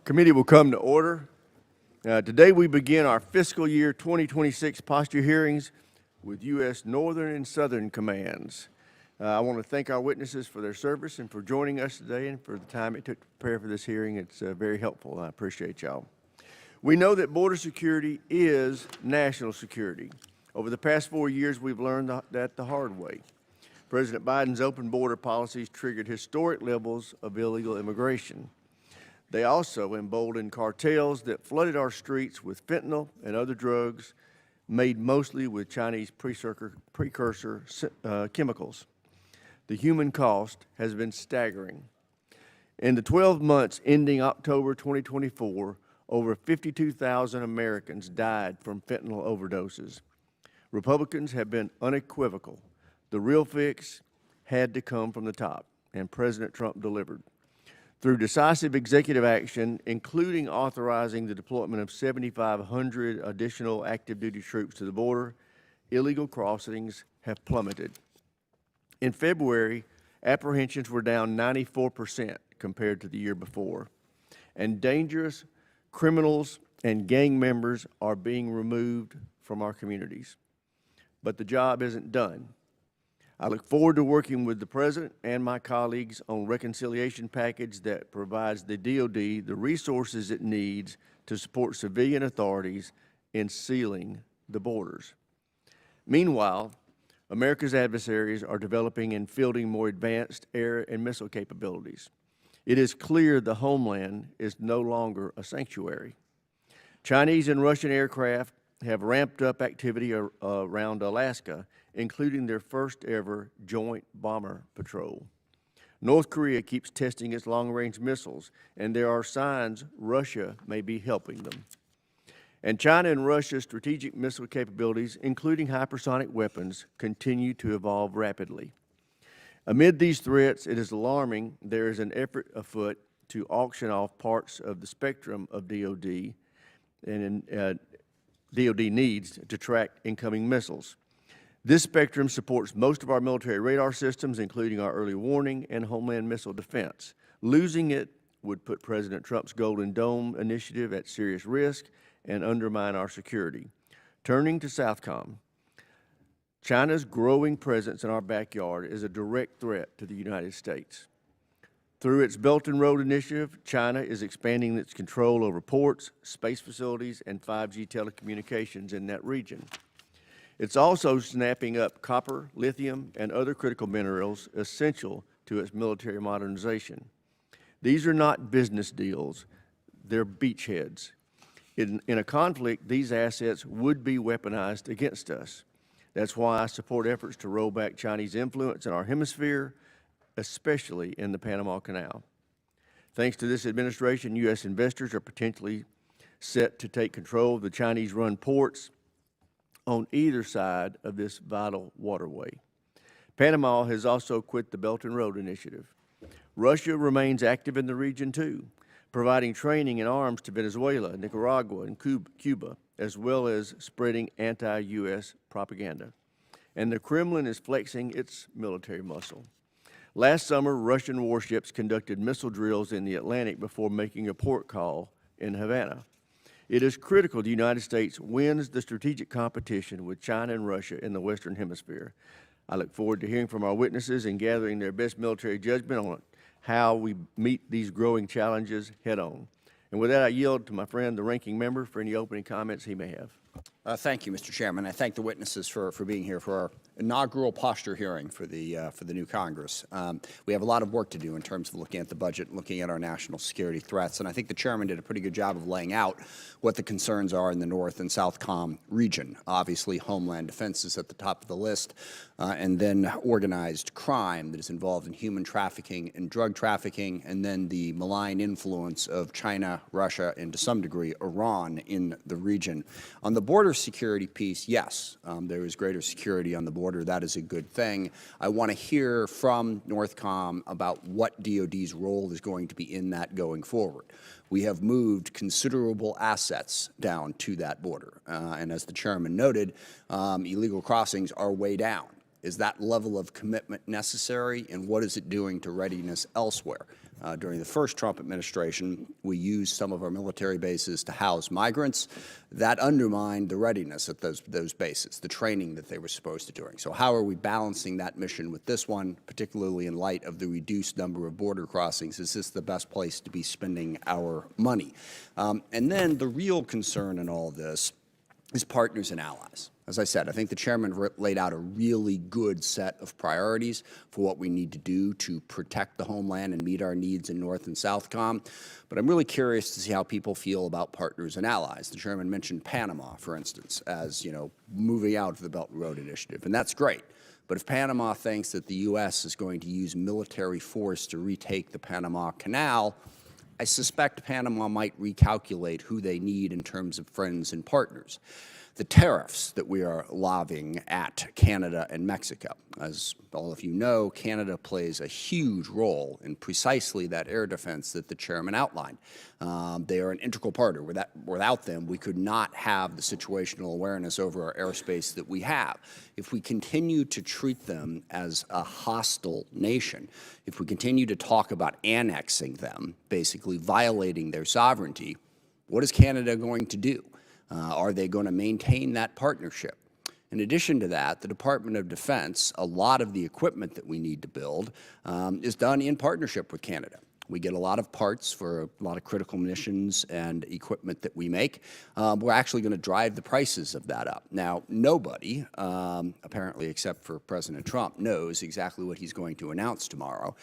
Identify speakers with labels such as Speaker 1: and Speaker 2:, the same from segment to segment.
Speaker 1: Committee will come to order. Today we begin our fiscal year 2026 posture hearings with U.S. Northern and Southern Commands. I want to thank our witnesses for their service and for joining us today and for the time it took to prepare for this hearing. It's very helpful. I appreciate y'all. We know that border security is national security. Over the past 4 years, we've learned that the hard way. President Biden's open border policies triggered historic levels of illegal immigration. They also emboldened cartels that flooded our streets with fentanyl and other drugs made mostly with Chinese precursor chemicals. The human cost has been staggering. In the 12 months ending October 2024, over 52,000 Americans died from fentanyl overdoses. Republicans have been unequivocal. The real fix had to come from the top, and President Trump delivered. Through decisive executive action, including authorizing the deployment of 7,500 additional active duty troops to the border, illegal crossings have plummeted. In February, apprehensions were down 94% compared to the year before, and dangerous criminals and gang members are being removed from our communities. But the job isn't done. I look forward to working with the President and my colleagues on a reconciliation package that provides the DoD the resources it needs to support civilian authorities in sealing the borders. Meanwhile, America's adversaries are developing and fielding more advanced air and missile capabilities. It is clear the Homeland is no longer a sanctuary. Chinese and Russian aircraft have ramped up activity around Alaska, including their first ever joint bomber patrol. North Korea keeps testing its long-range missiles, and there are signs Russia may be helping them. And China and Russia's strategic missile capabilities, including hypersonic weapons, continue to evolve rapidly. Amid these threats, it is alarming there is an effort afoot to auction off parts of the spectrum of DoD, and DoD needs to track incoming missiles. This spectrum supports most of our military radar systems, including our early warning and Homeland missile defense. Losing it would put President Trump's Golden Dome initiative at serious risk and undermine our security. Turning to Southcom, China's growing presence in our backyard is a direct threat to the United States. Through its Belt and Road Initiative, China is expanding its control over ports, space facilities, and 5G telecommunications in that region. It's also snapping up copper, lithium, and other critical minerals essential to its military modernization. These are not business deals, they're beachheads. In a conflict, these assets would be weaponized against us. That's why I support efforts to roll back Chinese influence in our hemisphere, especially in the Panama Canal. Thanks to this administration, U.S. investors are potentially set to take control of the Chinese-run ports on either side of this vital waterway. Panama has also quit the Belt and Road Initiative. Russia remains active in the region too, providing training and arms to Venezuela, Nicaragua, and Cuba, as well as spreading anti-U.S. propaganda. And the Kremlin is flexing its military muscle. Last summer, Russian warships conducted missile drills in the Atlantic before making a port call in Havana. It is critical the United States wins the strategic competition with China and Russia in the Western Hemisphere. I look forward to hearing from our witnesses and gathering their best military judgment on how we meet these growing challenges head on. And with that, I yield to my friend, the ranking member, for any opening comments he may have.
Speaker 2: Thank you, Mr. Chairman. I thank the witnesses for being here for our inaugural posture hearing for the new Congress. We have a lot of work to do in terms of looking at the budget, looking at our national security threats, and I think the chairman did a pretty good job of laying out what the concerns are in the North and Southcom region. Obviously, Homeland Defense is at the top of the list, and then organized crime that is involved in human trafficking and drug trafficking, and then the malign influence of China, Russia, and to some degree Iran in the region. On the border security piece, yes, there is greater security on the border. That is a good thing. I want to hear from Northcom about what DoD's role is going to be in that going forward. We have moved considerable assets down to that border. And as the chairman noted, illegal crossings are way down. Is that level of commitment necessary, and what is it doing to readiness elsewhere? During the first Trump administration, we used some of our military bases to house migrants. That undermined the readiness at those bases, the training that they were supposed to do. So how are we balancing that mission with this one, particularly in light of the reduced number of border crossings? Is this the best place to be spending our money? And then the real concern in all of this is partners and allies. As I said, I think the chairman laid out a really good set of priorities for what we need to do to protect the homeland and meet our needs in North and Southcom. But I'm really curious to see how people feel about partners and allies. The chairman mentioned Panama, for instance, as, moving out of the Belt and Road Initiative, and that's great. But if Panama thinks that the U.S. is going to use military force to retake the Panama Canal, I suspect Panama might recalculate who they need in terms of friends and partners. The tariffs that we are lobbying at Canada and Mexico. As all of you know, Canada plays a huge role in precisely that air defense that the chairman outlined. They are an integral partner. Without them, we could not have the situational awareness over our airspace that we have. If we continue to treat them as a hostile nation, if we continue to talk about annexing them, basically violating their sovereignty, what is Canada going to do? Are they going to maintain that partnership? In addition to that, the Department of Defense, a lot of the equipment that we need to build is done in partnership with Canada. We get a lot of parts for a lot of critical missions and equipment that we make. We're actually going to drive the prices of that up. Now, nobody, apparently except for President Trump, knows exactly what he's going to announce tomorrow.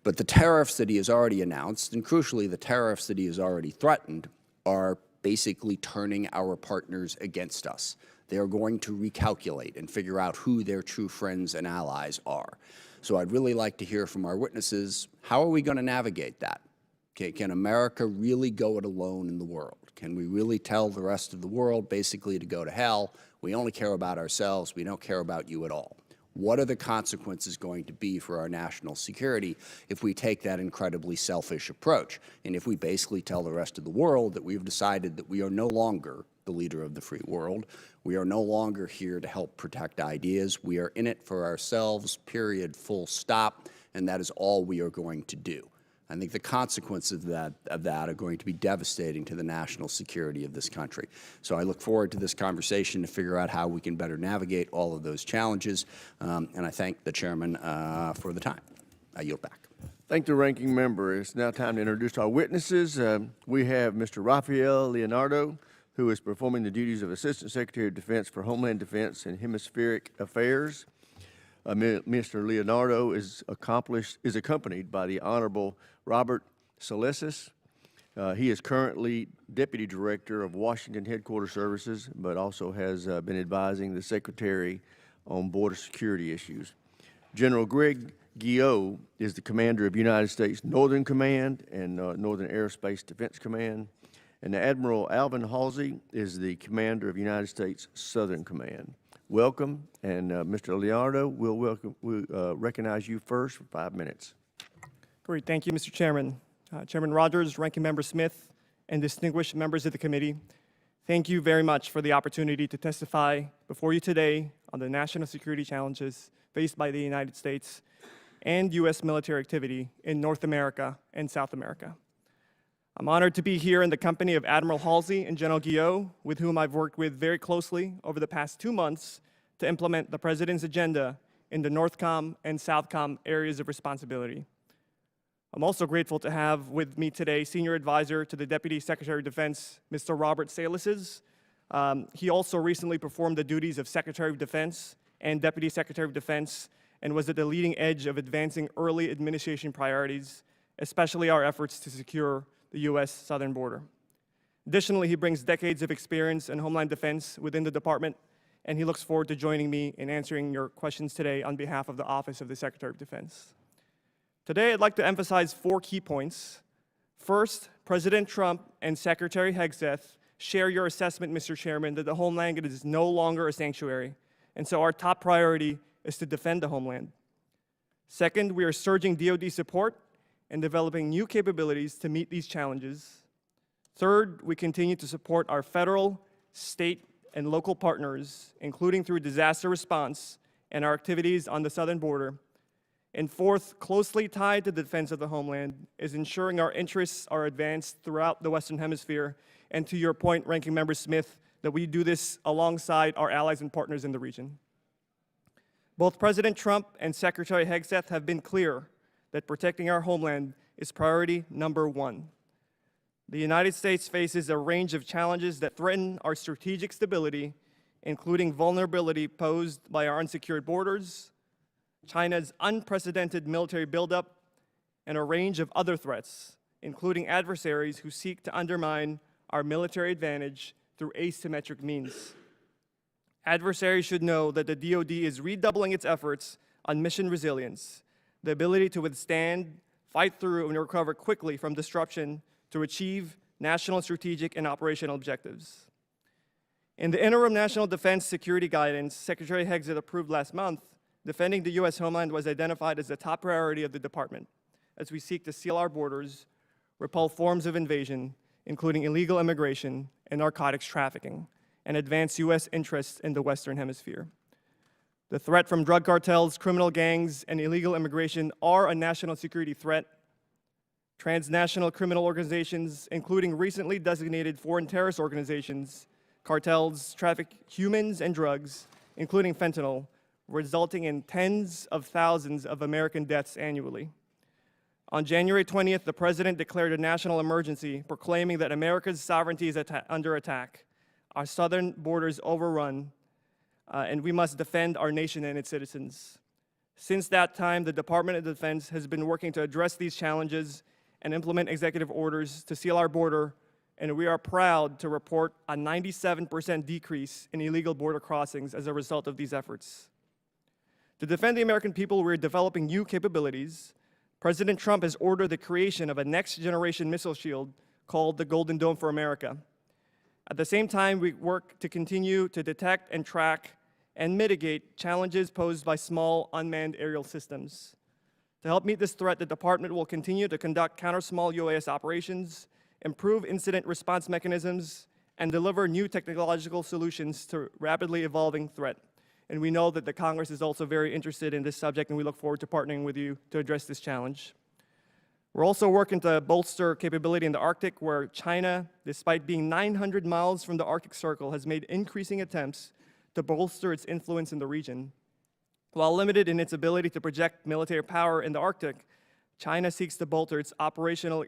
Speaker 2: But the tariffs that he has already announced, and crucially the tariffs that he has already threatened, are basically turning our partners against us. They are going to recalculate and figure out who their true friends and allies are. So I'd really like to hear from our witnesses, how are we going to navigate that? Okay, can America really go it alone in the world? Can we really tell the rest of the world basically to go to hell? We only care about ourselves. We don't care about you at all. What are the consequences going to be for our national security if we take that incredibly selfish approach? And if we basically tell the rest of the world that we've decided that we are no longer the leader of the free world, we are no longer here to help protect ideas, we are in it for ourselves, period, full stop, and that is all we are going to do. I think the consequences of that are going to be devastating to the national security of this country. So I look forward to this conversation to figure out how we can better navigate all of those challenges. And I thank the chairman for the time. I yield back.
Speaker 1: Thank the ranking member. It's now time to introduce our witnesses. We have Mr. Rafael Leonardo, who is performing the duties of Assistant Secretary of Defense for Homeland Defense and Hemispheric Affairs. Mr. Leonardo is accompanied by the Honorable Robert Salesis. He is currently Deputy Director of Washington Headquarters Services, but also has been advising the Secretary on border security issues. General Greg Guillot is the Commander of United States Northern Command and Northern Aerospace Defense Command. And Admiral Alvin Holsey is the Commander of United States Southern Command. Welcome, and Mr. Leonardo, we'll recognize you first for 5 minutes.
Speaker 3: Great, thank you, Mr. Chairman. Chairman Rogers, Ranking Member Smith, and distinguished members of the committee, thank you very much for the opportunity to testify before you today on the national security challenges faced by the United States and U.S. military activity in North America and South America. I'm honored to be here in the company of Admiral Holsey and General Guillot, with whom I've worked with very closely over the past 2 months to implement the President's agenda in the Northcom and Southcom areas of responsibility. I'm also grateful to have with me today Senior Advisor to the Deputy Secretary of Defense, Mr. Robert Salesis. He also recently performed the duties of Secretary of Defense and Deputy Secretary of Defense and was at the leading edge of advancing early administration priorities, especially our efforts to secure the U.S. southern border. Additionally, he brings decades of experience in Homeland Defense within the department, and he looks forward to joining me in answering your questions today on behalf of the Office of the Secretary of Defense. Today, I'd like to emphasize 4 key points. First, President Trump and Secretary Hegseth share your assessment, Mr. Chairman, that the homeland is no longer a sanctuary, and so our top priority is to defend the homeland. Second, we are surging DoD support and developing new capabilities to meet these challenges. Third, we continue to support our federal, state, and local partners, including through disaster response and our activities on the southern border. And fourth, closely tied to the defense of the homeland, is ensuring our interests are advanced throughout the Western Hemisphere. And to your point, Ranking Member Smith, that we do this alongside our allies and partners in the region. Both President Trump and Secretary Hegseth have been clear that protecting our homeland is priority number one. The United States faces a range of challenges that threaten our strategic stability, including vulnerability posed by our unsecured borders, China's unprecedented military buildup, and a range of other threats, including adversaries who seek to undermine our military advantage through asymmetric means. Adversaries should know that the DoD is redoubling its efforts on mission resilience, the ability to withstand, fight through, and recover quickly from disruption to achieve national strategic and operational objectives. In the interim National Defense Security Guidance Secretary Hegseth approved last month, defending the U.S. homeland was identified as a top priority of the department as we seek to seal our borders, repel forms of invasion, including illegal immigration and narcotics trafficking, and advance U.S. interests in the Western Hemisphere. The threat from drug cartels, criminal gangs, and illegal immigration are a national security threat. Transnational criminal organizations, including recently designated foreign terrorist organizations, cartels traffic humans and drugs, including fentanyl, resulting in tens of thousands of American deaths annually. On January 20th, the President declared a national emergency, proclaiming that America's sovereignty is under attack, our southern borders overrun, and we must defend our nation and its citizens. Since that time, the Department of Defense has been working to address these challenges and implement executive orders to seal our border, and we are proud to report a 97% decrease in illegal border crossings as a result of these efforts. To defend the American people, we're developing new capabilities. President Trump has ordered the creation of a next-generation missile shield called the Golden Dome for America. At the same time, we work to continue to detect and track and mitigate challenges posed by small unmanned aerial systems. To help meet this threat, the department will continue to conduct counter-small UAS operations, improve incident response mechanisms, and deliver new technological solutions to rapidly evolving threat. And we know that the Congress is also very interested in this subject, and we look forward to partnering with you to address this challenge. We're also working to bolster capability in the Arctic, where China, despite being 900 miles from the Arctic Circle, has made increasing attempts to bolster its influence in the region. While limited in its ability to project military power in the Arctic, China seeks to bolster its operational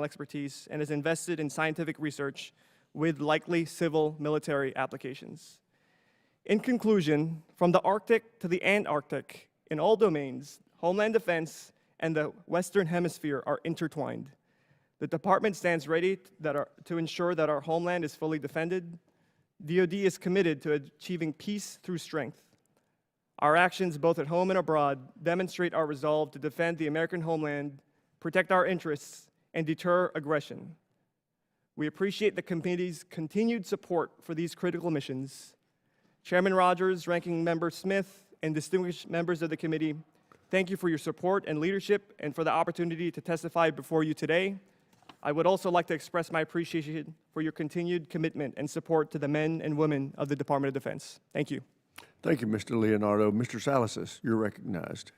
Speaker 3: expertise and has invested in scientific research with likely civil military applications. In conclusion, from the Arctic to the Antarctic, in all domains, Homeland Defense and the Western Hemisphere are intertwined. The department stands ready to ensure that our homeland is fully defended. DoD is committed to achieving peace through strength. Our actions, both at home and abroad, demonstrate our resolve to defend the American homeland, protect our interests, and deter aggression. We appreciate the committee's continued support for these critical missions. Chairman Rogers, Ranking Member Smith, and distinguished members of the committee, thank you for your support and leadership and for the opportunity to testify before you today. I would also like to express my appreciation for your continued commitment and support to the men and women of the Department of Defense. Thank you.
Speaker 1: Thank you, Mr. Leonardo. Mr. Salasas, you're recognized.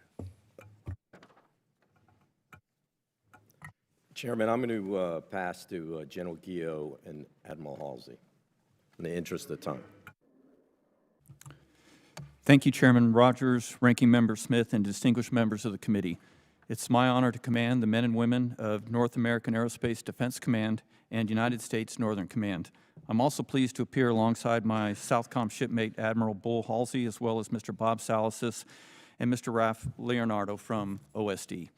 Speaker 4: Chairman, I'm going to pass to General Guillot and Admiral Holsey in the interest of time.
Speaker 5: Thank you, Chairman Rogers, Ranking Member Smith, and distinguished members of the committee. It's my honor to command the men and women of North American Aerospace Defense Command and United States Northern Command. I'm also pleased to appear alongside my Southcom shipmate, Admiral Bull Holsey, as well as Mr. Bob Salasas and Mr. Rafael Leonardo from OSD.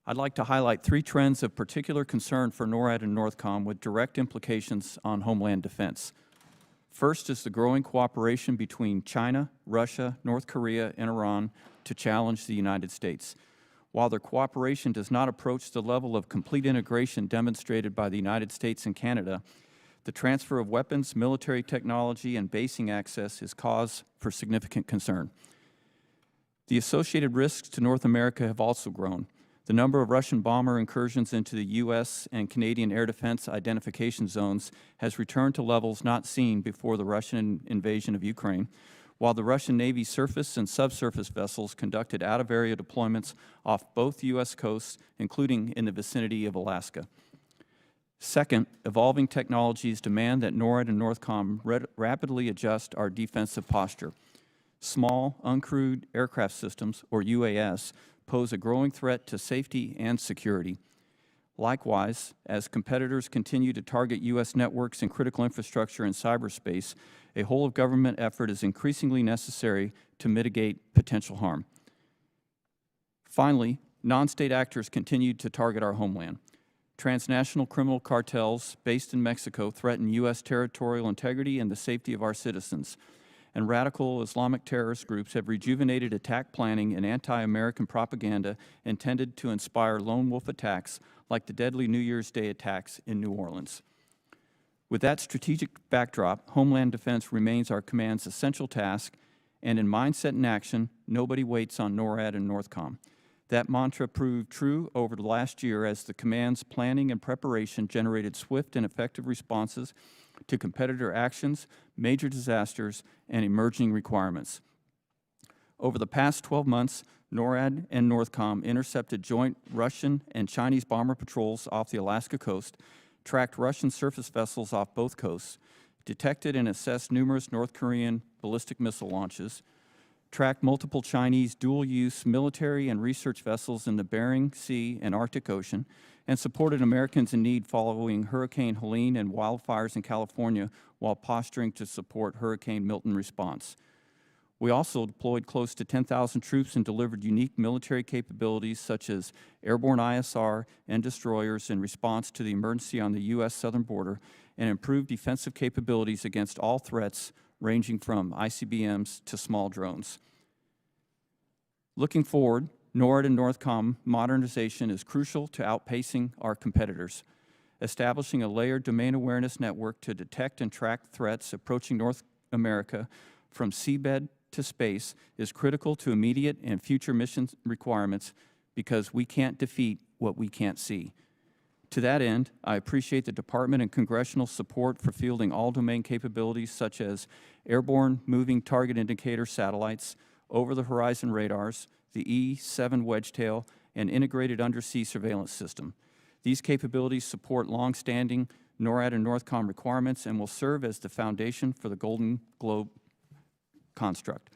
Speaker 5: I'd like to highlight 3 trends of particular concern for NORAD and NORTHCOM with direct implications on homeland defense. First is the growing cooperation between China, Russia, North Korea, and Iran to challenge the United States. While their cooperation does not approach the level of complete integration demonstrated by the United States and Canada, the transfer of weapons, military technology, and basing access is cause for significant concern. The associated risks to North America have also grown. The number of Russian bomber incursions into the U.S. and Canadian air defense identification zones has returned to levels not seen before the Russian invasion of Ukraine, while the Russian Navy surface and subsurface vessels conducted out-of-area deployments off both U.S. coasts, including in the vicinity of Alaska. Second, evolving technologies demand that NORAD and NORTHCOM rapidly adjust our defensive posture. Small, uncrewed aircraft systems, or UAS, pose a growing threat to safety and security. Likewise, as competitors continue to target U.S. networks and critical infrastructure in cyberspace, a whole-of-government effort is increasingly necessary to mitigate potential harm. Finally, non-state actors continue to target our homeland. Transnational criminal cartels based in Mexico threaten U.S. territorial integrity and the safety of our citizens. And radical Islamic terrorist groups have rejuvenated attack planning and anti-American propaganda intended to inspire lone wolf attacks like the deadly New Year's Day attacks in New Orleans. With that strategic backdrop, Homeland Defense remains our command's essential task, and in mindset and action, nobody waits on NORAD and NORTHCOM. That mantra proved true over the last year as the command's planning and preparation generated swift and effective responses to competitor actions, major disasters, and emerging requirements. Over the past 12 months, NORAD and NORTHCOM intercepted joint Russian and Chinese bomber patrols off the Alaska coast, tracked Russian surface vessels off both coasts, detected and assessed numerous North Korean ballistic missile launches, tracked multiple Chinese dual-use military and research vessels in the Bering Sea and Arctic Ocean, and supported Americans in need following Hurricane Helene and wildfires in California while posturing to support Hurricane Milton response. We also deployed close to 10,000 troops and delivered unique military capabilities such as airborne ISR and destroyers in response to the emergency on the U.S. southern border, and improved defensive capabilities against all threats ranging from ICBMs to small drones. Looking forward, NORAD and NORTHCOM modernization is crucial to outpacing our competitors. Establishing a layered domain awareness network to detect and track threats approaching North America from seabed to space is critical to immediate and future mission requirements because we can't defeat what we can't see. To that end, I appreciate the Department and Congressional support for fielding all domain capabilities such as airborne moving target indicator satellites, over-the-horizon radars, the E-7 Wedgetail, and integrated undersea surveillance system. These capabilities support long-standing NORAD and NORTHCOM requirements and will serve as the foundation for the Golden Dome construct.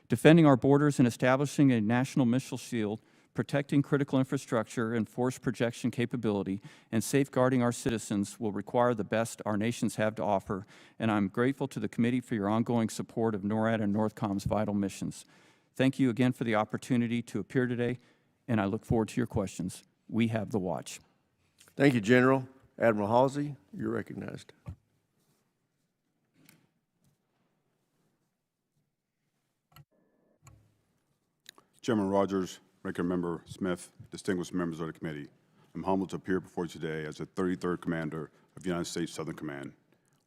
Speaker 5: Defending our borders and establishing a national missile shield, protecting critical infrastructure and force projection capability, and safeguarding our citizens will require the best our nations have to offer, and I'm grateful to the committee for your ongoing support of NORAD and NORTHCOM's vital missions. Thank you again for the opportunity to appear today, and I look forward to your questions. We have the watch.
Speaker 1: Thank you, General. Admiral Holsey, you're recognized.
Speaker 6: Chairman Rogers, Ranking Member Smith, distinguished members of the committee, I'm humbled to appear before you today as the 33rd Commander of the United States Southern Command.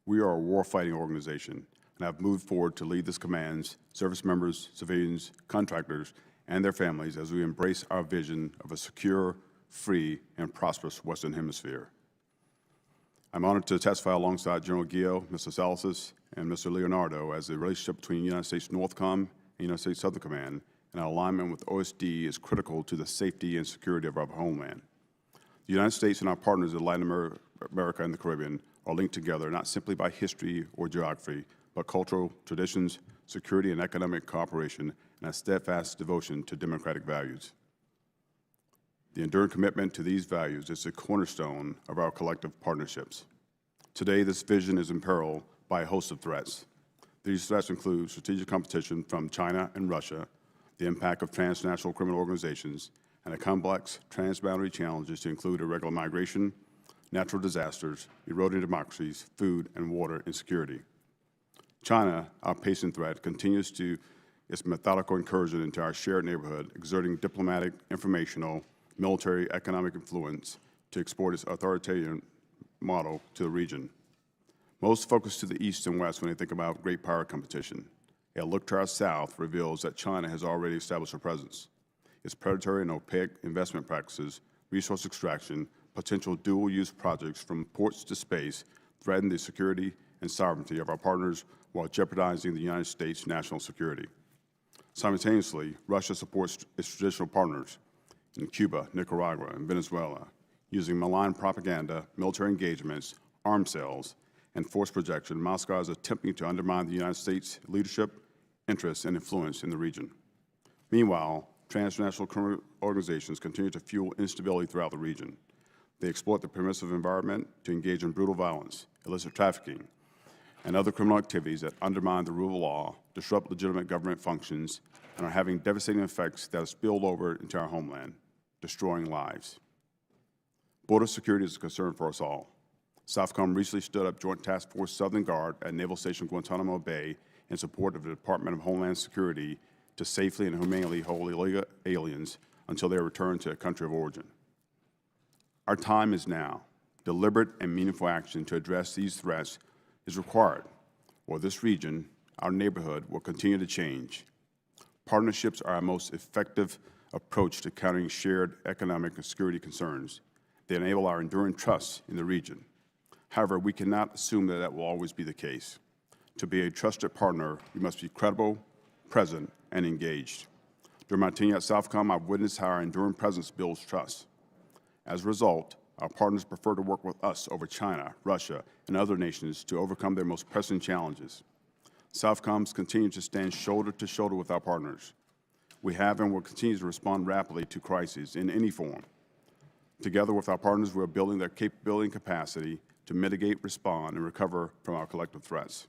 Speaker 6: We are a warfighting organization, and I've moved forward to lead this command's service members, civilians, contractors, and their families as we embrace our vision of a secure, free, and prosperous Western Hemisphere. I'm honored to testify alongside General Guillot, Mr. Salasys, and Mr. Leonardo as the relationship between United States NORTHCOM and United States Southern Command and our alignment with OSD is critical to the safety and security of our homeland. The United States and our partners in Latin America and the Caribbean are linked together not simply by history or geography, but cultural traditions, security and economic cooperation, and a steadfast devotion to democratic values. The enduring commitment to these values is the cornerstone of our collective partnerships. Today, this vision is imperiled by a host of threats. These threats include strategic competition from China and Russia, the impact of transnational criminal organizations, and the complex transboundary challenges to include irregular migration, natural disasters, eroding democracies, food and water insecurity. China, our pacing threat, continues its methodical incursion into our shared neighborhood, exerting diplomatic, informational, military, economic influence to export its authoritarian model to the region. Most focus to the east and west when they think about great power competition. A look to our south reveals that China has already established a presence. Its predatory and opaque investment practices, resource extraction, potential dual-use projects from ports to space threaten the security and sovereignty of our partners while jeopardizing the United States' national security. Simultaneously, Russia supports its traditional partners in Cuba, Nicaragua, and Venezuela, using malign propaganda, military engagements, arms sales, and force projection. Moscow is attempting to undermine the United States' leadership, interests, and influence in the region. Meanwhile, transnational criminal organizations continue to fuel instability throughout the region. They exploit the permissive environment to engage in brutal violence, illicit trafficking, and other criminal activities that undermine the rule of law, disrupt legitimate government functions, and are having devastating effects that have spilled over into our homeland, destroying lives. Border security is a concern for us all. SOUTHCOM recently stood up Joint Task Force Southern Guard at Naval Station Guantanamo Bay in support of the Department of Homeland Security to safely and humanely hold illegal aliens until they are returned to a country of origin. Our time is now. Deliberate and meaningful action to address these threats is required, or this region, our neighborhood, will continue to change. Partnerships are our most effective approach to countering shared economic and security concerns. They enable our enduring trust in the region. However, we cannot assume that that will always be the case. To be a trusted partner, we must be credible, present, and engaged. During my tenure at SOUTHCOM, I've witnessed how our enduring presence builds trust. As a result, our partners prefer to work with us over China, Russia, and other nations to overcome their most pressing challenges. SOUTHCOMs continue to stand shoulder to shoulder with our partners. We have and will continue to respond rapidly to crises in any form. Together with our partners, we are building their capability and capacity to mitigate, respond, and recover from our collective threats.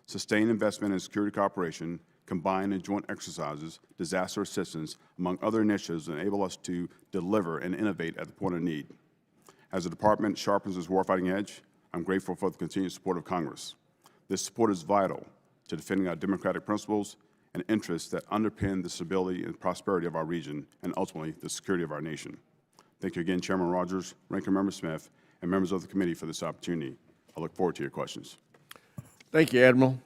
Speaker 6: Sustained investment in security cooperation, combined in joint exercises, disaster assistance, among other initiatives, enable us to deliver and innovate at the point of need. As the Department sharpens its warfighting edge, I'm grateful for the continued support of Congress. This support is vital to defending our democratic principles and interests that underpin the stability and prosperity of our region and ultimately the security of our nation. Thank you again, Chairman Rogers, Ranking Member Smith, and members of the committee for this opportunity. I look forward to your questions.
Speaker 1: Thank you, Admiral,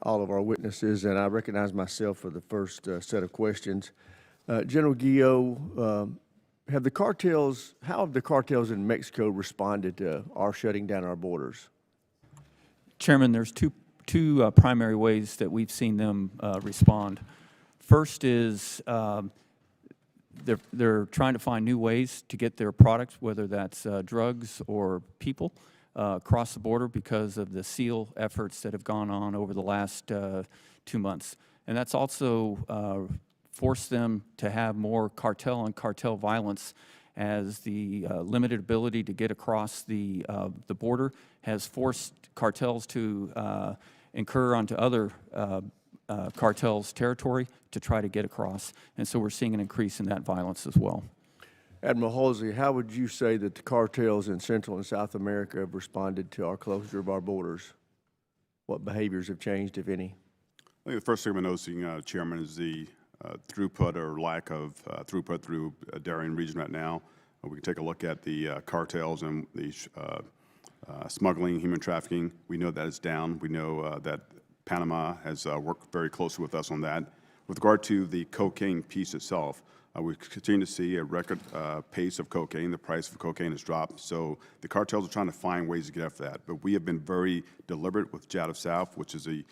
Speaker 1: all of our witnesses, and I recognize myself for the first set of questions. General Guillot, how have the cartels in Mexico responded to our shutting down our borders?
Speaker 5: Chairman, there's two primary ways that we've seen them respond. First is they're trying to find new ways to get their products, whether that's drugs or people, across the border because of the SEAL efforts that have gone on over the last 2 months. And that's also forced them to have more cartel and cartel violence, as the limited ability to get across the border has forced cartels to incur onto other cartels' territory to try to get across. And so we're seeing an increase in that violence as well.
Speaker 1: Admiral Holsey, how would you say that the cartels in Central and South America have responded to our closure of our borders? What behaviors have changed, if any?
Speaker 6: I think the first thing we're noticing, Chairman, is the throughput or lack of throughput through Darien region right now. We can take a look at the cartels and the smuggling, human trafficking. We know that it's down. We know that Panama has worked very closely with us on that. With regard to the cocaine piece itself, we continue to see a record pace of cocaine. The price of cocaine has dropped. So the cartels are trying to find ways to get after that. But we have been very deliberate with JAD of South, which is a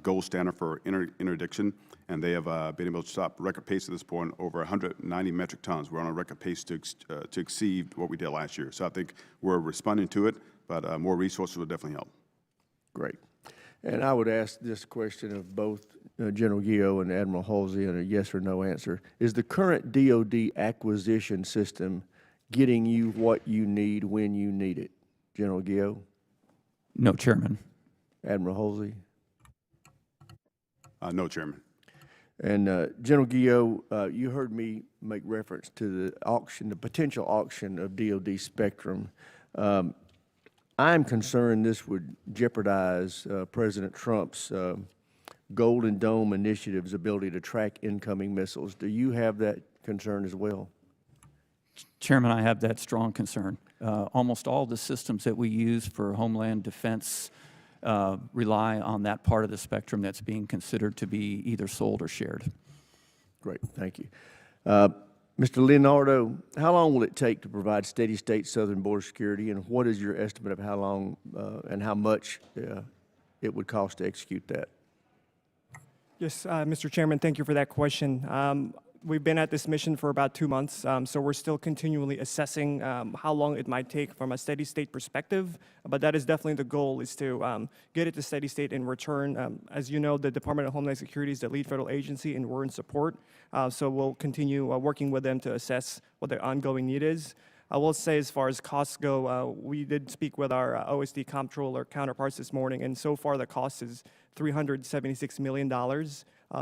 Speaker 6: gold standard for interdiction. And they have been able to stop record pace at this point over 190 metric tons. We're on a record pace to exceed what we did last year. So I think we're responding to it, but more resources will definitely help.
Speaker 1: Great. And I would ask this question of both General Guillot and Admiral Holsey in a yes or no answer. Is the current DOD acquisition system getting you what you need when you need it? General Guillot?
Speaker 5: No, Chairman.
Speaker 1: Admiral Holsey?
Speaker 6: No, Chairman.
Speaker 1: And General Guillot, you heard me make reference to the auction, the potential auction of DOD spectrum. I'm concerned this would jeopardize President Trump's Golden Dome initiative's ability to track incoming missiles. Do you have that concern as well?
Speaker 5: Chairman, I have that strong concern. Almost all the systems that we use for Homeland Defense rely on that part of the spectrum that's being considered to be either sold or shared.
Speaker 1: Great, thank you. Mr. Leonardo, how long will it take to provide steady state southern border security, and what is your estimate of how long and how much it would cost to execute that?
Speaker 3: Yes, Mr. Chairman, thank you for that question. We've been at this mission for about 2 months, so we're still continually assessing how long it might take from a steady state perspective, but that is definitely the goal, is to get it to steady state in return. As you know, the Department of Homeland Security is the lead federal agency, and we're in support, so we'll continue working with them to assess what their ongoing need is. I will say, as far as costs go, we did speak with our OSD comptroller counterparts this morning, and so far the cost is $376 million.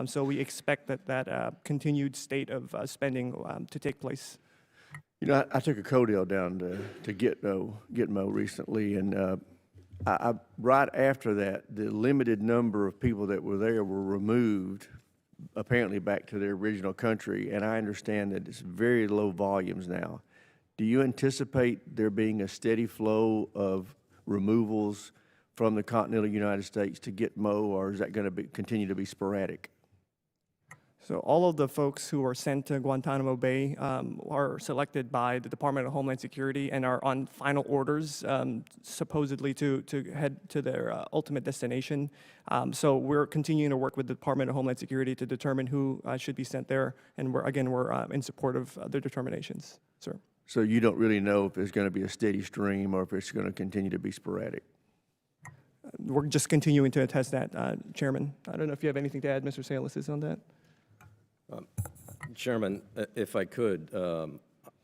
Speaker 3: So we expect that continued state of spending to take place.
Speaker 1: You know, I took a Codell down to Gitmo recently, and right after that, the limited number of people that were there were removed, apparently back to their original country, and I understand that it's very low volumes now. Do you anticipate there being a steady flow of removals from the continental United States to Gitmo, or is that going to continue to be sporadic?
Speaker 3: So all of the folks who are sent to Guantanamo Bay are selected by the Department of Homeland Security and are on final orders, supposedly to head to their ultimate destination. So we're continuing to work with the Department of Homeland Security to determine who should be sent there, and we're in support of their determinations, sir.
Speaker 1: So you don't really know if there's going to be a steady stream or if it's going to continue to be sporadic?
Speaker 3: We're just continuing to test that, Chairman. I don't know if you have anything to add, Mr. Salas, on that.
Speaker 4: Chairman, if I could,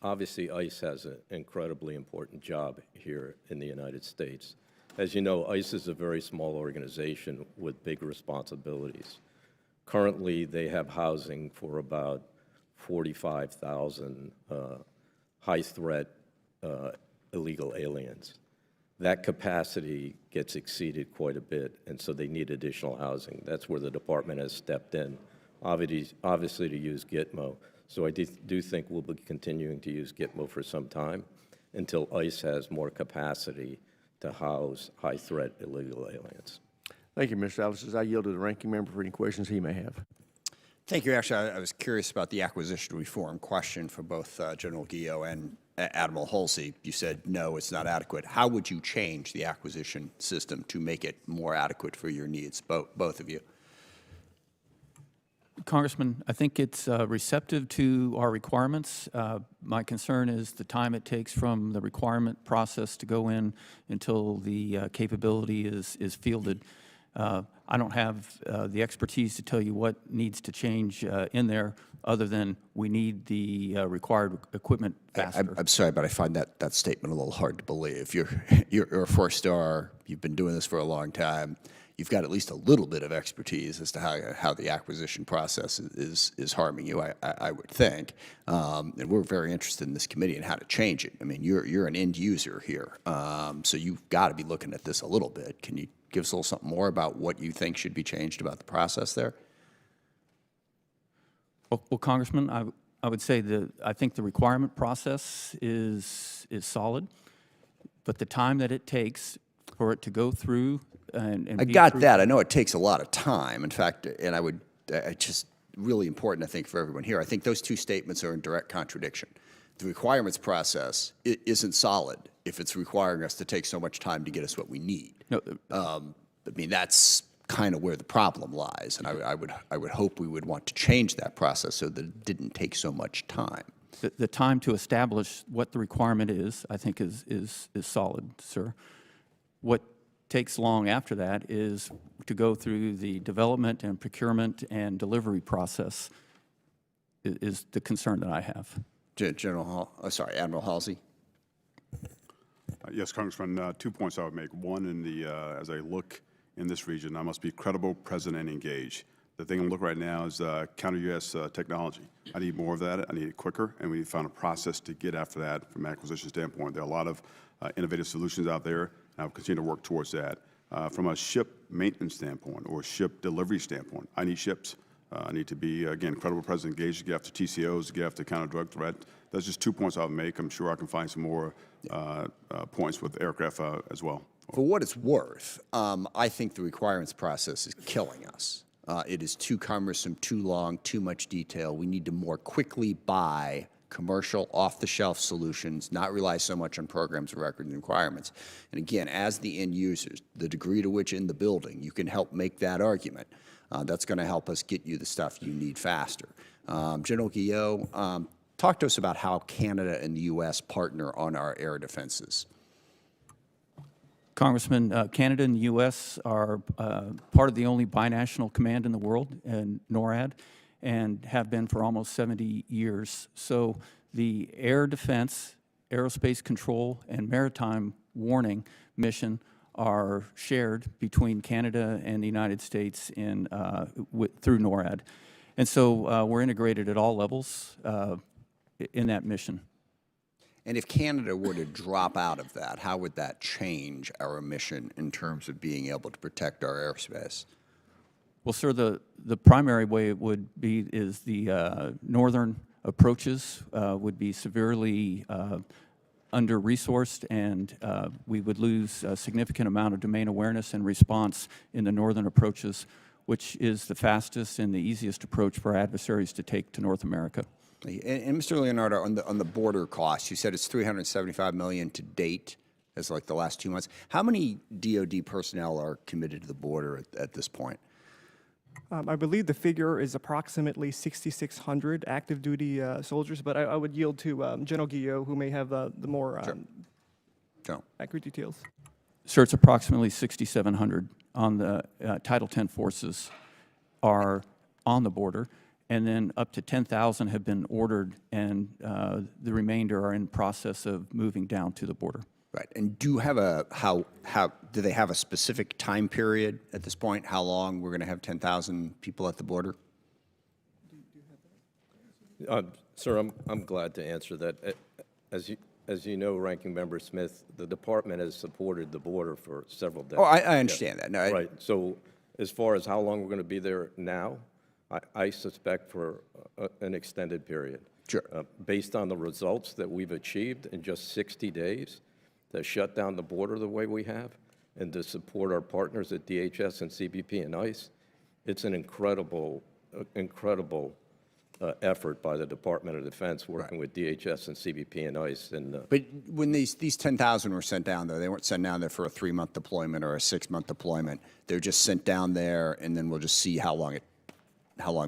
Speaker 4: obviously ICE has an incredibly important job here in the United States. As you know, ICE is a very small organization with big responsibilities. Currently, they have housing for about 45,000 high-threat illegal aliens. That capacity gets exceeded quite a bit, and so they need additional housing. That's where the department has stepped in, obviously to use Gitmo. So I do think we'll be continuing to use Gitmo for some time until ICE has more capacity to house high-threat illegal aliens.
Speaker 1: Thank you, Mr. Salas. I yield to the ranking member for any questions he may have.
Speaker 2: Thank you. Actually, I was curious about the acquisition reform question for both General Guillot and Admiral Holsey. You said, no, it's not adequate. How would you change the acquisition system to make it more adequate for your needs, both of you?
Speaker 5: Congressman, I think it's receptive to our requirements. My concern is the time it takes from the requirement process to go in until the capability is fielded. I don't have the expertise to tell you what needs to change in there, other than we need the required equipment faster.
Speaker 2: I'm sorry, but I find that statement a little hard to believe. You're a four-star. You've been doing this for a long time. You've got at least a little bit of expertise as to how the acquisition process is harming you, I would think. And we're very interested in this committee and how to change it. I mean, you're an end user here, so you've got to be looking at this a little bit. Can you give us a little something more about what you think should be changed about the process there?
Speaker 5: Well, Congressman, I would say that I think the requirement process is solid, but the time that it takes for it to go through and
Speaker 2: I got that. I know it takes a lot of time. In fact, and it's just really important, I think, for everyone here. I think those two statements are in direct contradiction. The requirements process isn't solid if it's requiring us to take so much time to get us what we need.
Speaker 5: No,
Speaker 2: I mean, that's kind of where the problem lies, and I would hope we would want to change that process so that it didn't take so much time.
Speaker 5: the time to establish what the requirement is, I think, is solid, sir. What takes long after that is to go through the development and procurement and delivery process is the concern that I have.
Speaker 2: Admiral Halsey.
Speaker 6: Yes, Congressman, 2 points I would make. One, as I look in this region, I must be credible, present, and engaged. The thing I'm looking right now is counter-UAS technology. I need more of that. I need it quicker, and we need to find a process to get after that from an acquisition standpoint. There are a lot of innovative solutions out there, and I'll continue to work towards that. From a ship maintenance standpoint or ship delivery standpoint, I need ships. I need to be, again, credible, present, engaged to get after TCOs, to get after counter-drug threat. That's just 2 points I would make. I'm sure I can find some more points with aircraft as well.
Speaker 2: For what it's worth, I think the requirements process is killing us. It is too cumbersome, too long, too much detail. We need to more quickly buy commercial, off-the-shelf solutions, not rely so much on programs of record and requirements. And again, as the end users, the degree to which in the building you can help make that argument, that's going to help us get you the stuff you need faster. General Guillot, talk to us about how Canada and the U.S. partner on our air defenses.
Speaker 5: Congressman, Canada and the U.S. are part of the only binational command in the world, NORAD, and have been for almost 70 years. So the air defense, aerospace control, and maritime warning mission are shared between Canada and the United States through NORAD. And so we're integrated at all levels in that mission.
Speaker 2: And if Canada were to drop out of that, how would that change our mission in terms of being able to protect our airspace?
Speaker 5: Well, sir, the primary way it would be is the northern approaches would be severely under-resourced, and we would lose a significant amount of domain awareness and response in the northern approaches, which is the fastest and the easiest approach for adversaries to take to North America.
Speaker 2: And Mr. Leonardo, on the border costs, you said it's $375 million to date, as like the last 2 months. How many DoD personnel are committed to the border at this point?
Speaker 3: I believe the figure is approximately 6,600 active duty soldiers, but I would yield to General Guillot, who may have the more accurate details.
Speaker 5: Sir, it's approximately 6,700 on the Title X forces are on the border, and then up to 10,000 have been ordered, and the remainder are in process of moving down to the border.
Speaker 2: Right. And do you have do they have a specific time period at this point? How long we're going to have 10,000 people at the border?
Speaker 4: Sir, I'm glad to answer that. As you know, Ranking Member Smith, the department has supported the border for several decades.
Speaker 2: Oh, I understand that. No,
Speaker 4: right. So as far as how long we're going to be there now, I suspect for an extended period.
Speaker 2: Sure.
Speaker 4: Based on the results that we've achieved in just 60 days, to shut down the border the way we have, and to support our partners at DHS and CBP and ICE, it's an incredible effort by the Department of Defense working with DHS and CBP and ICE.
Speaker 2: But when these 10,000 were sent down there, they weren't sent down there for a 3-month deployment or a 6-month deployment. They're just sent down there, and then we'll just see how long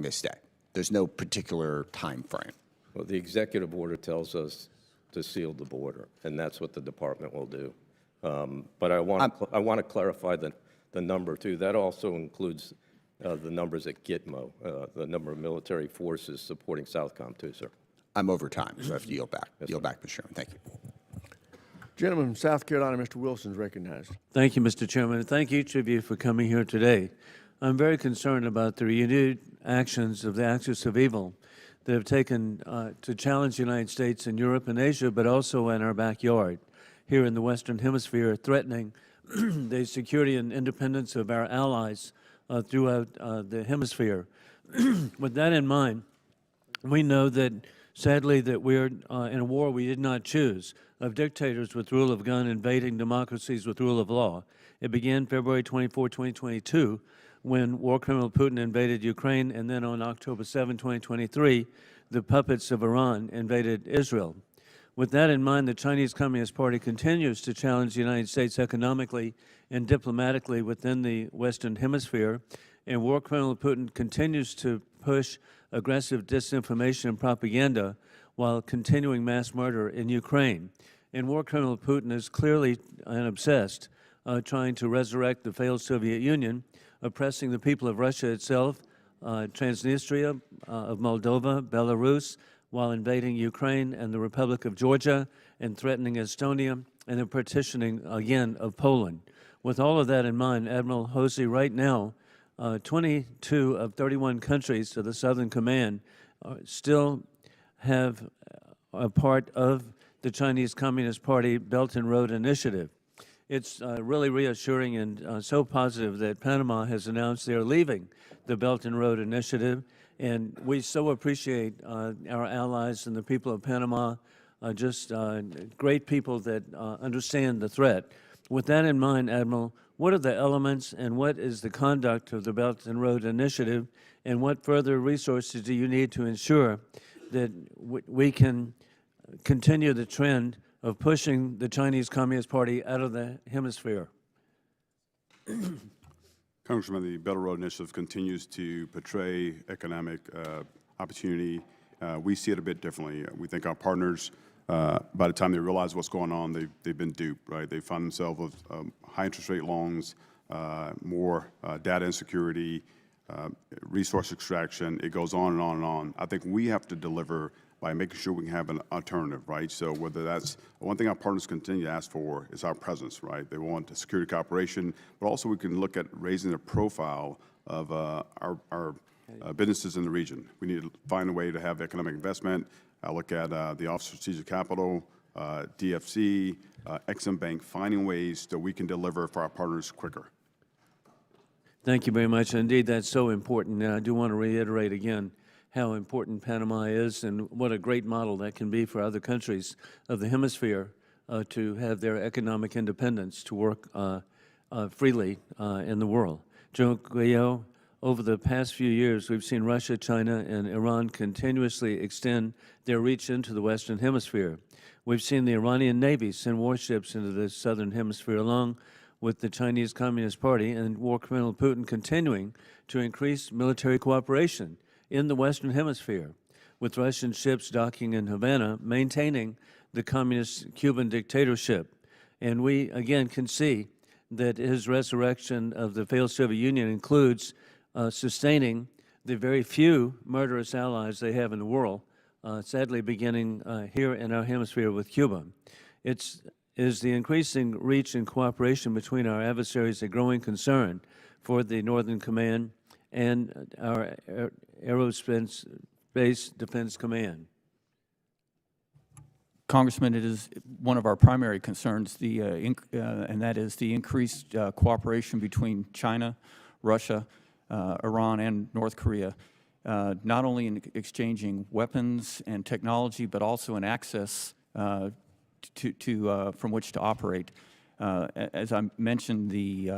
Speaker 2: they stay. There's no particular time frame.
Speaker 4: Well, the executive order tells us to seal the border, and that's what the department will do. But I want to clarify the number too. That also includes the numbers at Gitmo, the number of military forces supporting Southcom too, sir.
Speaker 2: I'm over time, so I have to yield back. Yield back, Mr. Chairman. Thank you.
Speaker 1: Gentleman from South Carolina, Mr. Wilson is recognized.
Speaker 7: Thank you, Mr. Chairman. Thank each of you for coming here today. I'm very concerned about the renewed actions of the axis of evil that have taken to challenge the United States and Europe and Asia, but also in our backyard here in the Western Hemisphere, threatening the security and independence of our allies throughout the hemisphere. With that in mind, we know that, sadly, that we're in a war we did not choose, of dictators with rule of gun invading democracies with rule of law. It began February 24, 2022, when war criminal Putin invaded Ukraine, and then on October 7, 2023, the puppets of Iran invaded Israel. With that in mind, the Chinese Communist Party continues to challenge the United States economically and diplomatically within the Western Hemisphere, and war criminal Putin continues to push aggressive disinformation and propaganda while continuing mass murder in Ukraine. And war criminal Putin is clearly and obsessed trying to resurrect the failed Soviet Union, oppressing the people of Russia itself, Transnistria, of Moldova, Belarus, while invading Ukraine and the Republic of Georgia and threatening Estonia and the partitioning, again, of Poland. With all of that in mind, Admiral Holsey, right now, 22 of 31 countries to the Southern Command still have a part of the Chinese Communist Party Belt and Road Initiative. It's really reassuring and so positive that Panama has announced they're leaving the Belt and Road Initiative, and we so appreciate our allies and the people of Panama, just great people that understand the threat. With that in mind, Admiral, what are the elements and what is the conduct of the Belt and Road Initiative, and what further resources do you need to ensure that we can continue the trend of pushing the Chinese Communist Party out of the hemisphere.
Speaker 6: Congressman, the Belt and Road Initiative continues to portray economic opportunity. We see it a bit differently. We think our partners, by the time they realize what's going on, they've been duped, right? They find themselves with high interest rate loans, more data insecurity, resource extraction. It goes on and on and on. I think we have to deliver by making sure we can have an alternative, right? So whether that's, one thing our partners continue to ask for is our presence, right? They want a security cooperation, but also we can look at raising the profile of our businesses in the region. We need to find a way to have economic investment. I look at the Office of Strategic Capital, DFC, Exim Bank, finding ways that we can deliver for our partners quicker.
Speaker 7: Thank you very much. Indeed, that's so important. And I do want to reiterate again how important Panama is and what a great model that can be for other countries of the hemisphere to have their economic independence to work freely in the world. General Guillot, over the past few years, we've seen Russia, China, and Iran continuously extend their reach into the Western Hemisphere. We've seen the Iranian Navy send warships into the Southern Hemisphere along with the Chinese Communist Party and war criminal Putin continuing to increase military cooperation in the Western Hemisphere, with Russian ships docking in Havana, maintaining the communist Cuban dictatorship. And we, again, can see that his resurrection of the failed Soviet Union includes sustaining the very few murderous allies they have in the world, sadly beginning here in our hemisphere with Cuba. Is the increasing reach and cooperation between our adversaries a growing concern for the Northern Command and our Aerospace Defense Command?
Speaker 5: Congressman, it is one of our primary concerns, and that is the increased cooperation between China, Russia, Iran, and North Korea, not only in exchanging weapons and technology, but also in access from which to operate. As I mentioned, the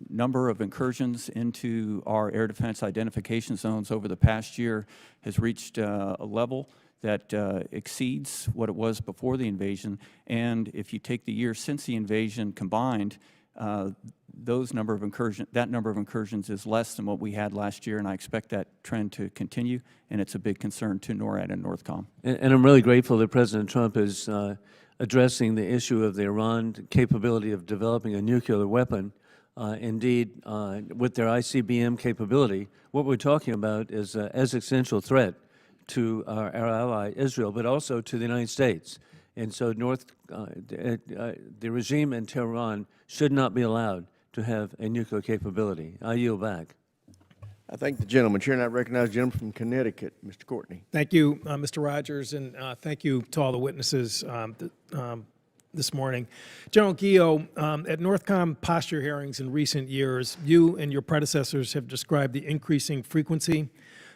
Speaker 5: number of incursions into our air defense identification zones over the past year has reached a level that exceeds what it was before the invasion. And if you take the year since the invasion combined, that number of incursions is less than what we had last year, and I expect that trend to continue, and it's a big concern to NORAD and NORTHCOM.
Speaker 7: And I'm really grateful that President Trump is addressing the issue of the Iran capability of developing a nuclear weapon. Indeed, with their ICBM capability, what we're talking about is an existential threat to our ally Israel, but also to the United States. And so the regime in Tehran should not be allowed to have a nuclear capability. I yield back.
Speaker 1: I thank the gentleman. Chair, and I recognize the gentleman from Connecticut, Mr. Courtney.
Speaker 8: Thank you, Mr. Rogers, and thank you to all the witnesses this morning. General Guillot, at NORTHCOM posture hearings in recent years, you and your predecessors have described the increasing frequency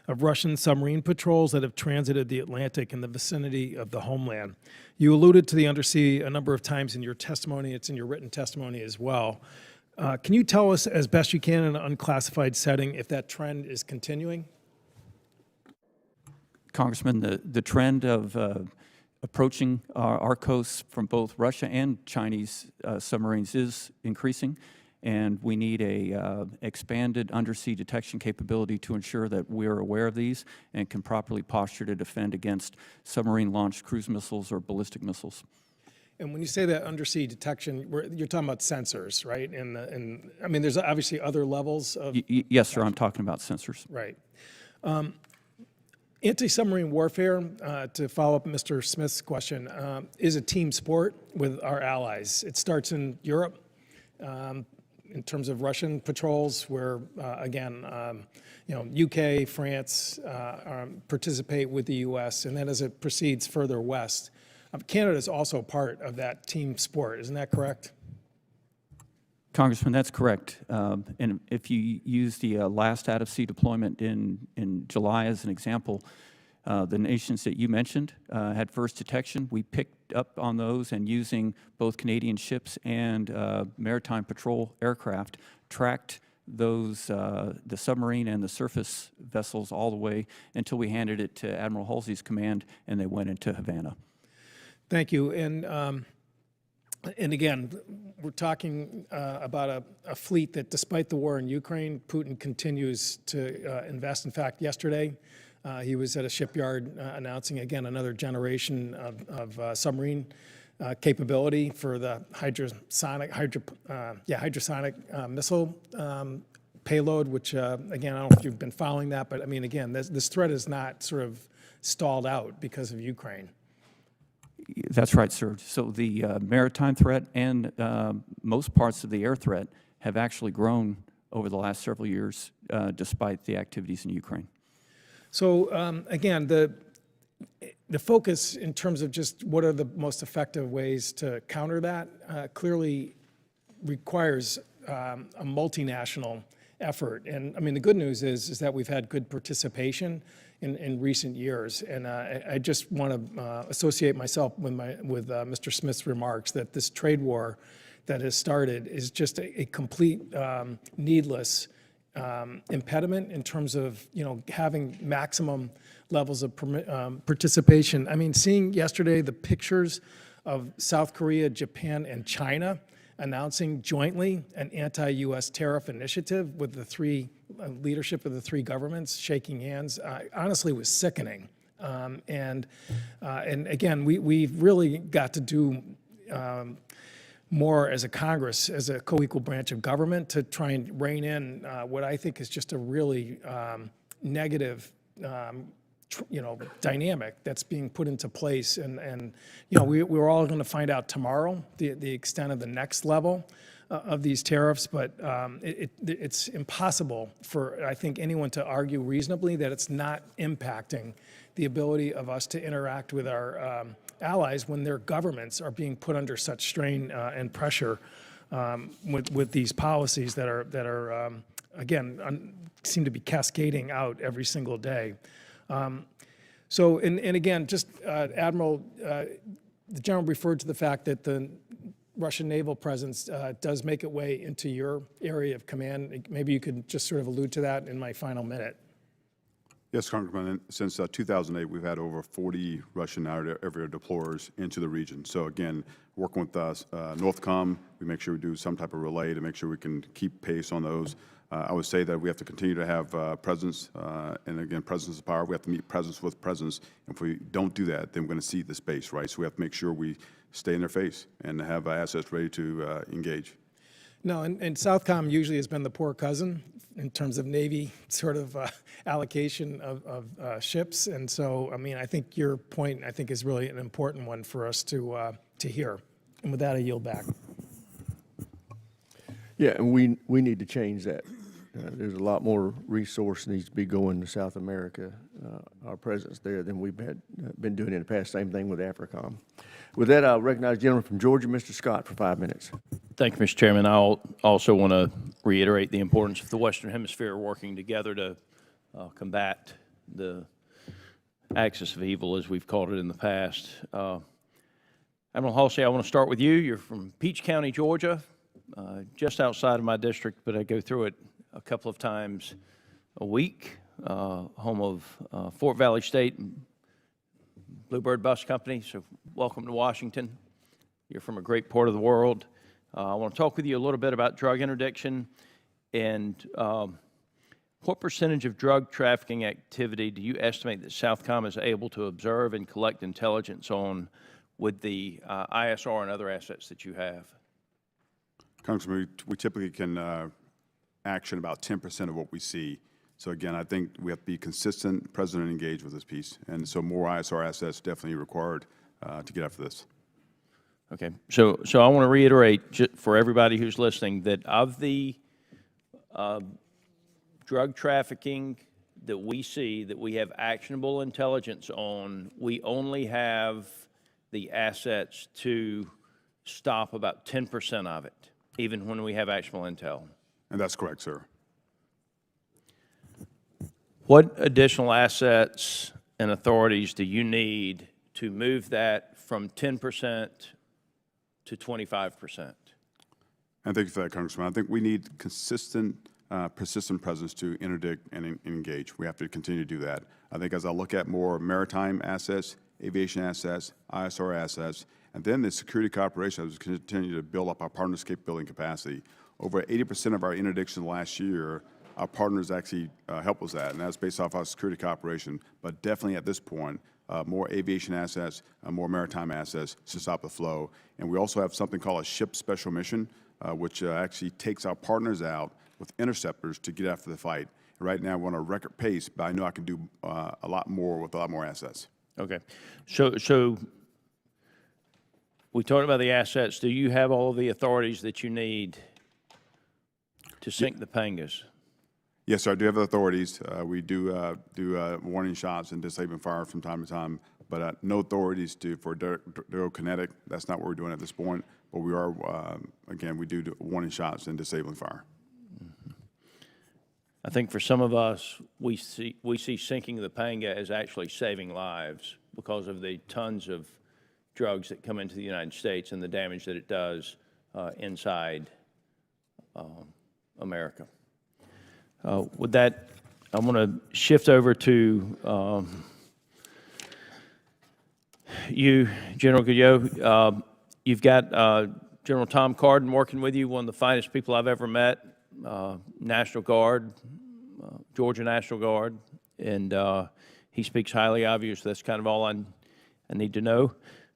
Speaker 8: of Russian submarine patrols that have transited the Atlantic in the vicinity of the Homeland. You alluded to the undersea a number of times in your testimony. It's in your written testimony as well. Can you tell us, as best you can in an unclassified setting, if that trend is continuing?
Speaker 5: Congressman, the trend of approaching our coasts from both Russia and Chinese submarines is increasing, and we need a expanded undersea detection capability to ensure that we're aware of these and can properly posture to defend against submarine-launched cruise missiles or ballistic missiles.
Speaker 8: And when you say that undersea detection, you're talking about sensors, right? And I mean, there's obviously other levels of...
Speaker 5: Yes, sir, I'm talking about sensors.
Speaker 8: Right. Anti-submarine warfare, to follow up Mr. Smith's question, is a team sport with our allies. It starts in Europe in terms of Russian patrols, where, again, UK, France participate with the US, and then as it proceeds further west, Canada is also part of that team sport. Isn't that correct?
Speaker 5: Congressman, that's correct. And if you use the last out-of-sea deployment in July as an example, the nations that you mentioned had first detection. We picked up on those, and using both Canadian ships and maritime patrol aircraft, tracked the submarine and the surface vessels all the way until we handed it to Admiral Holsey's command, and they went into Havana.
Speaker 8: Thank you. And again, we're talking about a fleet that, despite the war in Ukraine, Putin continues to invest. In fact, yesterday, he was at a shipyard announcing, again, another generation of submarine capability for the hydrosonic missile payload, which, again, I don't know if you've been following that, but I mean, again, this threat is not sort of stalled out because of Ukraine.
Speaker 5: That's right, sir. So the maritime threat and most parts of the air threat have actually grown over the last several years, despite the activities in Ukraine.
Speaker 8: So again, the focus in terms of just what are the most effective ways to counter that clearly requires a multinational effort. And I mean, the good news is that we've had good participation in recent years. And I just want to associate myself with Mr. Smith's remarks that this trade war that has started is just a complete needless impediment in terms of, having maximum levels of participation. I mean, seeing yesterday the pictures of South Korea, Japan, and China announcing jointly an anti-U.S. tariff initiative with the leadership of the three governments shaking hands, honestly was sickening. And again, we've really got to do more as a Congress, as a co-equal branch of government, to try and rein in what I think is just a really negative dynamic that's being put into place. And we're all going to find out tomorrow the extent of the next level of these tariffs, but it's impossible for, I think, anyone to argue reasonably that it's not impacting the ability of us to interact with our allies when their governments are being put under such strain and pressure with these policies that are again, seem to be cascading out every single day. So, and again, just Admiral, the general referred to the fact that the Russian naval presence does make its way into your area of command. Maybe you could just sort of allude to that in my final minute.
Speaker 6: Yes, Congressman. Since 2008, we've had over 40 Russian air deployers into the region. So again, working with us, Northcom, we make sure we do some type of relay to make sure we can keep pace on those. I would say that we have to continue to have presence, and again, presence is power. We have to meet presence with presence. And if we don't do that, then we're going to cede the space, right? So we have to make sure we stay in their face and have assets ready to engage.
Speaker 8: No, and Southcom usually has been the poor cousin in terms of Navy sort of allocation of ships. And so, I mean, I think your point, I think, is really an important one for us to hear. And with that, I yield back.
Speaker 1: Yeah, and we need to change that. There's a lot more resource needs to be going to South America, our presence there, than we've been doing in the past. Same thing with AFRICOM. With that, I'll recognize the gentleman from Georgia, Mr. Scott, for 5 minutes.
Speaker 9: Thank you, Mr. Chairman. I'll also want to reiterate the importance of the Western Hemisphere working together to combat the axis of evil, as we've called it in the past. Admiral Holsey, I want to start with you. You're from Peach County, Georgia, just outside of my district, but I go through it a couple of times a week, home of Fort Valley State Bluebird Bus Company, so welcome to Washington. You're from a great part of the world. I want to talk with you a little bit about drug interdiction and what percentage of drug trafficking activity do you estimate that Southcom is able to observe and collect intelligence on with the ISR and other assets that you have?
Speaker 6: Congressman, we typically can action about 10% of what we see. So again, I think we have to be consistent, present, and engaged with this piece. And so more ISR assets definitely required to get after this.
Speaker 9: Okay, so I want to reiterate for everybody who's listening that of the drug trafficking that we see, that we have actionable intelligence on, we only have the assets to stop about 10% of it, even when we have actionable intel.
Speaker 6: And that's correct, sir.
Speaker 9: What additional assets and authorities do you need to move that from 10% to 25%?
Speaker 6: And thank you for that, Congressman. I think we need consistent persistent presence to interdict and engage. We have to continue to do that. I think as I look at more maritime assets, aviation assets, ISR assets, and then the security cooperation, as we continue to build up our partners' capability and capacity. Over 80% of our interdictions last year, our partners actually help us that, and that's based off our security cooperation. But definitely at this point, more aviation assets, more maritime assets to stop the flow. And we also have something called a ship special mission, which actually takes our partners out with interceptors to get after the fight. Right now, we're on a record pace, but I know I can do a lot more with a lot more assets.
Speaker 9: Okay. So we talked about the assets. Do you have all of the authorities that you need to sink the Pangas?
Speaker 6: Yes, sir, I do have the authorities. We do warning shots and disabling fire from time to time, but no authorities for kinetic. That's not what we're doing at this point. But we are, again, we do warning shots and disabling fire.
Speaker 9: I think for some of us, we see sinking the Panga as actually saving lives because of the tons of drugs that come into the United States and the damage that it does inside America. With that, I'm going to shift over to you, General Guillot. You've got General Tom Carden working with you, one of the finest people I've ever met, National Guard, Georgia National Guard, and he speaks highly of you, so that's kind of all I need to know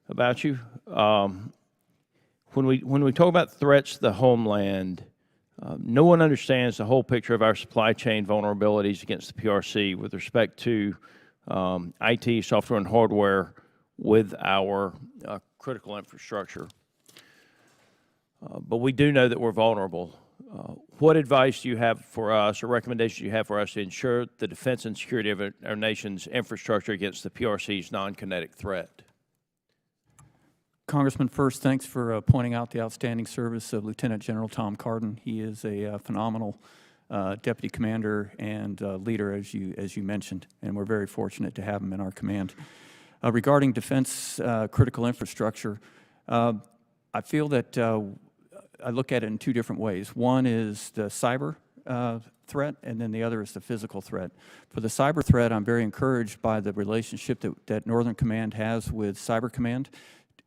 Speaker 9: about you. When we talk about threats to the homeland, no one understands the whole picture of our supply chain vulnerabilities against the PRC with respect to IT, software, and hardware with our critical infrastructure. But we do know that we're vulnerable. What advice do you have for us, or recommendations do you have for us to ensure the defense and security of our nation's infrastructure against the PRC's non-kinetic threat?
Speaker 5: Congressman, first, thanks for pointing out the outstanding service of Lieutenant General Tom Carden. He is a phenomenal deputy commander and leader, as you mentioned, and we're very fortunate to have him in our command. Regarding defense critical infrastructure, I feel that I look at it in two different ways. One is the cyber threat, and then the other is the physical threat. For the cyber threat, I'm very encouraged by the relationship that Northern Command has with Cyber Command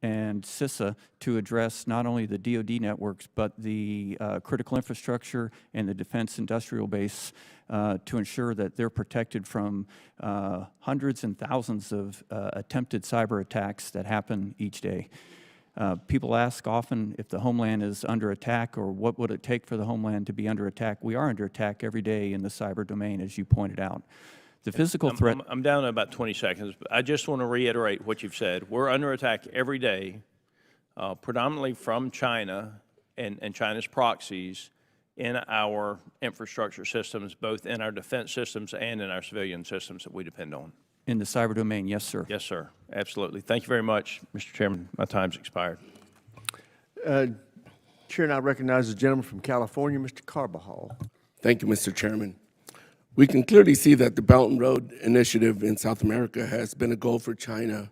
Speaker 5: and CISA to address not only the DoD networks, but the critical infrastructure and the defense industrial base to ensure that they're protected from hundreds and thousands of attempted cyber attacks that happen each day. People ask often if the Homeland is under attack or what would it take for the Homeland to be under attack. We are under attack every day in the cyber domain, as you pointed out. The physical threat...
Speaker 9: I'm down to about 20 seconds, but I just want to reiterate what you've said. We're under attack every day, predominantly from China and China's proxies in our infrastructure systems, both in our defense systems and in our civilian systems that we depend on.
Speaker 5: In the cyber domain, yes, sir.
Speaker 9: Yes, sir. Absolutely. Thank you very much, Mr. Chairman. My time's expired.
Speaker 1: Chair, and I recognize the gentleman from California, Mr. Carbajal.
Speaker 10: Thank you, Mr. Chairman. We can clearly see that the Belt and Road Initiative in South America has been a goal for China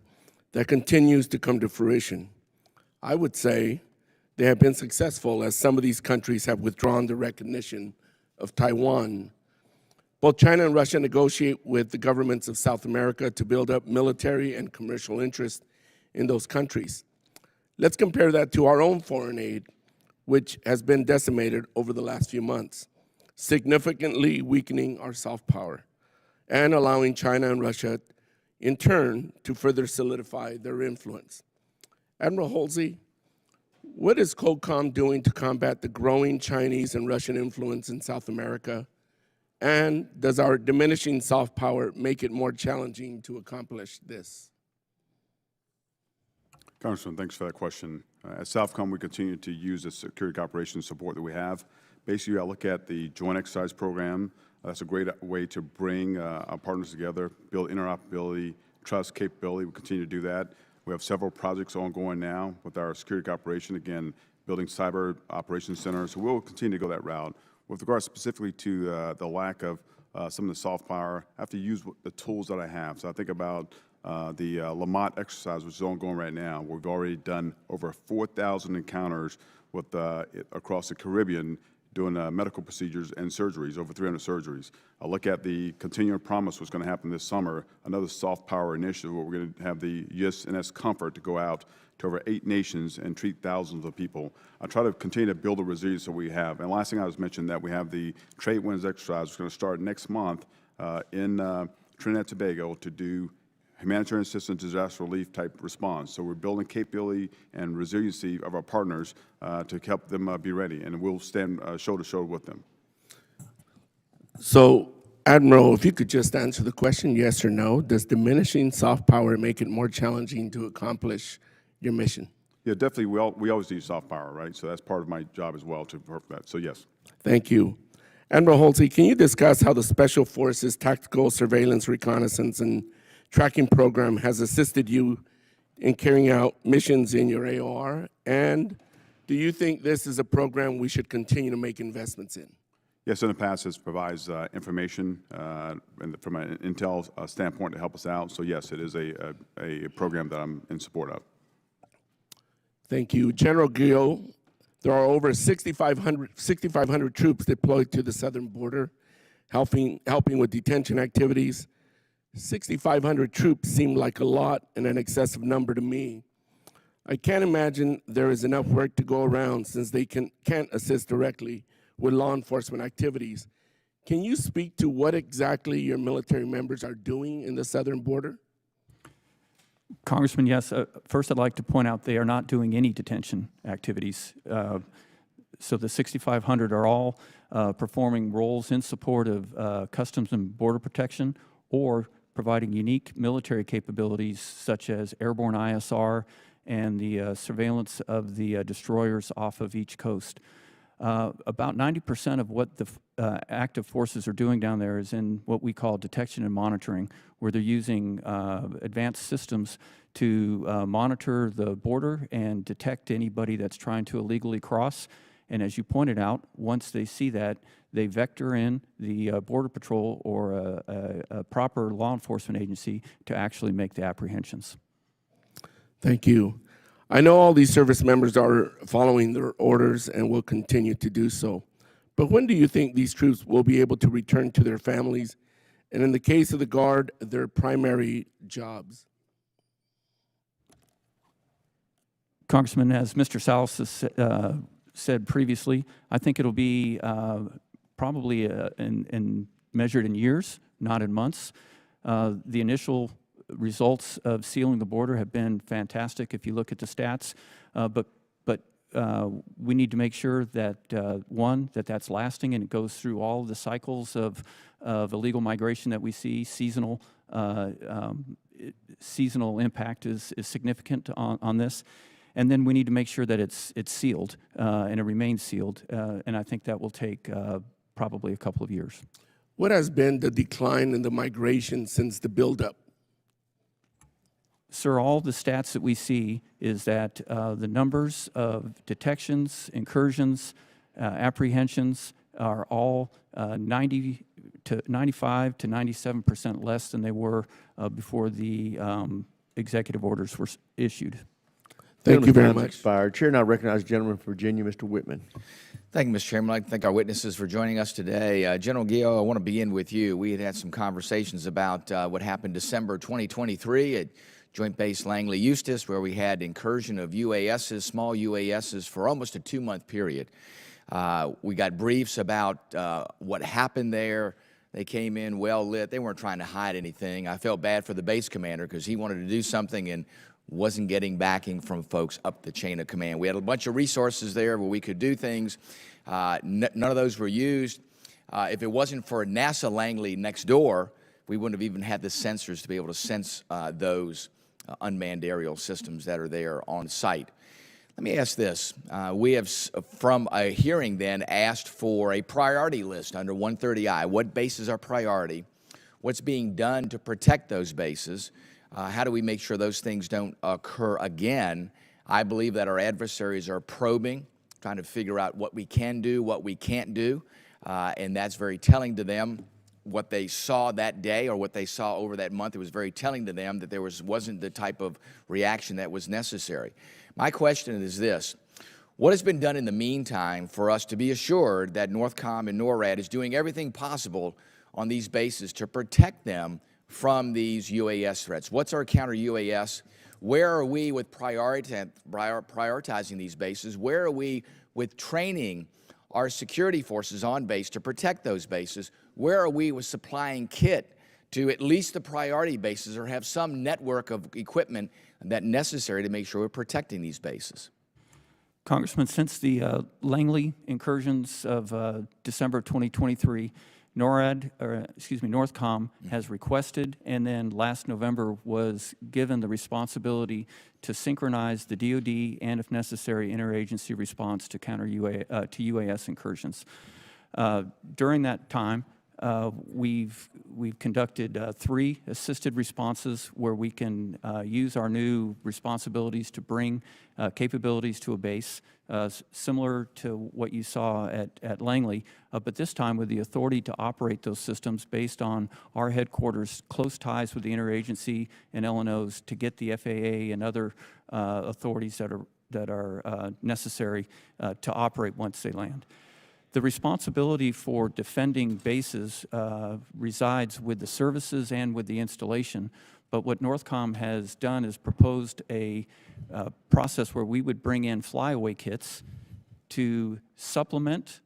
Speaker 10: that continues to come to fruition. I would say they have been successful as some of these countries have withdrawn the recognition of Taiwan. Both China and Russia negotiate with the governments of South America to build up military and commercial interest in those countries. Let's compare that to our own foreign aid, which has been decimated over the last few months, significantly weakening our soft power and allowing China and Russia, in turn, to further solidify their influence. Admiral Holsey, what is COCOM doing to combat the growing Chinese and Russian influence in South America? And does our diminishing soft power make it more challenging to accomplish this?
Speaker 6: Congressman, thanks for that question. At Southcom, we continue to use the security cooperation support that we have. Basically, I look at the Joint Exercise Program. That's a great way to bring our partners together, build interoperability, trust, capability. We continue to do that. We have several projects ongoing now with our security cooperation, again, building cyber operations centers. So we'll continue to go that route. With regard specifically to the lack of some of the soft power, I have to use the tools that I have. So I think about the Lamont exercise, which is ongoing right now. We've already done over 4,000 encounters with across the Caribbean doing medical procedures and surgeries, over 300 surgeries. A look at the Continuum Promise, what's going to happen this summer, another soft power initiative where we're going to have the USNS Comfort to go out to over 8 nations and treat thousands of people. I try to continue to build the resilience that we have. And last thing I was mentioning that we have the Trade Winds exercise. It's going to start next month in Trinidad and Tobago to do humanitarian assistance, disaster relief type response. So we're building capability and resiliency of our partners to help them be ready, and we'll stand shoulder to shoulder with them.
Speaker 10: So, Admiral, if you could just answer the question, yes or no, does diminishing soft power make it more challenging to accomplish your mission?
Speaker 6: Yeah, definitely. We always need soft power, right? So that's part of my job as well to work that. So yes.
Speaker 10: Thank you. Admiral Holsey, can you discuss how the Special Forces Tactical Surveillance, Reconnaissance, and Tracking Program has assisted you in carrying out missions in your AOR? And do you think this is a program we should continue to make investments in?
Speaker 6: Yes, in the past, it provides information and from an intel standpoint to help us out. So yes, it is a program that I'm in support of.
Speaker 10: Thank you. General Guillot, there are over 6,500 troops deployed to the southern border, helping with detention activities. 6,500 troops seem like a lot and an excessive number to me. I can't imagine there is enough work to go around since they can't assist directly with law enforcement activities. Can you speak to what exactly your military members are doing in the southern border?
Speaker 5: Congressman, yes. First, I'd like to point out they are not doing any detention activities. So the 6,500 are all performing roles in support of Customs and Border Protection or providing unique military capabilities such as airborne ISR and the surveillance of the destroyers off of each coast. About 90% of what the active forces are doing down there is in what we call detection and monitoring, where they're using advanced systems to monitor the border and detect anybody that's trying to illegally cross. And as you pointed out, once they see that, they vector in the Border Patrol or a proper law enforcement agency to actually make the apprehensions.
Speaker 10: Thank you. I know all these service members are following their orders and will continue to do so. But when do you think these troops will be able to return to their families, and in the case of the Guard, their primary jobs?
Speaker 5: Congressman, as Mr. Salas has said previously, I think it'll be probably measured in years, not in months. The initial results of sealing the border have been fantastic if you look at the stats, but we need to make sure that, one, that's lasting and it goes through all of the cycles of illegal migration that we see. Seasonal impact is significant on this. And then we need to make sure that it's sealed and it remains sealed. And I think that will take probably a couple of years.
Speaker 10: What has been the decline in the migration since the buildup?
Speaker 5: Sir, all the stats that we see is that the numbers of detections, incursions, apprehensions are all 90 to 95 to 97% less than they were before the executive orders were issued.
Speaker 10: Thank you very much.
Speaker 1: Expired. Chair now recognizes the gentleman from Virginia, Mr. Whitman.
Speaker 11: Thank you, Mr. Chairman. I'd like to thank our witnesses for joining us today. General Guillot, I want to begin with you. We had some conversations about what happened December 2023 at Joint Base Langley-Eustis, where we had incursion of UASs, small UASs, for almost a 2-month period. We got briefs about what happened there. They came in well lit. They weren't trying to hide anything. I felt bad for the base commander because he wanted to do something and wasn't getting backing from folks up the chain of command. We had a bunch of resources there where we could do things. None of those were used. If it wasn't for NASA Langley next door, we wouldn't have even had the sensors to be able to sense those unmanned aerial systems that are there on site. Let me ask this. We have, from a hearing then, asked for a priority list under 130I. What bases are priority? What's being done to protect those bases? How do we make sure those things don't occur again? I believe that our adversaries are probing, trying to figure out what we can do, what we can't do, and that's very telling to them. What they saw that day or what they saw over that month, it was very telling to them that there wasn't the type of reaction that was necessary. My question is this: What has been done in the meantime for us to be assured that NORTHCOM and NORAD is doing everything possible on these bases to protect them from these UAS threats? What's our counter-UAS? Where are we with prioritizing these bases? Where are we with training our security forces on base to protect those bases? Where are we with supplying kit to at least the priority bases, or have some network of equipment that's necessary to make sure we're protecting these bases?
Speaker 5: Congressman, since the Langley incursions of December 2023, NORTHCOM has requested, and then last November was given the responsibility to synchronize the DoD and, if necessary, interagency response to counter UAS incursions. During that time, we've conducted 3 assisted responses where we can use our new responsibilities to bring capabilities to a base, similar to what you saw at Langley, but this time with the authority to operate those systems based on our headquarters' close ties with the interagency and LNOs to get the FAA and other authorities that are necessary to operate once they land. The responsibility for defending bases resides with the services and with the installation, but what NORTHCOM has done is proposed a process where we would bring in flyaway kits to supplement,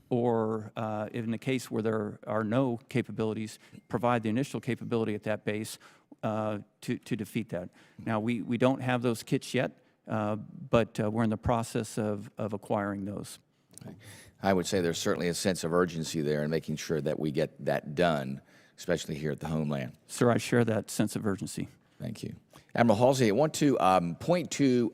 Speaker 5: or in the case where there are no capabilities, provide the initial capability at that base to defeat that. Now, we don't have those kits yet, but we're in the process of acquiring those.
Speaker 11: Okay. I would say there's certainly a sense of urgency there in making sure that we get that done, especially here at the Homeland.
Speaker 5: Sir, I share that sense of urgency.
Speaker 11: Thank you. Admiral Holsey, I want to point to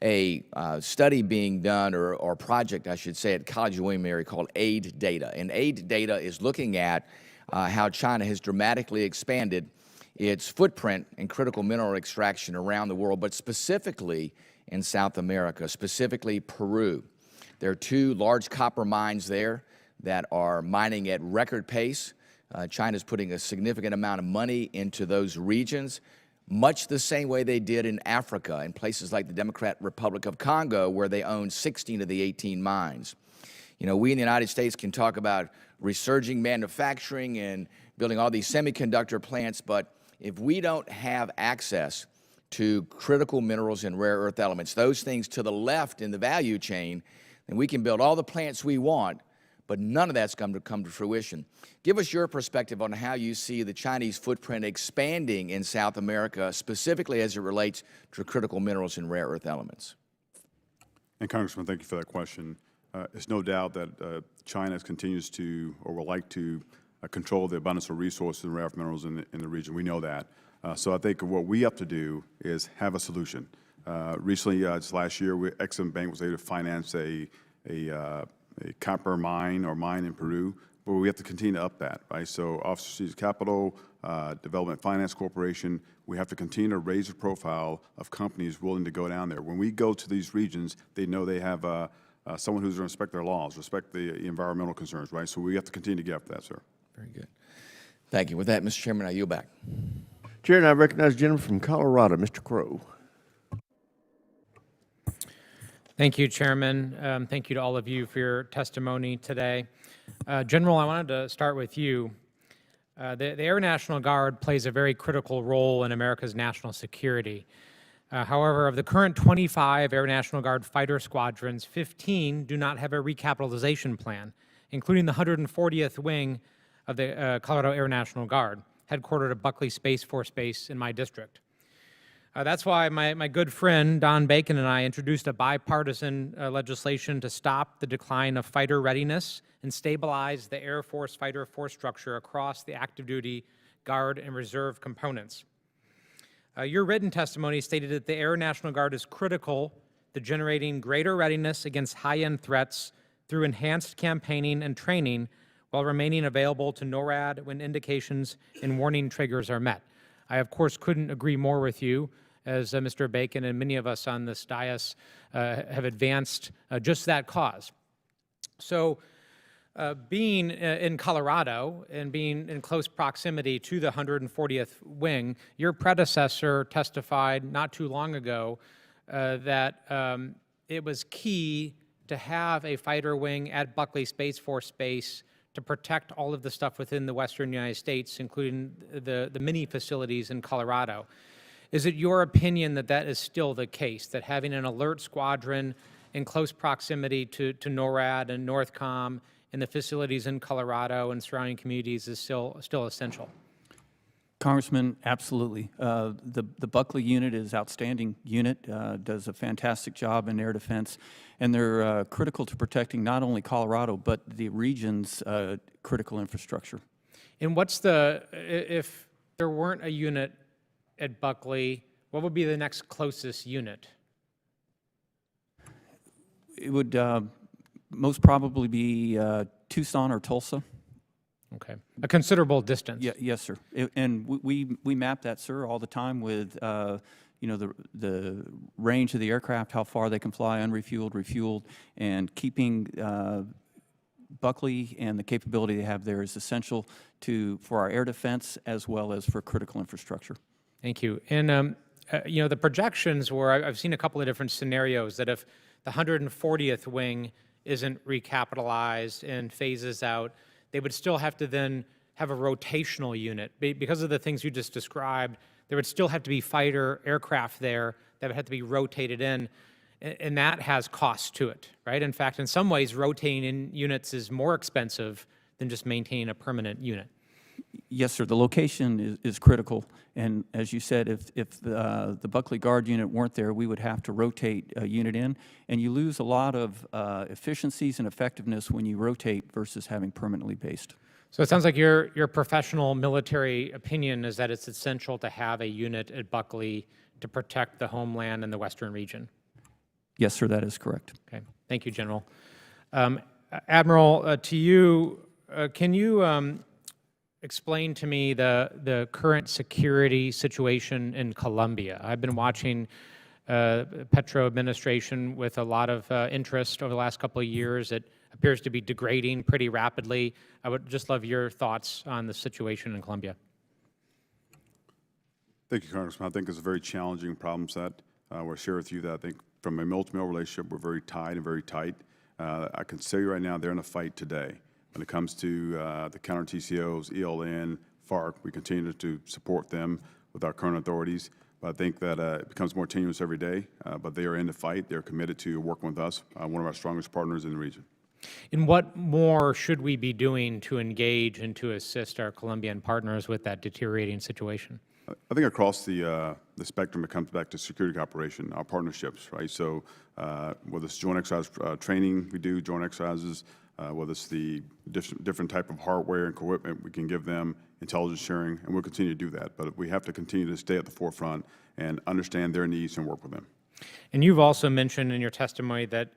Speaker 11: a study being done, or project, I should say, at College of William & Mary called AID Data. And AID Data is looking at how China has dramatically expanded its footprint in critical mineral extraction around the world, but specifically in South America, specifically Peru. There are 2 large copper mines there that are mining at record pace. China's putting a significant amount of money into those regions, much the same way they did in Africa, in places like the Democratic Republic of Congo, where they own 16 of the 18 mines. You know, we in the United States can talk about resurging manufacturing and building all these semiconductor plants, but if we don't have access to critical minerals and rare earth elements, those things to the left in the value chain, and we can build all the plants we want, but none of that's come to fruition. Give us your perspective on how you see the Chinese footprint expanding in South America, specifically as it relates to critical minerals and rare earth elements.
Speaker 6: And Congressman, thank you for that question. It's no doubt that China continues to, or will like to, control the abundance of resources and rare earth minerals in the region. We know that. So I think what we have to do is have a solution. Recently, just last year, Exim Bank was able to finance a copper mine in Peru, but we have to continue to up that, right? So Office of Strategic Capital, Development Finance Corporation, we have to continue to raise the profile of companies willing to go down there. When we go to these regions, they know they have someone who's going to respect their laws, respect the environmental concerns, right? So we have to continue to get after that, sir.
Speaker 11: Very good. Thank you. With that, Mr. Chairman, I yield back.
Speaker 1: Chair, and I recognize the gentleman from Colorado, Mr. Crow.
Speaker 12: Thank you, Chairman. Thank you to all of you for your testimony today. General, I wanted to start with you. The Air National Guard plays a very critical role in America's national security. However, of the current 25 Air National Guard fighter squadrons, 15 do not have a recapitalization plan, including the 140th Wing of the Colorado Air National Guard, headquartered at Buckley Space Force Base in my district. That's why my good friend Don Bacon and I introduced a bipartisan legislation to stop the decline of fighter readiness and stabilize the Air Force fighter force structure across the active duty, Guard, and Reserve components. Your written testimony stated that the Air National Guard is critical to generating greater readiness against high-end threats through enhanced campaigning and training while remaining available to NORAD when indications and warning triggers are met. I, of course, couldn't agree more with you, as Mr. Bacon and many of us on this dais have advanced just that cause. So being in Colorado and being in close proximity to the 140th Wing, your predecessor testified not too long ago that it was key to have a fighter wing at Buckley Space Force Base to protect all of the stuff within the western United States, including the mini facilities in Colorado. Is it your opinion that that is still the case, that having an alert squadron in close proximity to NORAD and NORTHCOM and the facilities in Colorado and surrounding communities is still essential?
Speaker 5: Congressman, absolutely. The Buckley unit is an outstanding unit, does a fantastic job in air defense, and they're critical to protecting not only Colorado, but the region's critical infrastructure.
Speaker 12: And if there weren't a unit at Buckley, what would be the next closest unit?
Speaker 5: It would most probably be Tucson or Tulsa.
Speaker 12: Okay, a considerable distance.
Speaker 5: Yes, sir. And we map that, sir, all the time with you know, the range of the aircraft, how far they can fly, unrefueled, refueled, and keeping Buckley and the capability they have there is essential for our air defense as well as for critical infrastructure.
Speaker 12: Thank you. And you know, the projections were, I've seen a couple of different scenarios that if the 140th wing isn't recapitalized and phases out, they would still have to then have a rotational unit. Because of the things you just described, there would still have to be fighter aircraft there that would have to be rotated in, and that has costs to it, right? In fact, in some ways, rotating in units is more expensive than just maintaining a permanent unit.
Speaker 5: Yes, sir. The location is critical, and as you said, if the Buckley Guard unit weren't there, we would have to rotate a unit in, and you lose a lot of efficiencies and effectiveness when you rotate versus having permanently based.
Speaker 12: So it sounds like your professional military opinion is that it's essential to have a unit at Buckley to protect the homeland and the western region.
Speaker 5: Yes, sir. That is correct.
Speaker 12: Okay. Thank you, General. Admiral, to you, can you explain to me the current security situation in Colombia? I've been watching Petro administration with a lot of interest over the last couple of years. It appears to be degrading pretty rapidly. I would just love your thoughts on the situation in Colombia.
Speaker 6: Thank you, Congressman. I think it's a very challenging problem set. We'll share with you that I think from a multi-mil relationship, we're very tied and very tight. I can tell you right now, they're in a fight today. When it comes to the counter-TCOs, ELN, FARC, we continue to support them with our current authorities. But I think that it becomes more tenuous every day, but they are in the fight. They're committed to working with us, one of our strongest partners in the region.
Speaker 12: And what more should we be doing to engage and to assist our Colombian partners with that deteriorating situation?
Speaker 6: I think across the spectrum, it comes back to security cooperation, our partnerships, right? So whether it's joint exercise training, we do joint exercises, whether it's the different type of hardware and equipment, we can give them intelligence sharing, and we'll continue to do that. But we have to continue to stay at the forefront and understand their needs and work with them.
Speaker 12: And you've also mentioned in your testimony that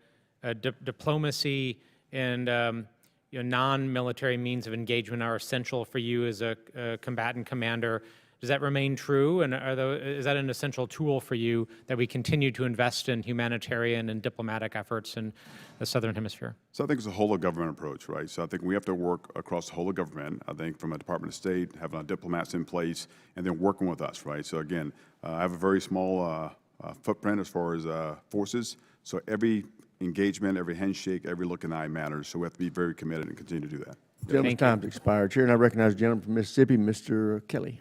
Speaker 12: diplomacy and non-military means of engagement are essential for you as a combatant commander. Does that remain true, and is that an essential tool for you that we continue to invest in humanitarian and diplomatic efforts in the Southern Hemisphere?
Speaker 6: So I think it's a whole of government approach, right? So I think we have to work across the whole of government. I think from a Department of State, having our diplomats in place, and then working with us, right? So again, I have a very small footprint as far as forces, so every engagement, every handshake, every look in the eye matters, so we have to be very committed and continue to do that.
Speaker 1: Gentleman's time's expired. Chair, and I recognize the gentleman from Mississippi, Mr. Kelly.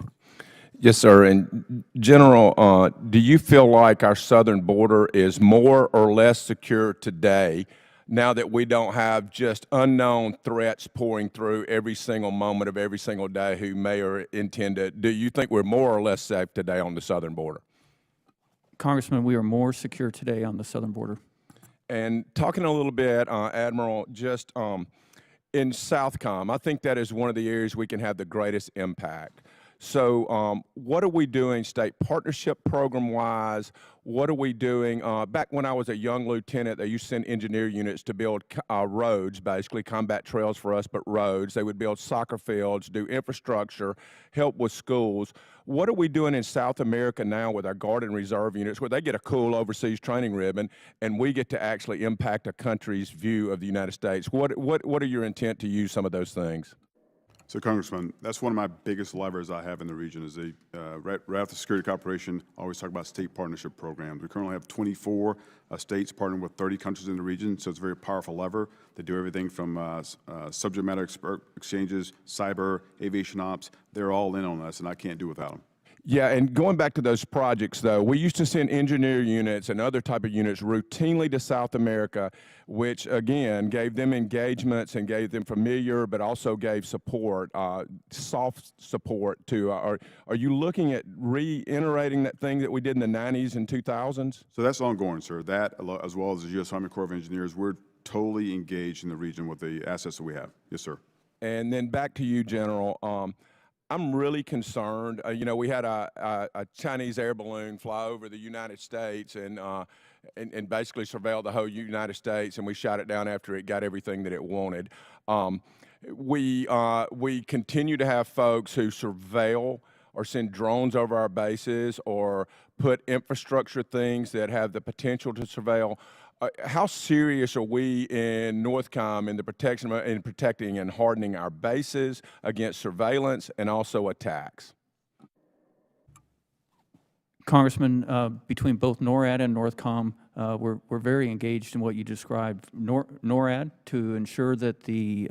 Speaker 13: Yes, sir. And General, do you feel like our southern border is more or less secure today now that we don't have just unknown threats pouring through every single moment of every single day who may or intend to? Do you think we're more or less safe today on the southern border?
Speaker 5: Congressman, we are more secure today on the southern border.
Speaker 13: And talking a little bit, Admiral, just in Southcom, I think that is one of the areas we can have the greatest impact. So what are we doing state partnership program-wise? What are we doing? Back when I was a young lieutenant, they used to send engineer units to build roads, basically combat trails for us, but roads. They would build soccer fields, do infrastructure, help with schools. What are we doing in South America now with our Guard and Reserve units where they get a cool overseas training ribbon and we get to actually impact a country's view of the United States? What are your intent to use some of those things?
Speaker 6: So, Congressman, that's one of my biggest levers I have in the region is right after security cooperation, I always talk about state partnership programs. We currently have 24 states partnering with 30 countries in the region, so it's a very powerful lever. They do everything from subject matter expert exchanges, cyber, aviation ops. They're all in on us, and I can't do without them.
Speaker 13: Yeah, and going back to those projects, though, we used to send engineer units and other type of units routinely to South America, which, again, gave them engagements and gave them familiar, but also gave support, soft support to, are you looking at reiterating that thing that we did in the 90s and 2000s?
Speaker 6: So that's ongoing, sir. That, as well as the U.S. Army Corps of Engineers, we're totally engaged in the region with the assets that we have. Yes, sir. And
Speaker 13: then back to you, General. I'm really concerned. You know, we had a Chinese air balloon fly over the United States and basically surveil the whole United States, and we shot it down after it got everything that it wanted. We continue to have folks who surveil or send drones over our bases or put infrastructure things that have the potential to surveil. How serious are we in NORTHCOM in the protecting and hardening our bases against surveillance and also attacks?
Speaker 5: Congressman, between both NORAD and NORTHCOM, we're very engaged in what you described. NORAD to ensure that the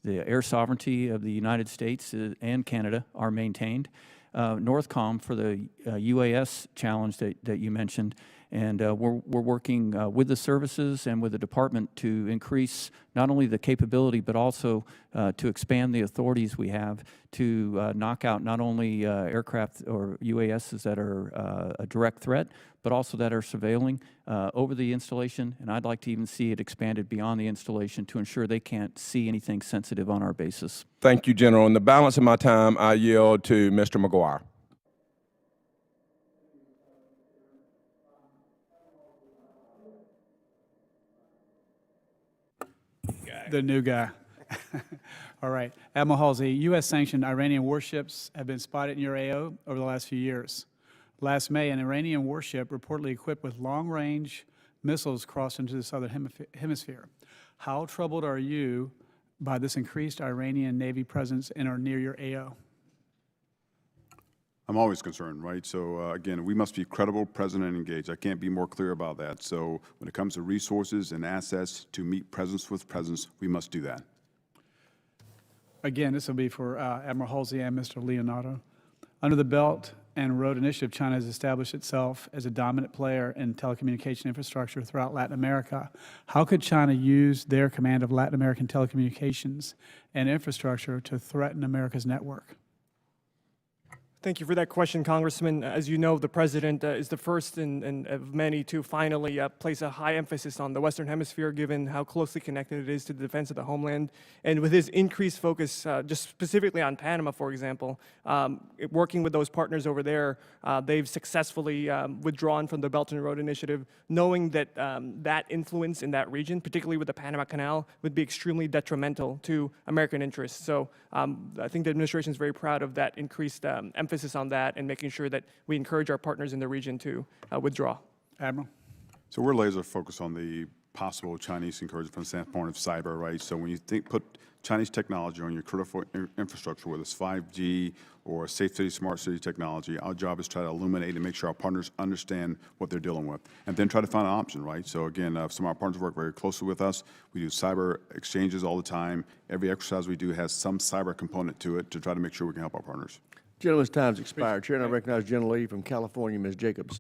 Speaker 5: air sovereignty of the United States and Canada are maintained. NORTHCOM for the UAS challenge that you mentioned. And we're working with the services and with the department to increase not only the capability, but also to expand the authorities we have to knock out not only aircraft or UASs that are a direct threat, but also that are surveilling over the installation. And I'd like to even see it expanded beyond the installation to ensure they can't see anything sensitive on our bases.
Speaker 13: Thank you, General. In the balance of my time, I yield to Mr. McGuire.
Speaker 14: The new guy. All right. Admiral Holsey, U.S.-sanctioned Iranian warships have been spotted in your AO over the last few years. Last May, an Iranian warship reportedly equipped with long-range missiles crossed into the southern hemisphere. How troubled are you by this increased Iranian Navy presence in or near your AO?
Speaker 6: I'm always concerned, right? So again, we must be credible, present, and engaged. I can't be more clear about that. So when it comes to resources and assets to meet presence with presence, we must do that.
Speaker 14: Again, this will be for Admiral Holsey and Mr. Leonardo. Under the Belt and Road Initiative, China has established itself as a dominant player in telecommunication infrastructure throughout Latin America. How could China use their command of Latin American telecommunications and infrastructure to threaten America's network?
Speaker 3: Thank you for that question, Congressman. As you know, the President is the first of many to finally place a high emphasis on the Western Hemisphere, given how closely connected it is to the defense of the homeland. And with his increased focus, just specifically on Panama, for example, working with those partners over there, they've successfully withdrawn from the Belt and Road Initiative, knowing that that influence in that region, particularly with the Panama Canal, would be extremely detrimental to American interests. So I think the administration is very proud of that increased emphasis on that and making sure that we encourage our partners in the region to withdraw.
Speaker 14: Admiral?
Speaker 6: So we're laser focused on the possible Chinese incursion from the standpoint of cyber, right? So when you put Chinese technology on your critical infrastructure, whether it's 5G or safe city, smart city technology, our job is to try to illuminate and make sure our partners understand what they're dealing with, and then try to find an option, right? So again, some of our partners work very closely with us. We do cyber exchanges all the time. Every exercise we do has some cyber component to it to try to make sure we can help our partners.
Speaker 1: Gentleman's time's expired. Chair, and I recognize General Lee from California, Ms. Jacobs.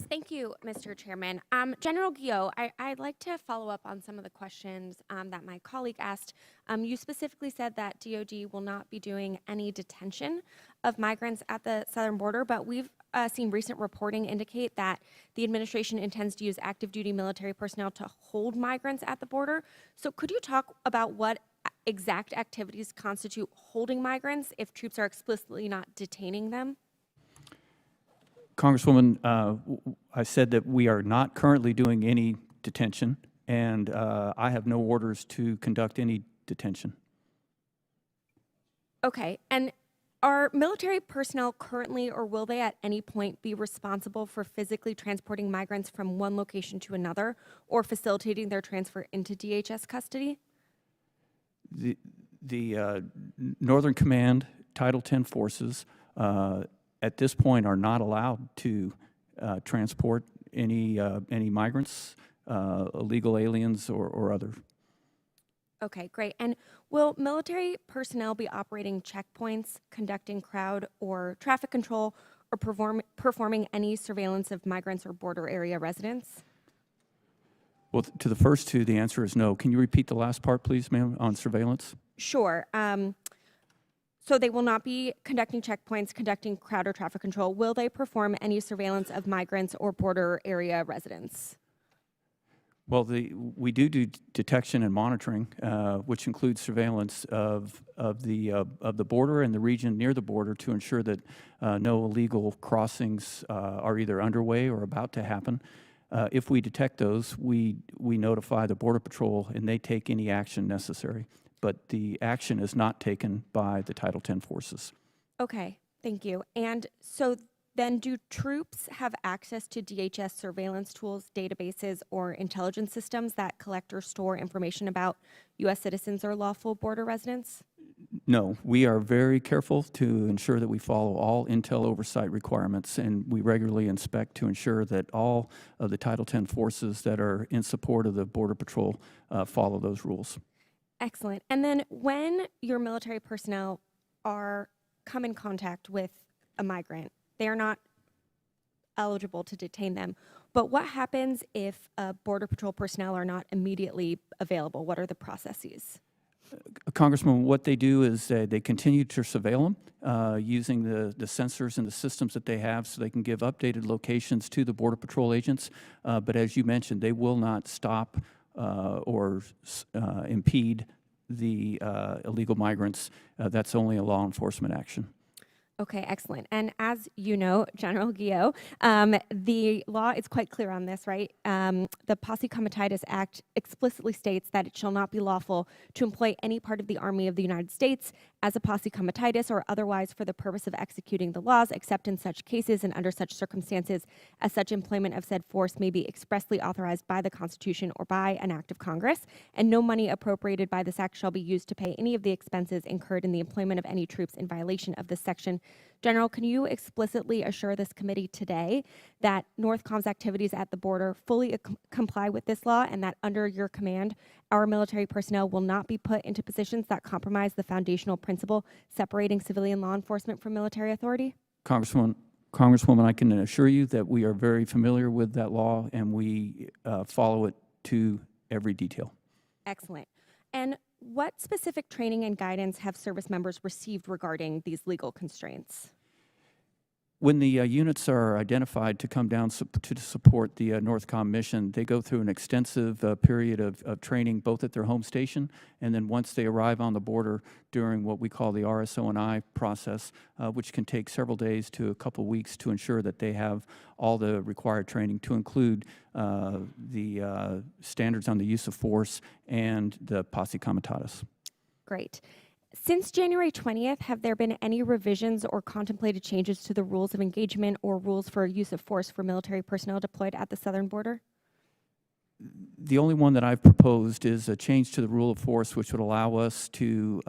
Speaker 15: Thank you, Mr. Chairman. General Guillot, I'd like to follow up on some of the questions that my colleague asked. You specifically said that DOD will not be doing any detention of migrants at the southern border, but we've seen recent reporting indicate that the administration intends to use active duty military personnel to hold migrants at the border. So could you talk about what exact activities constitute holding migrants if troops are explicitly not detaining them?
Speaker 5: Congresswoman, I said that we are not currently doing any detention, and I have no orders to conduct any detention.
Speaker 15: Okay, and are military personnel currently or will they at any point be responsible for physically transporting migrants from one location to another or facilitating their transfer into DHS custody?
Speaker 5: Northern Command Title 10 forces at this point are not allowed to transport any migrants, illegal aliens, or other.
Speaker 15: Okay, great. And will military personnel be operating checkpoints, conducting crowd or traffic control, or performing any surveillance of migrants or border area residents?
Speaker 5: Well, to the first two, the answer is no. Can you repeat the last part, please, ma'am, on surveillance?
Speaker 15: Sure. So they will not be conducting checkpoints, conducting crowd or traffic control. Will they perform any surveillance of migrants or border area residents?
Speaker 5: Well, we do detection and monitoring, which includes surveillance of the border and the region near the border to ensure that no illegal crossings are either underway or about to happen. If we detect those, we notify the Border Patrol and they take any action necessary. But the action is not taken by the Title 10 forces.
Speaker 15: Okay, thank you. And so then do troops have access to DHS surveillance tools, databases, or intelligence systems that collect or store information about U.S. citizens or lawful border residents?
Speaker 5: No, we are very careful to ensure that we follow all intel oversight requirements, and we regularly inspect to ensure that all of the Title 10 forces that are in support of the Border Patrol follow those rules.
Speaker 15: Excellent. And then when your military personnel come in contact with a migrant, they are not eligible to detain them. But what happens if Border Patrol personnel are not immediately available? What are the processes?
Speaker 5: Congressman, what they do is they continue to surveil them using the sensors and the systems that they have so they can give updated locations to the Border Patrol agents. But as you mentioned, they will not stop or impede the illegal migrants. That's only a law enforcement action.
Speaker 15: Okay, excellent. And as you know, General Guillot, the law is quite clear on this, right? The Posse Comitatus Act explicitly states that it shall not be lawful to employ any part of the Army of the United States as a posse comitatus or otherwise for the purpose of executing the laws, except in such cases and under such circumstances as such employment of said force may be expressly authorized by the Constitution or by an act of Congress, and no money appropriated by this act shall be used to pay any of the expenses incurred in the employment of any troops in violation of this section. General, can you explicitly assure this committee today that NORTHCOM's activities at the border fully comply with this law and that under your command, our military personnel will not be put into positions that compromise the foundational principle separating civilian law enforcement from military authority?
Speaker 5: Congresswoman, I can assure you that we are very familiar with that law and we follow it to every detail.
Speaker 15: Excellent. And what specific training and guidance have service members received regarding these legal constraints?
Speaker 5: When the units are identified to come down to support the NORTHCOM mission, they go through an extensive period of training both at their home station and then once they arrive on the border during what we call the RSO&I process, which can take several days to a couple weeks to ensure that they have all the required training to include the standards on the use of force and the posse comitatus.
Speaker 15: Great. Since January 20th, have there been any revisions or contemplated changes to the rules of engagement or rules for use of force for military personnel deployed at the southern border?
Speaker 5: The only one that I've proposed is a change to the rule of force, which would allow us to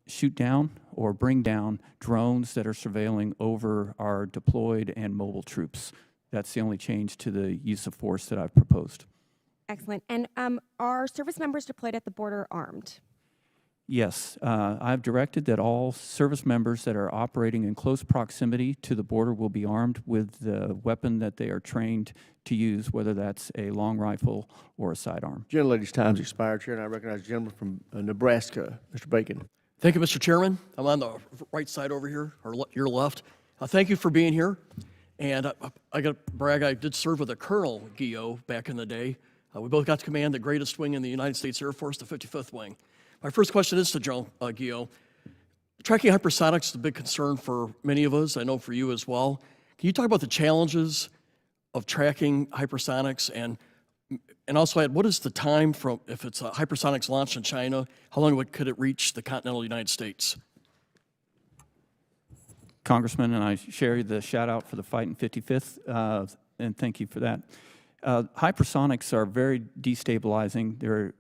Speaker 5: shoot down or bring down drones that are surveilling over our deployed and mobile troops. That's the only change to the use of force that I've proposed.
Speaker 15: Excellent. And are service members deployed at the border armed?
Speaker 5: Yes, I've directed that all service members that are operating in close proximity to the border will be armed with the weapon that they are trained to use, whether that's a long rifle or a sidearm.
Speaker 1: Gentlelady's time's expired, Chair, and I recognize the gentleman from Nebraska, Mr. Bacon.
Speaker 16: Thank you, Mr. Chairman. I'm on the right side over here, or your left. Thank you for being here. And I got to brag, I did serve with a Colonel Guillot back in the day. We both got to command the greatest wing in the United States Air Force, the 55th Wing. My first question is to General Guillot. Tracking hypersonics is a big concern for many of us, I know for you as well. Can you talk about the challenges of tracking hypersonics and also add, what is the time from, if it's a hypersonics launched in China, how long could it reach the continental United States?
Speaker 5: Congressman, and I share the shout out for the fight in 55th, and thank you for that. Hypersonics are very destabilizing. They're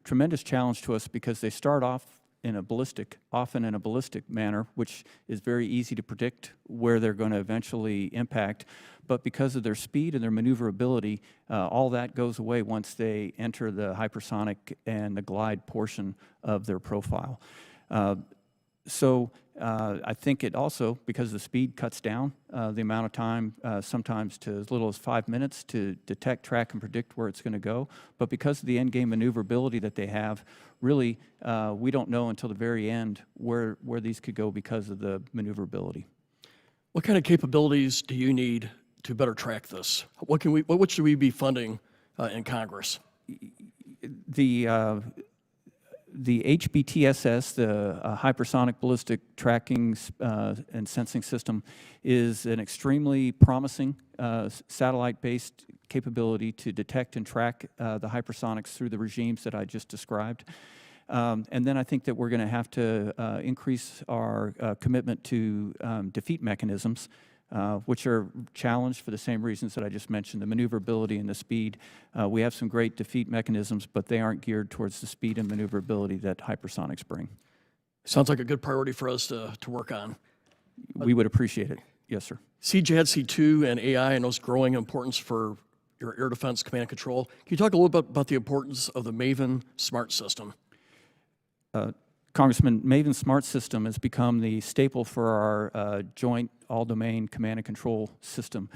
Speaker 5: tremendous challenge to us because they start off often in a ballistic manner, which is very easy to predict where they're going to eventually impact. But because of their speed and their maneuverability, all that goes away once they enter the hypersonic and the glide portion of their profile. I think it also, because the speed cuts down the amount of time, sometimes to as little as 5 minutes to detect, track, and predict where it's going to go. But because of the end-game maneuverability that they have, really, we don't know until the very end where these could go because of the maneuverability.
Speaker 16: What kind of capabilities do you need to better track this? What should we be funding in Congress?
Speaker 5: The HBTSS, the Hypersonic Ballistic Tracking and Sensing System, is an extremely promising satellite-based capability to detect and track the hypersonics through the regimes that I just described. And then I think that we're going to have to increase our commitment to defeat mechanisms, which are challenged for the same reasons that I just mentioned, the maneuverability and the speed. We have some great defeat mechanisms, but they aren't geared towards the speed and maneuverability that hypersonics bring.
Speaker 16: Sounds like a good priority for us to work on.
Speaker 5: We would appreciate it. Yes, sir.
Speaker 16: CJADC2 and AI and those growing importance for your air defense command and control. Can you talk a little bit about the importance of the Maven Smart System?
Speaker 5: Congressman, Maven Smart System has become the staple for our joint all-domain command and control system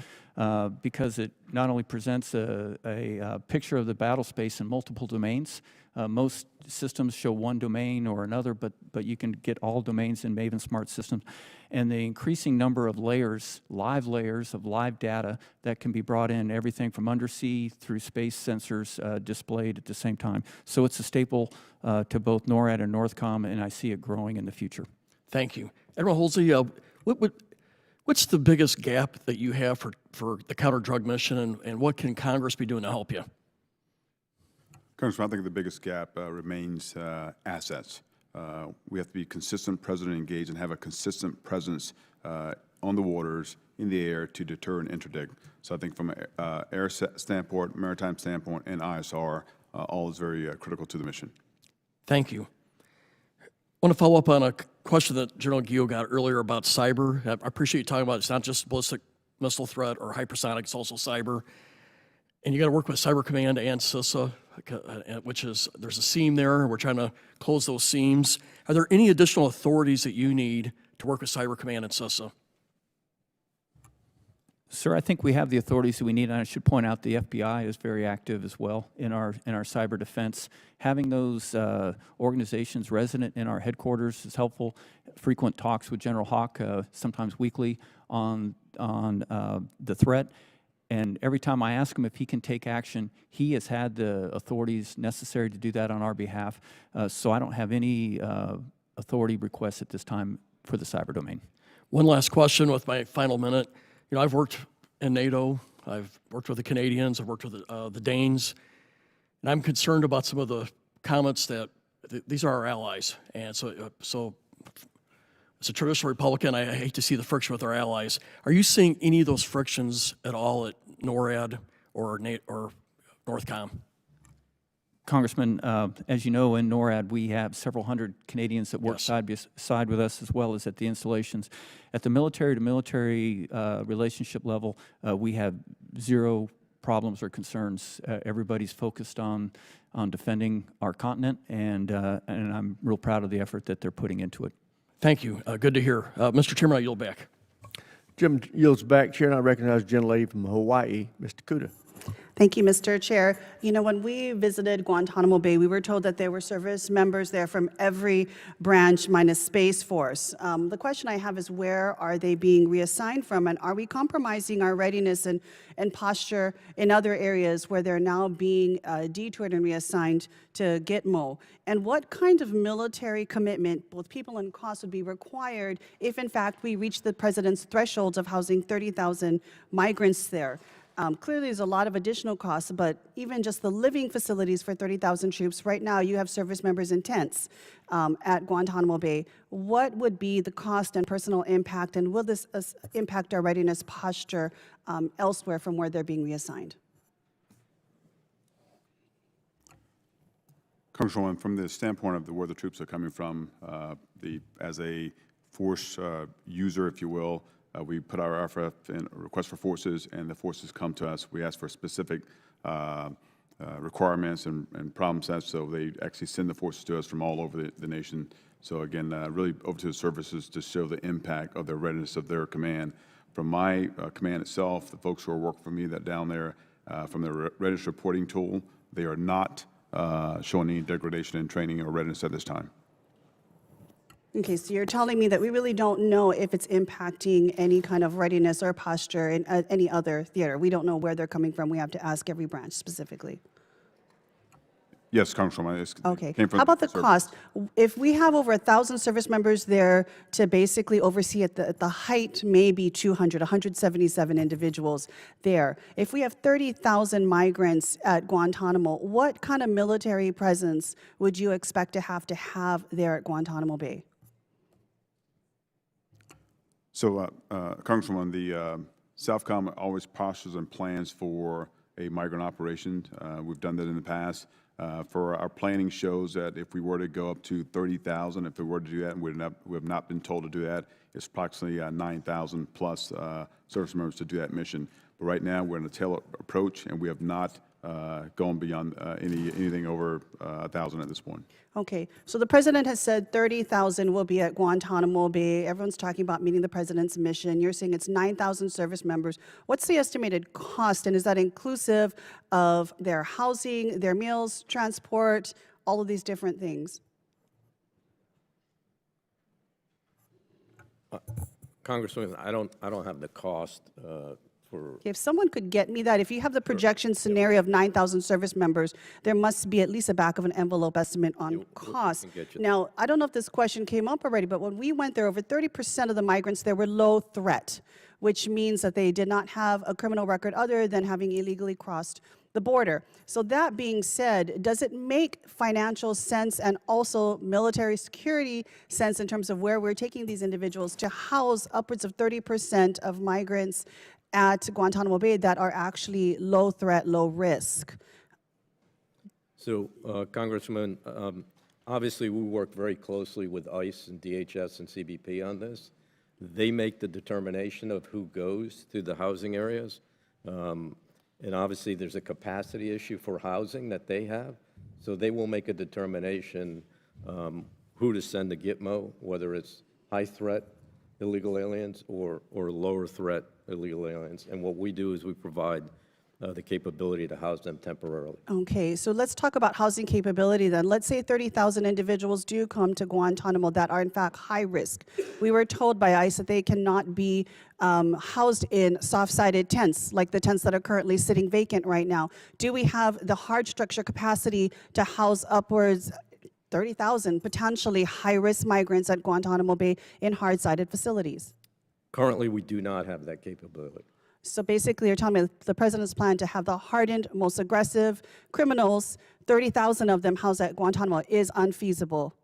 Speaker 5: because it not only presents a picture of the battle space in multiple domains. Most systems show one domain or another, but you can get all domains in Maven Smart System. And the increasing number of layers of live data that can be brought in, everything from undersea through space sensors displayed at the same time. So it's a staple to both NORAD and NORTHCOM, and I see it growing in the future.
Speaker 16: Thank you. Admiral Holsey, what's the biggest gap that you have for the counter-drug mission, and what can Congress be doing to help you?
Speaker 6: Congressman, I think the biggest gap remains assets. We have to be consistent, President engaged, and have a consistent presence on the waters, in the air, to deter and interdict. So I think from an air standpoint, maritime standpoint, and ISR, all is very critical to the mission.
Speaker 16: Thank you. I want to follow up on a question that General Guillot got earlier about cyber. I appreciate you talking about it's not just ballistic missile threat or hypersonic, it's also cyber. And you got to work with Cyber Command and CISA, which is, there's a seam there, and we're trying to close those seams. Are there any additional authorities that you need to work with Cyber Command and CISA?
Speaker 5: Sir, I think we have the authorities that we need, and I should point out the FBI is very active as well in our cyber defense. Having those organizations resident in our headquarters is helpful. Frequent talks with General Hawk, sometimes weekly, on the threat. And every time I ask him if he can take action, he has had the authorities necessary to do that on our behalf. So I don't have any authority requests at this time for the cyber domain.
Speaker 16: One last question with my final minute. You know, I've worked in NATO. I've worked with the Canadians. I've worked with the Danes. And I'm concerned about some of the comments that these are our allies. And so as a traditional Republican, I hate to see the friction with our allies. Are you seeing any of those frictions at all at NORAD or NORTHCOM?
Speaker 5: Congressman, as you know, in NORAD, we have several hundred Canadians that work side by side with us, as well as at the installations. At the military-to-military relationship level, we have zero problems or concerns. Everybody's focused on defending our continent, and I'm real proud of the effort that they're putting into it.
Speaker 16: Thank you. Good to hear. Mr. Chairman, I yield back.
Speaker 1: Jim yields back. Chair, and I recognize the gentlelady from Hawaii, Mr. Kuda.
Speaker 17: Thank you, Mr. Chair. You know, when we visited Guantanamo Bay, we were told that there were service members there from every branch minus Space Force. The question I have is, where are they being reassigned from, and are we compromising our readiness and posture in other areas where they're now being detoured and reassigned to Gitmo? And what kind of military commitment, both people and cost, would be required if, in fact, we reach the President's thresholds of housing 30,000 migrants there? Clearly, there's a lot of additional costs, but even just the living facilities for 30,000 troops, right now you have service members in tents at Guantanamo Bay. What would be the cost and personal impact, and will this impact our readiness posture elsewhere from where they're being reassigned?
Speaker 6: Congresswoman, from the standpoint of where the troops are coming from, as a force user, if you will, we put our RFF in request for forces, and the forces come to us. We ask for specific requirements and problem sets, so they actually send the forces to us from all over the nation. So again, really over to the services to show the impact of the readiness of their command. From my command itself, the folks who are working for me that down there, from the readiness reporting tool, they are not showing any degradation in training or readiness at this time.
Speaker 17: Okay, so you're telling me that we really don't know if it's impacting any kind of readiness or posture in any other theater. We don't know where they're coming from. We have to ask every branch specifically.
Speaker 6: Yes, Congresswoman.
Speaker 17: Okay.
Speaker 6: Came from
Speaker 17: How about the
Speaker 6: service.
Speaker 17: cost? If we have over 1,000 service members there to basically oversee at the height, maybe 200, 177 individuals there. If we have 30,000 migrants at Guantanamo, what kind of military presence would you expect to have there at Guantanamo Bay?
Speaker 6: So, Congresswoman, the Southcom always postures and plans for a migrant operation. We've done that in the past. For our planning shows that if we were to go up to 30,000, if we were to do that, and we have not been told to do that, it's approximately 9,000 plus service members to do that mission. But right now, we're in a tail approach, and we have not gone beyond anything over 1,000 at this point.
Speaker 17: Okay, so the president has said 30,000 will be at Guantanamo Bay. Everyone's talking about meeting the president's mission. You're saying it's 9,000 service members. What's the estimated cost, and is that inclusive of their housing, their meals, transport, all of these different things?
Speaker 4: Congressman, I don't have the cost
Speaker 17: If someone could get me that, if you have the projection scenario of 9,000 service members, there must be at least a back of an envelope estimate on cost. Now, I don't know if this question came up already, but when we went there, over 30% of the migrants there were low threat, which means that they did not have a criminal record other than having illegally crossed the border. So that being said, does it make financial sense and also military security sense in terms of where we're taking these individuals to house upwards of 30% of migrants at Guantanamo Bay that are actually low threat, low risk?
Speaker 4: So, Congressman, obviously we work very closely with ICE and DHS and CBP on this. They make the determination of who goes to the housing areas. And obviously there's a capacity issue for housing that they have. So they will make a determination who to send to Gitmo, whether it's high threat illegal aliens or lower threat illegal aliens. And what we do is we provide the capability to house them temporarily.
Speaker 17: Okay, so let's talk about housing capability then. Let's say 30,000 individuals do come to Guantanamo that are in fact high risk. We were told by ICE that they cannot be housed in soft-sided tents, like the tents that are currently sitting vacant right now. Do we have the hard structure capacity to house upwards 30,000 potentially high-risk migrants at Guantanamo Bay in hard-sided facilities?
Speaker 4: Currently, we do not have that capability.
Speaker 17: So basically, you're telling me the president's plan to have the hardened, most aggressive criminals, 30,000 of them housed at Guantanamo, is unfeasible.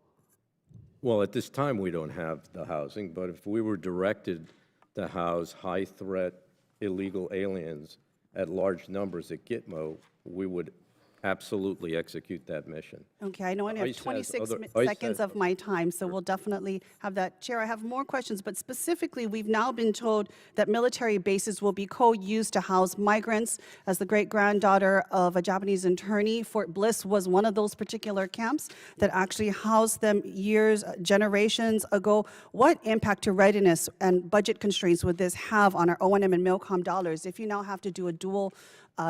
Speaker 4: Well, at this time, we don't have the housing, but if we were directed to house high-threat illegal aliens at large numbers at Gitmo, we would absolutely execute that mission.
Speaker 17: Okay, I know I only have
Speaker 4: ICE has
Speaker 17: 26
Speaker 4: ICE
Speaker 17: seconds
Speaker 4: has-
Speaker 17: of my time, so we'll definitely have that. Chair, I have more questions, but specifically, we've now been told that military bases will be co-used to house migrants. As the great-granddaughter of a Japanese attorney, Fort Bliss was one of those particular camps that actually housed them generations ago. What impact to readiness and budget constraints would this have on our O&M and MILCOM dollars if you now have to do a dual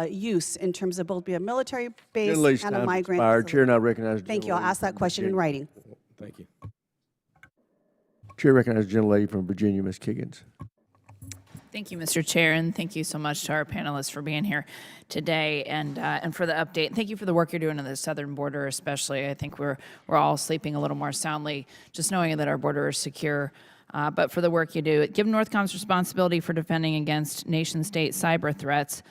Speaker 17: use in terms of both be a military base
Speaker 1: Gentlelady's
Speaker 17: and a
Speaker 1: time's
Speaker 17: migrant
Speaker 1: expired.
Speaker 17: facility?
Speaker 1: Chair now recognizes.
Speaker 17: Thank you. I'll ask that question in writing.
Speaker 4: Thank you.
Speaker 1: Chair recognizes the gentlelady from Virginia, Ms. Kiggins.
Speaker 18: Thank you, Mr. Chair, and thank you so much to our panelists for being here today and for the update. Thank you for the work you're doing on the southern border, especially. I think we're all sleeping a little more soundly just knowing that our border is secure. But for the work you do, given Northcom's responsibility for defending against nation-state cyber threats,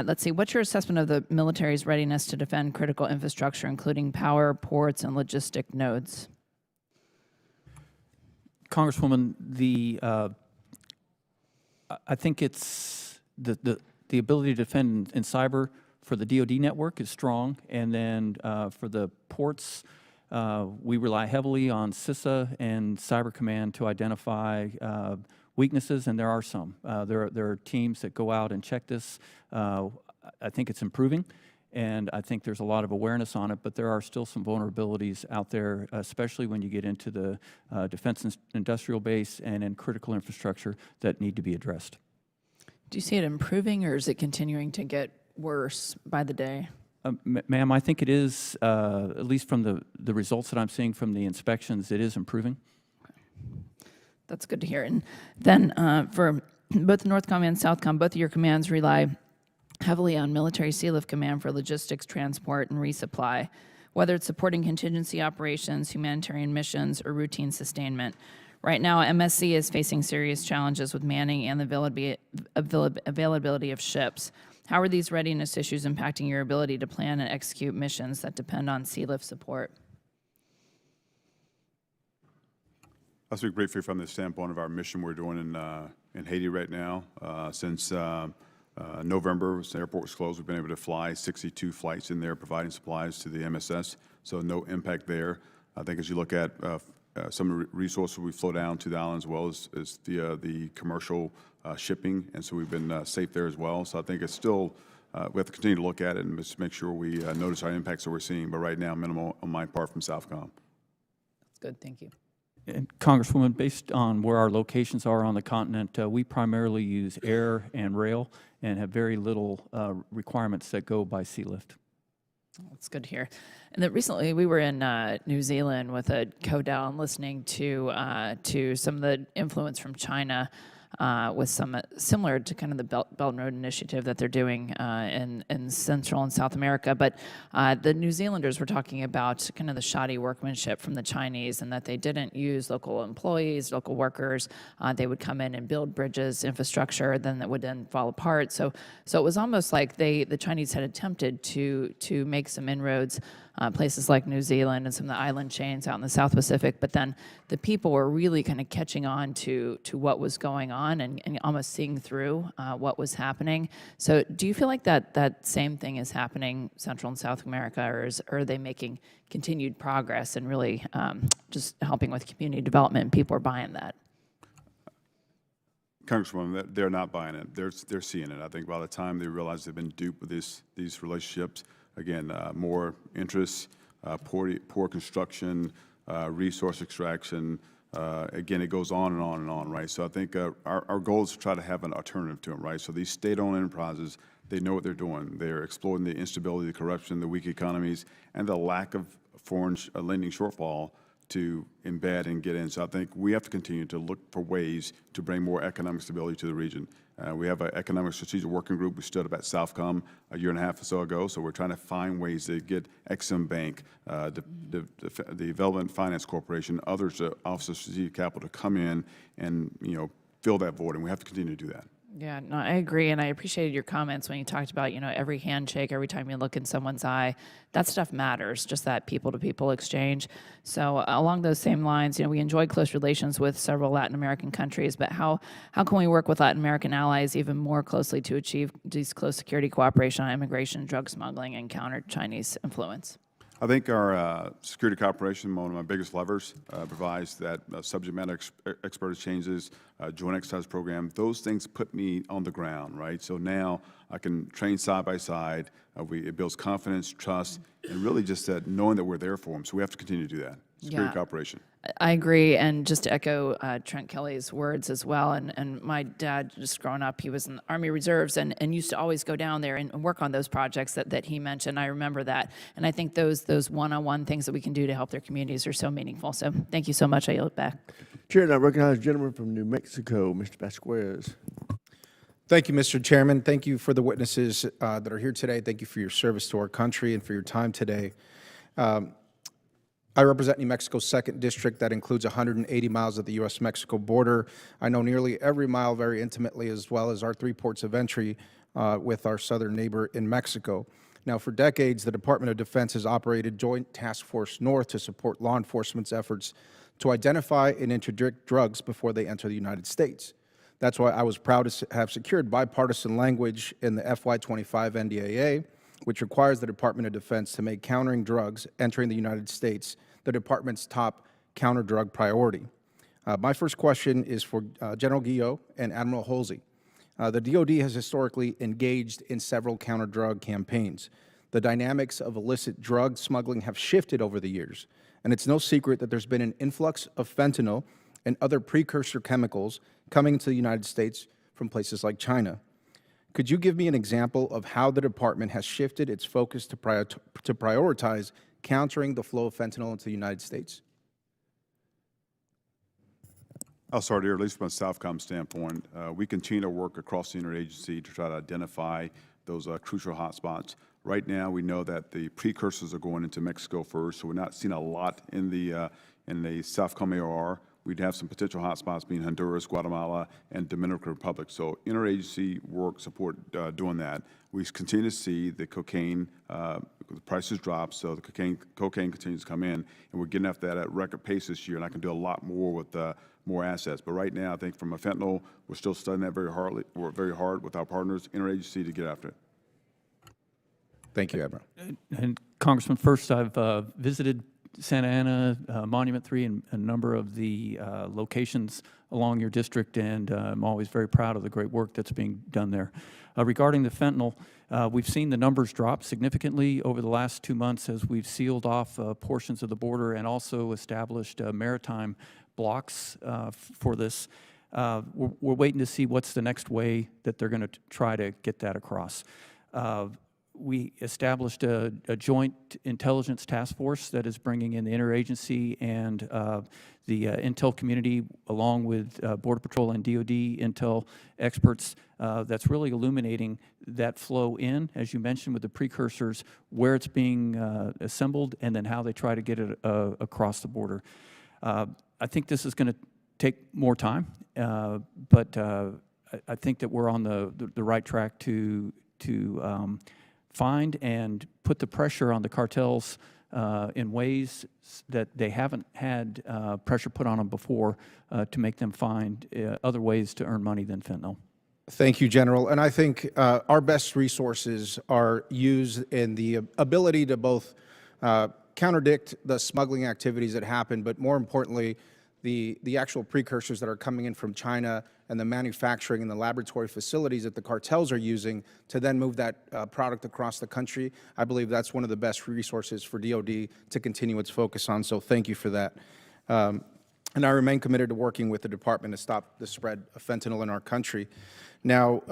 Speaker 18: let's see, what's your assessment of the military's readiness to defend critical infrastructure, including power, ports, and logistic nodes?
Speaker 5: Congresswoman, I think it's the ability to defend in cyber for the DoD network is strong, and then for the ports, we rely heavily on CISA and Cyber Command to identify weaknesses, and there are some. There are teams that go out and check this. I think it's improving, and I think there's a lot of awareness on it, but there are still some vulnerabilities out there, especially when you get into the defense industrial base and in critical infrastructure that need to be addressed.
Speaker 18: Do you see it improving, or is it continuing to get worse by the day?
Speaker 5: Ma'am, I think it is, at least from the results that I'm seeing from the inspections, it is improving.
Speaker 18: That's good to hear. And then for both NORTHCOM and SOUTHCOM, both of your commands rely heavily on military sealift command for logistics, transport, and resupply, whether it's supporting contingency operations, humanitarian missions, or routine sustainment. Right now, MSC is facing serious challenges with manning and the availability of ships. How are these readiness issues impacting your ability to plan and execute missions that depend on sealift support?
Speaker 6: I'll speak briefly from the standpoint of our mission we're doing in Haiti right now. Since November, the airport was closed, we've been able to fly 62 flights in there providing supplies to the MSS, so no impact there. I think as you look at some of the resources we flow down to the island as well as the commercial shipping, and so we've been safe there as well. So I think it's still, we have to continue to look at it and just make sure we notice our impacts that we're seeing, but right now minimal on my part from SOUTHCOM.
Speaker 18: That's good, thank you.
Speaker 5: And Congresswoman, based on where our locations are on the continent, we primarily use air and rail and have very little requirements that go by sea lift.
Speaker 18: That's good to hear. And that recently we were in New Zealand with a co-down listening to some of the influence from China with some similar to kind of the Belt and Road Initiative that they're doing in Central and South America. But the New Zealanders were talking about kind of the shoddy workmanship from the Chinese, and that they didn't use local employees, local workers. They would come in and build bridges, infrastructure, then that would then fall apart. So it was almost like the Chinese had attempted to make some inroads. Places like New Zealand and some of the island chains out in the South Pacific, but then the people were really kind of catching on to what was going on and almost seeing through what was happening. So do you feel like that same thing is happening Central and South America, or are they making continued progress and really just helping with community development and people are buying that?
Speaker 6: Congresswoman, they're not buying it. They're seeing it. I think by the time they realize they've been duped with these relationships, again, more interest, poor construction, resource extraction. Again, it goes on and on and on, right? So I think our goal is to try to have an alternative to them, right? So these state-owned enterprises, they know what they're doing. They're exploiting the instability, the corruption, the weak economies, and the lack of foreign lending shortfall to embed and get in. So I think we have to continue to look for ways to bring more economic stability to the region. We have an economic strategic working group. We stood up at SOUTHCOM a year and a half or so ago, so we're trying to find ways to get Exim Bank, the Development Finance Corporation, others, Office of Strategic Capital to come in and fill that void, and we have to continue to do that.
Speaker 18: Yeah, no, I agree, and I appreciated your comments when you talked about, every handshake, every time you look in someone's eye, that stuff matters, just that people-to-people exchange. So along those same lines, we enjoy close relations with several Latin American countries, but how can we work with Latin American allies even more closely to achieve these close security cooperation on immigration, drug smuggling, and counter Chinese influence?
Speaker 6: I think our security cooperation, one of my biggest levers, provides that subject matter expert exchanges, joint exercise program. Those things put me on the ground, right? So now I can train side by side. It builds confidence, trust, and really just that knowing that we're there for them. So we have to continue to do that. Security cooperation.
Speaker 18: I agree, and just to echo Trent Kelly's words as well, and my dad, just growing up, he was in the Army Reserves and used to always go down there and work on those projects that he mentioned. I remember that, and I think those one-on-one things that we can do to help their communities are so meaningful. So thank you so much. I yield it back.
Speaker 1: Chair, I recognize the gentleman from New Mexico, Mr. Vasquez.
Speaker 19: Thank you, Mr. Chairman. Thank you for the witnesses that are here today. Thank you for your service to our country and for your time today. I represent New Mexico's 2nd District that includes 180 miles of the U.S.-Mexico border. I know nearly every mile very intimately, as well as our 3 ports of entry with our southern neighbor in Mexico. Now, for decades, the Department of Defense has operated Joint Task Force North to support law enforcement's efforts to identify and interdict drugs before they enter the United States. That's why I was proud to have secured bipartisan language in the FY25 NDAA which requires the Department of Defense to make countering drugs entering the United States the department's top counter-drug priority. My first question is for General Guillot and Admiral Holsey. The DoD has historically engaged in several counter-drug campaigns. The dynamics of illicit drug smuggling have shifted over the years, and it's no secret that there's been an influx of fentanyl and other precursor chemicals coming into the United States from places like China. Could you give me an example of how the department has shifted its focus to prioritize countering the flow of fentanyl into the United States?
Speaker 6: I'll start here, at least from a Southcom standpoint. We continue to work across the interagency to try to identify those crucial hotspots. Right now, we know that the precursors are going into Mexico first, so we're not seeing a lot in the Southcom AOR. We'd have some potential hotspots being Honduras, Guatemala, and Dominican Republic. So interagency work support doing that. We continue to see the cocaine the prices drop, so the cocaine continues to come in, and we're getting after that at record pace this year. And I can do a lot more with more assets. But right now, I think from a fentanyl, we're still studying that very hard with our partners, interagency, to get after it.
Speaker 19: Thank you, Admiral.
Speaker 5: And Congressman, first, I've visited Santa Ana, Monument 3, and a number of the locations along your district, and I'm always very proud of the great work that's being done there. Regarding the fentanyl, we've seen the numbers drop significantly over the last 2 months as we've sealed off portions of the border and also established maritime blocks for this. We're waiting to see what's the next way that they're going to try to get that across. We established a joint intelligence task force that is bringing in the interagency and the intel community, along with Border Patrol and DoD intel experts, that's really illuminating that flow in, as you mentioned, with the precursors, where it's being assembled, and then how they try to get it across the border. I think this is going to take more time, but I think that we're on the right track to find and put the pressure on the cartels in ways that they haven't had pressure put on them before to make them find other ways to earn money than fentanyl.
Speaker 19: Thank you, General. And I think our best resources are used in the ability to both counterdict the smuggling activities that happen, but more importantly, the actual precursors that are coming in from China and the manufacturing and the laboratory facilities that the cartels are using to then move that product across the country. I believe that's one of the best resources for DoD to continue its focus on, so thank you for that. And I remain committed to working with the department to stop the spread of fentanyl in our country. Now,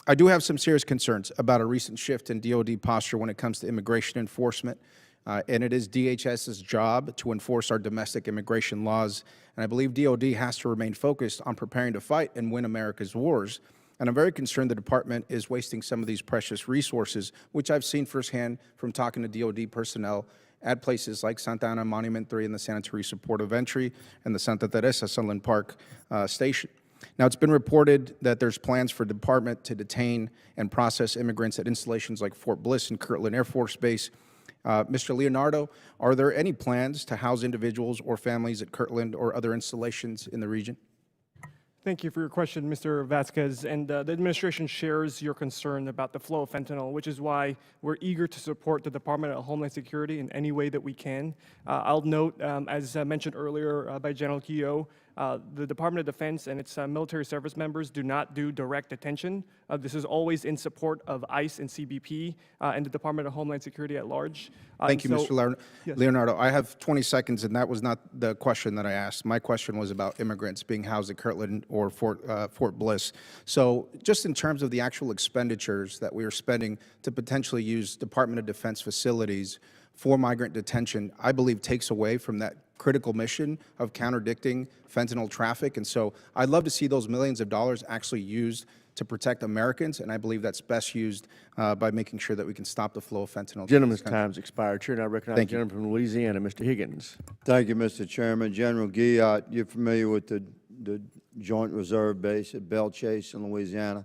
Speaker 19: I do have some serious concerns about a recent shift in DoD posture when it comes to immigration enforcement. And it is DHS's job to enforce our domestic immigration laws. And I believe DoD has to remain focused on preparing to fight and win America's wars. And I'm very concerned the department is wasting some of these precious resources, which I've seen firsthand from talking to DoD personnel at places like Santa Ana Monument 3 and the Santa Teresa Port of Entry and the Santa Teresa Sunland Park Station. Now, it's been reported that there's plans for the department to detain and process immigrants at installations like Fort Bliss and Kirtland Air Force Base. Mr. Leonardo, are there any plans to house individuals or families at Kirtland or other installations in the region?
Speaker 3: Thank you for your question, Mr. Vasquez. And the administration shares your concern about the flow of fentanyl, which is why we're eager to support the Department of Homeland Security in any way that we can. I'll note, as mentioned earlier by General Guillot, the Department of Defense and its military service members do not do direct detention. This is always in support of ICE and CBP and the Department of Homeland Security at large.
Speaker 19: Thank you, Mr. Leonardo. I have 20 seconds, and that was not the question that I asked. My question was about immigrants being housed at Kirtland or Fort Bliss. So just in terms of the actual expenditures that we are spending to potentially use Department of Defense facilities for migrant detention, I believe takes away from that critical mission of counterdicting fentanyl traffic. And so I'd love to see those millions of dollars actually used to protect Americans, and I believe that's best used by making sure that we can stop the flow of fentanyl.
Speaker 1: Gentleman's time's expired. Chair, now recognize the gentleman from Louisiana, Mr. Higgins.
Speaker 20: Thank you, Mr. Chairman. General Guillot, you're familiar with the Joint Reserve Base at Belle Chase in Louisiana?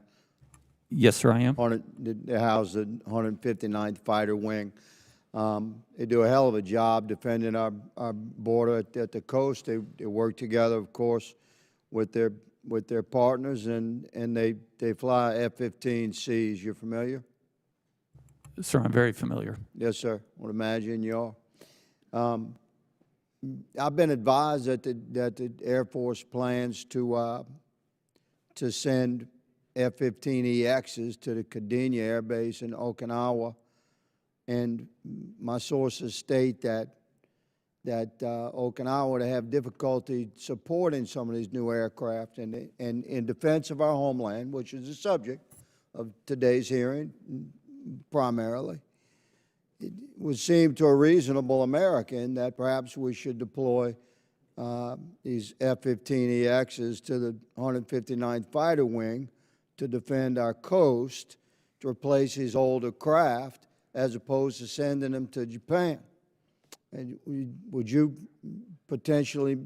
Speaker 5: Yes, sir, I am.
Speaker 20: They house the 159th Fighter Wing. They do a hell of a job defending our border at the coast. They work together, of course, with their partners, and they fly F-15Cs. You're familiar?
Speaker 5: Sir, I'm very familiar.
Speaker 20: Yes, sir. Would imagine you are. I've been advised that the Air Force plans to send F-15EXs to the Kadena Air Base in Okinawa, and my sources state that Okinawa would have difficulty supporting some of these new aircraft, and in defense of our homeland, which is the subject of today's hearing primarily, it would seem to a reasonable American that perhaps we should deploy these F-15EXs to the 159th Fighter Wing to defend our coast, to replace these older craft, as opposed to sending them to Japan. And would you potentially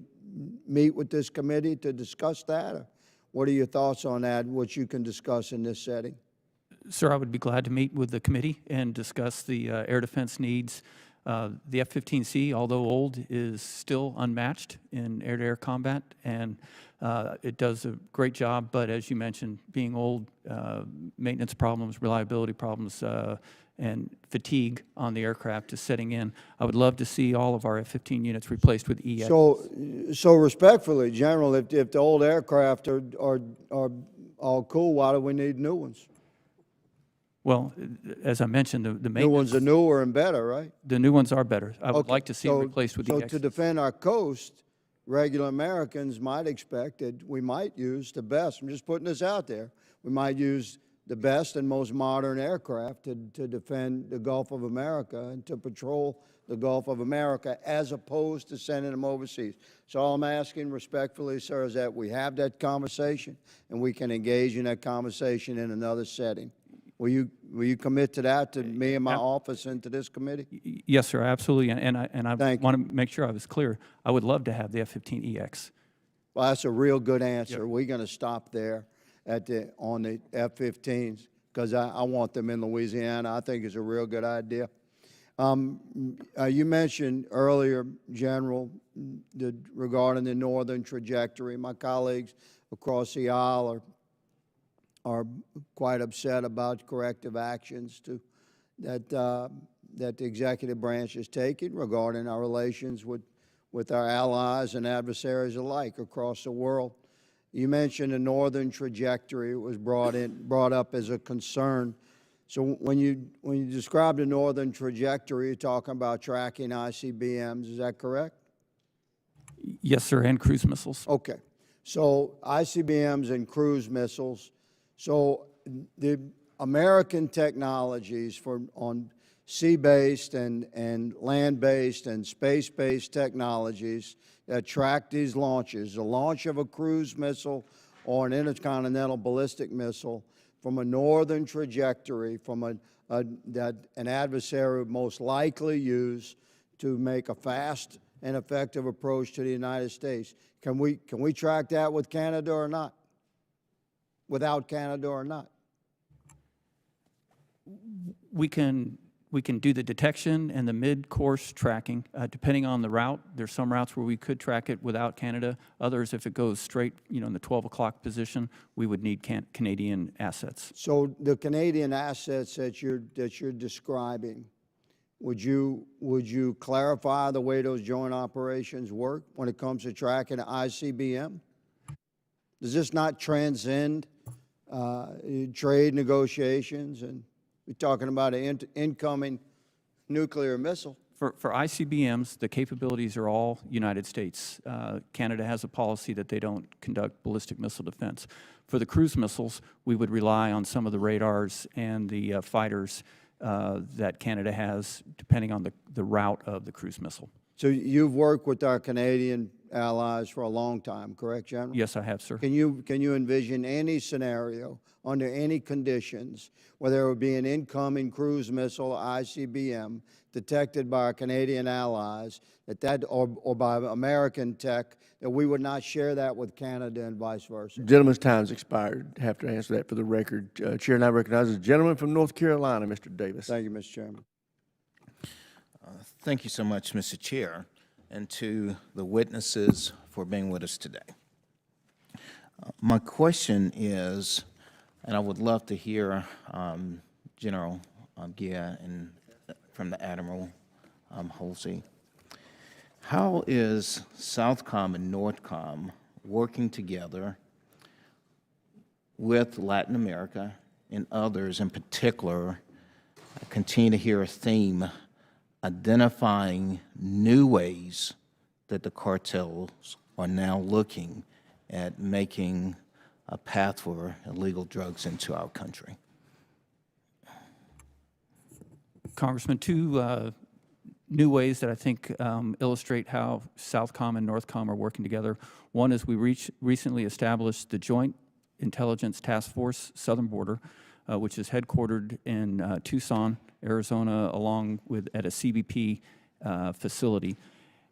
Speaker 20: meet with this committee to discuss that? Or what are your thoughts on that, what you can discuss in this setting?
Speaker 5: Sir, I would be glad to meet with the committee and discuss the air defense needs. The F-15C, although old, is still unmatched in air-to-air combat, and it does a great job, but as you mentioned, being old, maintenance problems, reliability problems, and fatigue on the aircraft is setting in. I would love to see all of our F-15 units replaced with EX.
Speaker 20: So respectfully, General, if the old aircraft are all cool, why do we need new ones?
Speaker 5: Well, as I mentioned, the maintenance...
Speaker 20: New ones are newer and better, right?
Speaker 5: The new ones are better. I would like to see them replaced with EX.
Speaker 20: So to defend our coast, regular Americans might expect that we might use the best. I'm just putting this out there. We might use the best and most modern aircraft to defend the Gulf of America and to patrol the Gulf of America, as opposed to sending them overseas. So all I'm asking respectfully, sir, is that we have that conversation and we can engage in that conversation in another setting. Will you commit to that, to me and my office and to this committee?
Speaker 5: Yes, sir, absolutely. And I want to make sure I was clear. I would love to have the F-15EX.
Speaker 20: Well, that's a real good answer. Yep. We're going to stop there on the F-15s, because I want them in Louisiana. I think it's a real good idea. You mentioned earlier, General, regarding the northern trajectory. My colleagues across the aisle are quite upset about corrective actions that the executive branch is taking regarding our relations with our allies and adversaries alike across the world. You mentioned the northern trajectory. It was brought up as a concern. So when you describe the northern trajectory, you're talking about tracking ICBMs. Is that correct?
Speaker 5: Yes, sir, and cruise missiles.
Speaker 20: Okay. So ICBMs and cruise missiles. So the American technologies on sea-based and land-based and space-based technologies that track these launches, the launch of a cruise missile or an intercontinental ballistic missile from a northern trajectory, from that an adversary would most likely use to make a fast and effective approach to the United States. Can we track that with Canada or not? Without Canada or not?
Speaker 5: We can do the detection and the mid-course tracking, depending on the route. There's some routes where we could track it without Canada. Others, if it goes straight, in the 12 o'clock position, we would need Canadian assets.
Speaker 20: So the Canadian assets that you're describing, would you clarify the way those joint operations work when it comes to tracking the ICBM? Does this not transcend trade negotiations? And we're talking about an incoming nuclear missile.
Speaker 5: For ICBMs, the capabilities are all United States. Canada has a policy that they don't conduct ballistic missile defense. For the cruise missiles, we would rely on some of the radars and the fighters that Canada has, depending on the route of the cruise missile.
Speaker 20: So you've worked with our Canadian allies for a long time, correct, General?
Speaker 5: Yes, I have, sir.
Speaker 20: Can you envision any scenario, under any conditions, where there would be an incoming cruise missile, ICBM, detected by our Canadian allies, or by American tech, that we would not share that with Canada and vice versa?
Speaker 1: Gentleman's time's expired. Have to answer that for the record. Chair now recognizes the gentleman from North Carolina, Mr. Davis.
Speaker 20: Thank you, Mr. Chairman.
Speaker 21: Thank you so much, Mr. Chair, and to the witnesses for being with us today. My question is, and I would love to hear General Guillot and from the Admiral, Holsey. How is Southcom and Northcom working together with Latin America and others in particular? I continue to hear a theme, identifying new ways that the cartels are now looking at making a path for illegal drugs into our country.
Speaker 5: Congressman, two new ways that I think illustrate how Southcom and Northcom are working together. One is we recently established the Joint Intelligence Task Force Southern Border, which is headquartered in Tucson, Arizona, along with at a CBP facility.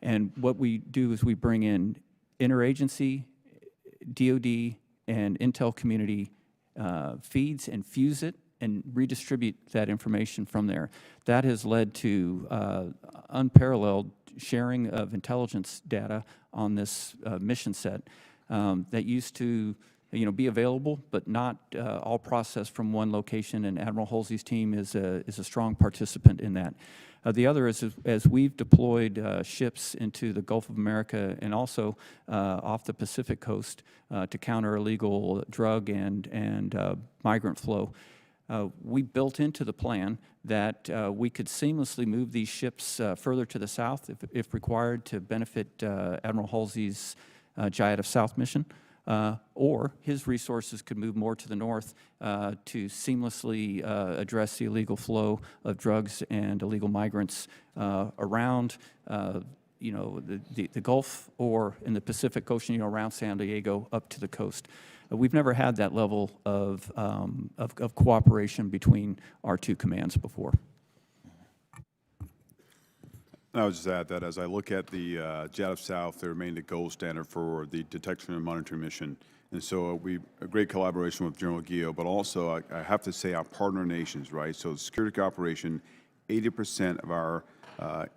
Speaker 5: And what we do is we bring in interagency, DOD, and intel community feeds and fuse it and redistribute that information from there. That has led to unparalleled sharing of intelligence data on this mission set that used to be available, but not all processed from one location, and Admiral Holsey's team is a strong participant in that. The other is, as we've deployed ships into the Gulf of America and also off the Pacific coast to counter illegal drug and migrant flow, we built into the plan that we could seamlessly move these ships further to the south if required to benefit Admiral Holsey's Jihad of South mission. Or his resources could move more to the north to seamlessly address the illegal flow of drugs and illegal migrants around, the Gulf or in the Pacific Ocean, around San Diego up to the coast. We've never had that level of cooperation between our two commands before.
Speaker 6: I would just add that as I look at the Jihad of South, they remain the gold standard for the detection and monitoring mission. And so we a great collaboration with General Guillot, but also I have to say our partner nations, right? So security cooperation, 80% of our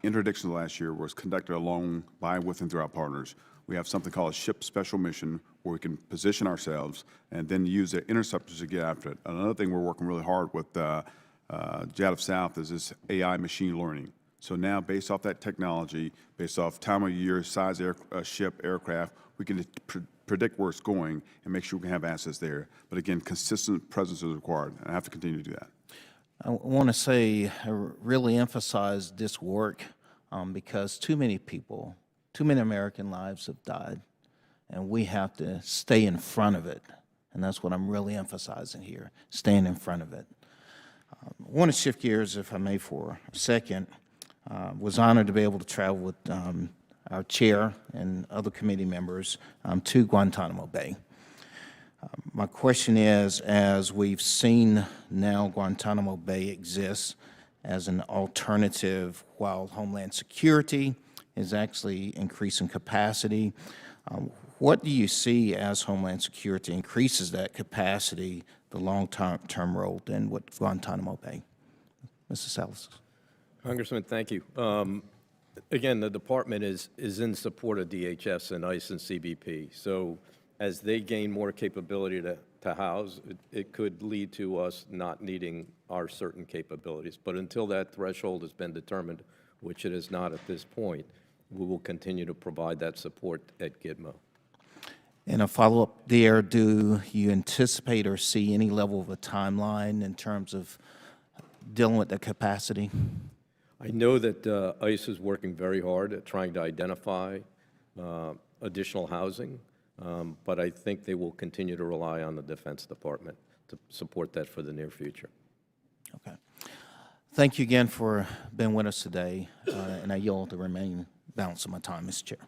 Speaker 6: interdictions last year was conducted along by, with, and through our partners. We have something called a ship special mission where we can position ourselves and then use the interceptors to get after it. Another thing we're working really hard with Jihad of South is this AI machine learning. So now, based off that technology, based off time of year, size ship, aircraft, we can predict where it's going and make sure we can have assets there. But again, consistent presence is required, and I have to continue to do that.
Speaker 21: I want to say, I really emphasize this work because too many people, too many American lives have died, and we have to stay in front of it. And that's what I'm really emphasizing here, staying in front of it. I want to shift gears, if I may, for a second. Was honored to be able to travel with our chair and other committee members to Guantanamo Bay. My question is, as we've seen now Guantanamo Bay exists as an alternative while Homeland Security is actually increasing capacity, what do you see as Homeland Security increases that capacity, the long-term role then with Guantanamo Bay? Mr. Salas.
Speaker 4: Congressman, thank you. Again, the department is in support of DHS and ICE and CBP. So as they gain more capability to house, it could lead to us not needing our certain capabilities. But until that threshold has been determined, which it is not at this point, we will continue to provide that support at Gitmo.
Speaker 21: And a follow-up there, do you anticipate or see any level of a timeline in terms of dealing with the capacity?
Speaker 4: I know that ICE is working very hard at trying to identify additional housing, but I think they will continue to rely on the Defense Department to support that for the near future.
Speaker 21: Okay. Thank you again for being with us today, and I yield the remaining balance of my time, Mr. Chair.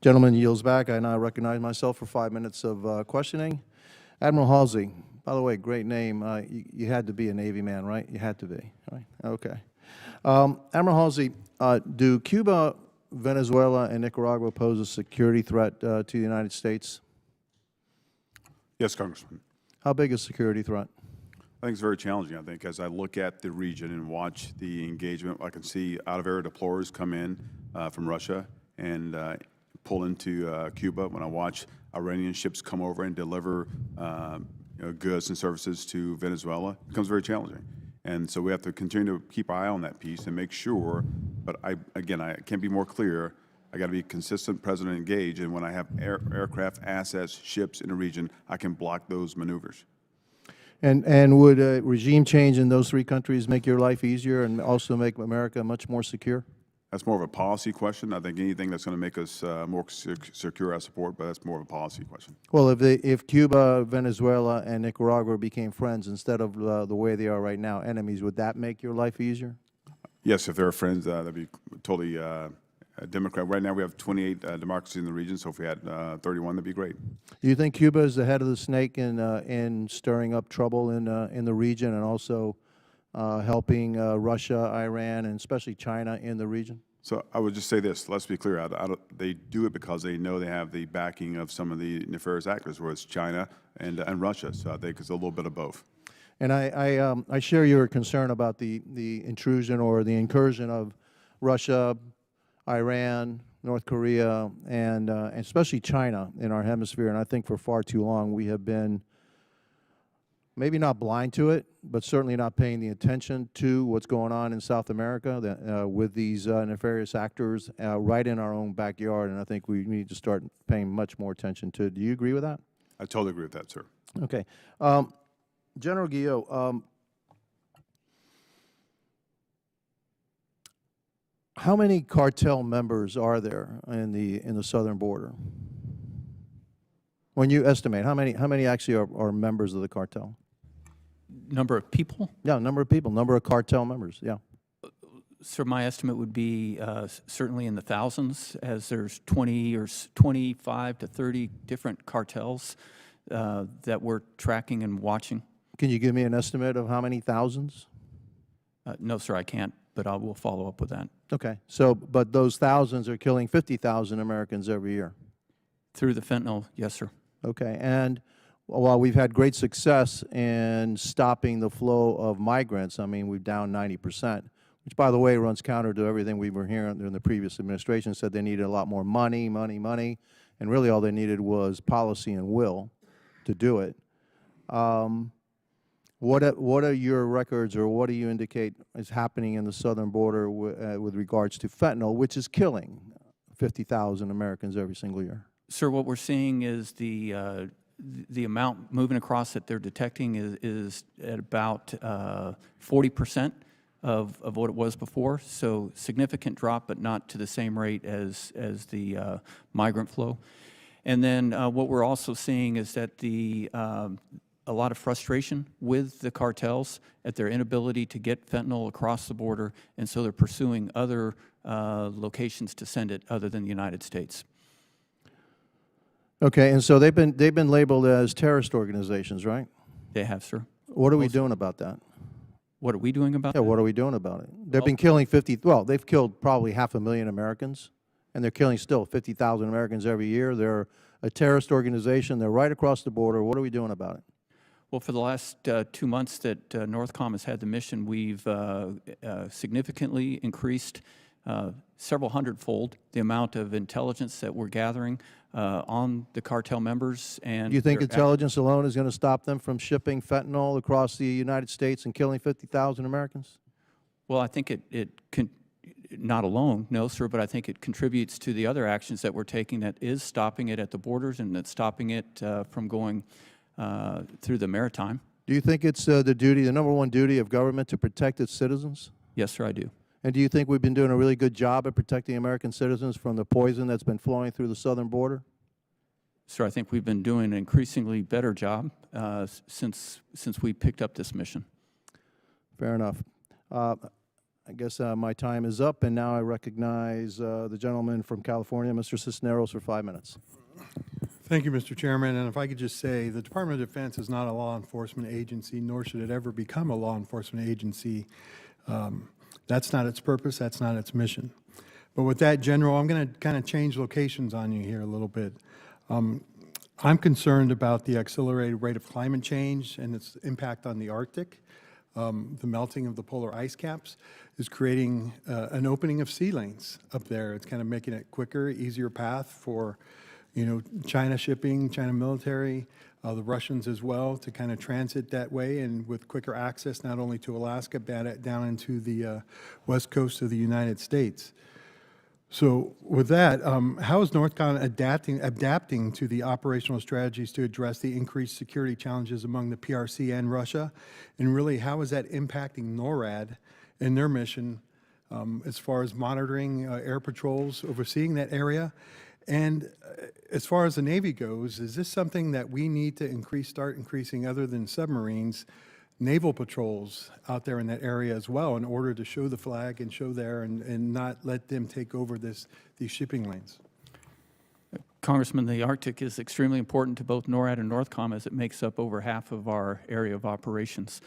Speaker 1: Gentleman yields back. I now recognize myself for 5 minutes of questioning. Admiral Holsey, by the way, great name. You had to be a Navy man, right? You had to be, right? Okay. Admiral Holsey, do Cuba, Venezuela, and Nicaragua pose a security threat to the United States?
Speaker 6: Yes, Congressman.
Speaker 1: How big a security threat?
Speaker 6: I think it's very challenging. I think as I look at the region and watch the engagement, I can see out-of-area deployers come in from Russia and pull into Cuba. When I watch Iranian ships come over and deliver goods and services to Venezuela, it becomes very challenging. And so we have to continue to keep our eye on that piece and make sure, but I can't be more clear. I got to be consistent, present, and engaged, and when I have aircraft, assets, ships in the region, I can block those maneuvers.
Speaker 1: And would a regime change in those three countries make your life easier and also make America much more secure?
Speaker 6: That's more of a policy question. I think anything that's going to make us more secure, I support, but that's more of a policy question.
Speaker 1: Well, if Cuba, Venezuela, and Nicaragua became friends instead of the way they are right now, enemies, would that make your life easier?
Speaker 6: Yes, if they're friends, that'd be totally Democrat. Right now we have 28 democracies in the region, so if we had 31, that'd be great.
Speaker 1: Do you think Cuba is the head of the snake in stirring up trouble in the region and also helping Russia, Iran, and especially China in the region?
Speaker 6: So I would just say this, let's be clear, they do it because they know they have the backing of some of the nefarious actors, whether it's China and Russia, so I think it's a little bit of both.
Speaker 1: And I share your concern about the intrusion or the incursion of Russia, Iran, North Korea, and especially China in our hemisphere, and I think for far too long we have been maybe not blind to it, but certainly not paying the attention to what's going on in South America with these nefarious actors right in our own backyard, and I think we need to start paying much more attention to it. Do you agree with that?
Speaker 6: I totally agree with that, sir.
Speaker 1: Okay. General Guillot, how many cartel members are there in the southern border? When you estimate, how many actually are members of the cartel?
Speaker 5: Number of people?
Speaker 1: Yeah, number of people, number of cartel members, yeah.
Speaker 5: Sir, my estimate would be certainly in the thousands, as there's 20 or 25 to 30 different cartels that we're tracking and watching.
Speaker 1: Can you give me an estimate of how many thousands?
Speaker 5: No, sir, I can't, but I will follow up with that.
Speaker 1: Okay, so, but those thousands are killing 50,000 Americans every year?
Speaker 5: Through the fentanyl, yes, sir.
Speaker 1: Okay, and while we've had great success in stopping the flow of migrants, I mean, we've down 90%, which, by the way, runs counter to everything we were hearing during the previous administration, said they needed a lot more money, and really all they needed was policy and will to do it. What are your records, or what do you indicate is happening in the southern border with regards to fentanyl, which is killing 50,000 Americans every single year?
Speaker 5: Sir, what we're seeing is the amount moving across that they're detecting is at about 40% of what it was before. So significant drop, but not to the same rate as the migrant flow. And then what we're also seeing is that a lot of frustration with the cartels at their inability to get fentanyl across the border, and so they're pursuing other locations to send it other than the United States.
Speaker 1: Okay, and so they've been labeled as terrorist organizations, right?
Speaker 5: They have, sir.
Speaker 1: What are we doing about that?
Speaker 5: What are we doing about that?
Speaker 1: What are we doing about it? They've been killing they've killed probably 500,000 Americans, and they're killing still 50,000 Americans every year. They're a terrorist organization. They're right across the border. What are we doing about it?
Speaker 5: Well, for the last 2 months that NORTHCOM has had the mission, we've significantly increased several hundredfold the amount of intelligence that we're gathering on the cartel members. And
Speaker 1: do you think intelligence alone is going to stop them from shipping fentanyl across the United States and killing 50,000 Americans?
Speaker 5: Well, I think it can, not alone, no, sir, but I think it contributes to the other actions that we're taking that is stopping it at the borders and that's stopping it from going through the maritime.
Speaker 1: Do you think it's the number one duty of government to protect its citizens?
Speaker 5: Yes, sir, I do.
Speaker 1: And do you think we've been doing a really good job at protecting American citizens from the poison that's been flowing through the southern border?
Speaker 5: Sir, I think we've been doing an increasingly better job since we picked up this mission.
Speaker 1: Fair enough. I guess my time is up, and now I recognize the gentleman from California, Mr. Cisneros, for 5 minutes.
Speaker 2: Thank you, Mr. Chairman. And if I could just say, the Department of Defense is not a law enforcement agency, nor should it ever become a law enforcement agency. That's not its purpose. That's not its mission. But with that, General, I'm going to kind of change locations on you here a little bit. I'm concerned about the accelerated rate of climate change and its impact on the Arctic. The melting of the polar ice caps is creating an opening of sea lanes up there. It's kind of making it quicker, easier path for China shipping, China military, the Russians as well, to kind of transit that way and with quicker access not only to Alaska, but down into the west coast of the United States. So with that, how is NORTHCOM adapting to the operational strategies to address the increased security challenges among the PRC and Russia? And really, how is that impacting NORAD and their mission as far as monitoring air patrols, overseeing that area? And as far as the Navy goes, is this something that we need to start increasing other than submarines, naval patrols out there in that area as well in order to show the flag and show there and not let them take over these shipping lanes?
Speaker 5: Congressman, the Arctic is extremely important to both NORAD and NORTHCOM as it makes up over half of our area of operations.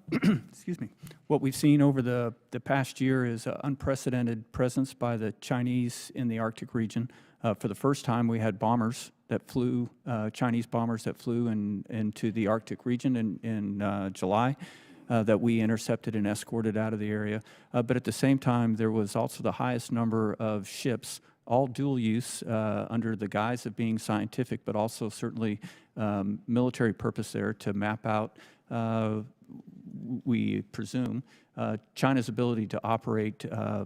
Speaker 5: Excuse me. What we've seen over the past year is an unprecedented presence by the Chinese in the Arctic region. For the first time, we had bombers that flew, Chinese bombers that flew into the Arctic region in July that we intercepted and escorted out of the area. But at the same time, there was also the highest number of ships, all dual use under the guise of being scientific, but also certainly military purpose there to map out, we presume, China's ability to operate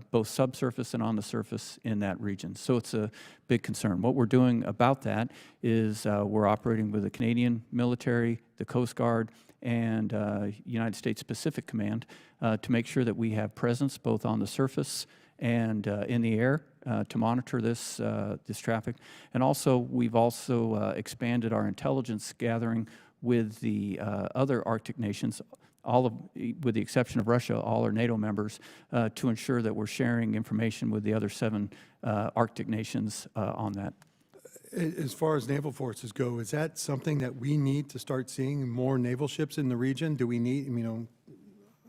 Speaker 5: both subsurface and on the surface in that region. So it's a big concern. What we're doing about that is we're operating with the Canadian military, the Coast Guard, and United States Pacific Command to make sure that we have presence both on the surface and in the air to monitor this traffic. And also, we've also expanded our intelligence gathering with the other Arctic nations, with the exception of Russia, all are NATO members, to ensure that we're sharing information with the other 7 Arctic nations on that.
Speaker 2: As far as naval forces go, is that something that we need to start seeing more naval ships in the region? Do we need,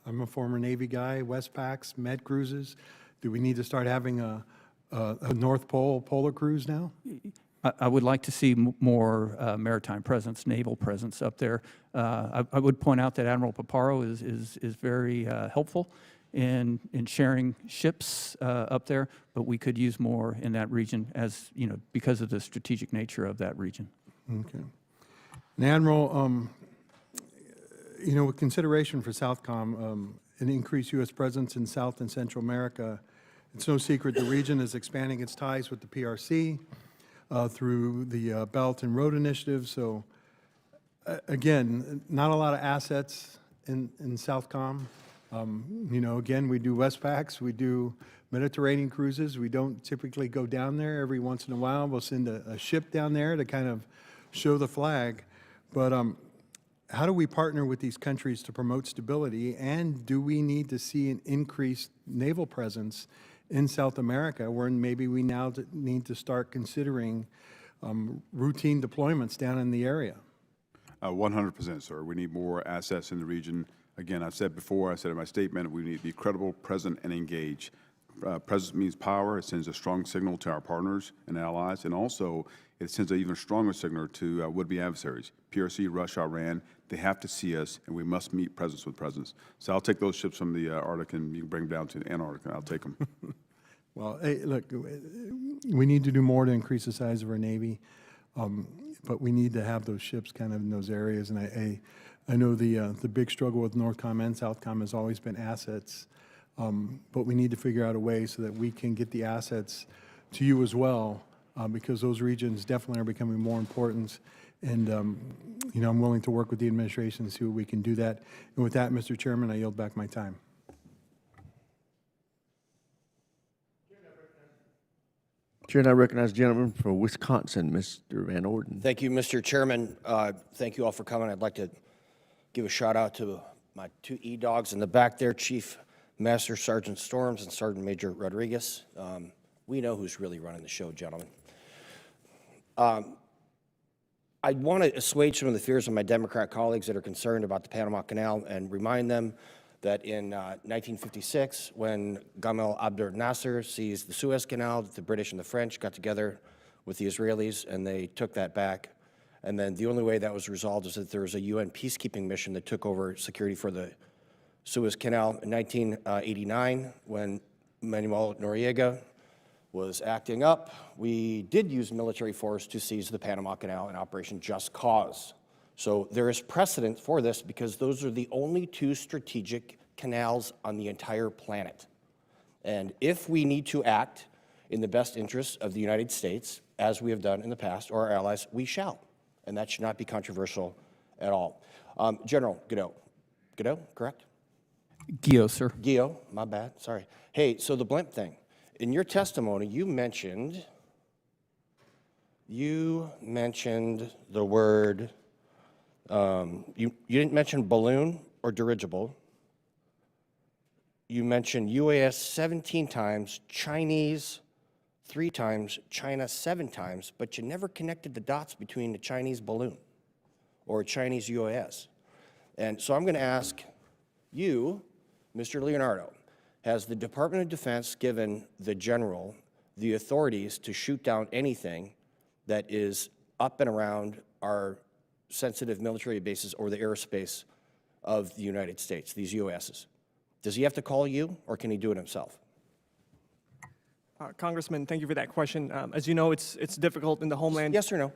Speaker 2: I'm a former Navy guy, Westpacks, Med cruises. Do we need to start having a North Pole polar cruise now?
Speaker 5: I would like to see more maritime presence, naval presence up there. I would point out that Admiral Paparo is very helpful in sharing ships up there, but we could use more in that region as, because of the strategic nature of that region.
Speaker 2: Okay. And Admiral, with consideration for Southcom, an increased U.S. presence in South and Central America, it's no secret the region is expanding its ties with the PRC. Through the Belt and Road Initiative. So again, not a lot of assets in Southcom. Again, we do Westpacks, we do Mediterranean cruises. We don't typically go down there. Every once in a while, we'll send a ship down there to kind of show the flag. But how do we partner with these countries to promote stability? And do we need to see an increased naval presence in South America, where maybe we now need to start considering routine deployments down in the area?
Speaker 6: 100%, sir. We need more assets in the region. Again, I've said before, I said in my statement, we need to be credible, present, and engaged. Presence means power. It sends a strong signal to our partners and allies, and also it sends an even stronger signal to would-be adversaries. PRC, Russia, Iran, they have to see us, and we must meet presence with presence. So I'll take those ships from the Arctic, and you can bring them down to the Antarctica. I'll take them.
Speaker 2: Well, hey, look, we need to do more to increase the size of our Navy, but we need to have those ships kind of in those areas. And I know the big struggle with NORTHCOM and SOUTHCOM has always been assets, but we need to figure out a way so that we can get the assets to you as well, because those regions definitely are becoming more important. And, I'm willing to work with the administration to see what we can do that. And with that, Mr. Chairman, I yield back my time.
Speaker 1: Chair, I recognize the gentleman from Wisconsin, Mr. Van Orden.
Speaker 7: Thank you, Mr. Chairman. Thank you all for coming. I'd like to give a shout out to my 2 E-Dogs in the back there, Chief Master Sergeant Storms and Sergeant Major Rodriguez. We know who's really running the show, gentlemen. I want to assuage some of the fears of my Democrat colleagues that are concerned about the Panama Canal and remind them that in 1956, when Gamal Abdel Nasser seized the Suez Canal, the British and the French got together with the Israelis and they took that back. And then the only way that was resolved is that there was a UN peacekeeping mission that took over security for the Suez Canal. In 1989, when Manuel Noriega was acting up, we did use military force to seize the Panama Canal in Operation Just Cause. So there is precedent for this because those are the only two strategic canals on the entire planet. And if we need to act in the best interests of the United States, as we have done in the past, or our allies, we shall. And that should not be controversial at all. General Guillot. Guillot, correct?
Speaker 5: Guillot, sir.
Speaker 7: Guillot, my bad, sorry. Hey, so the blimp thing. In your testimony, you mentioned the word, you didn't mention balloon or dirigible. You mentioned UAS 17 times, Chinese 3 times, China 7 times, but you never connected the dots between the Chinese balloon or Chinese UAS. And so I'm going to ask you, Mr. Leonardo, has the Department of Defense given the general the authorities to shoot down anything that is up and around our sensitive military bases or the airspace of the United States, these UASs? Does he have to call you, or can he do it himself?
Speaker 3: Congressman, thank you for that question. As you know, it's difficult in the Homeland.
Speaker 7: Yes or no?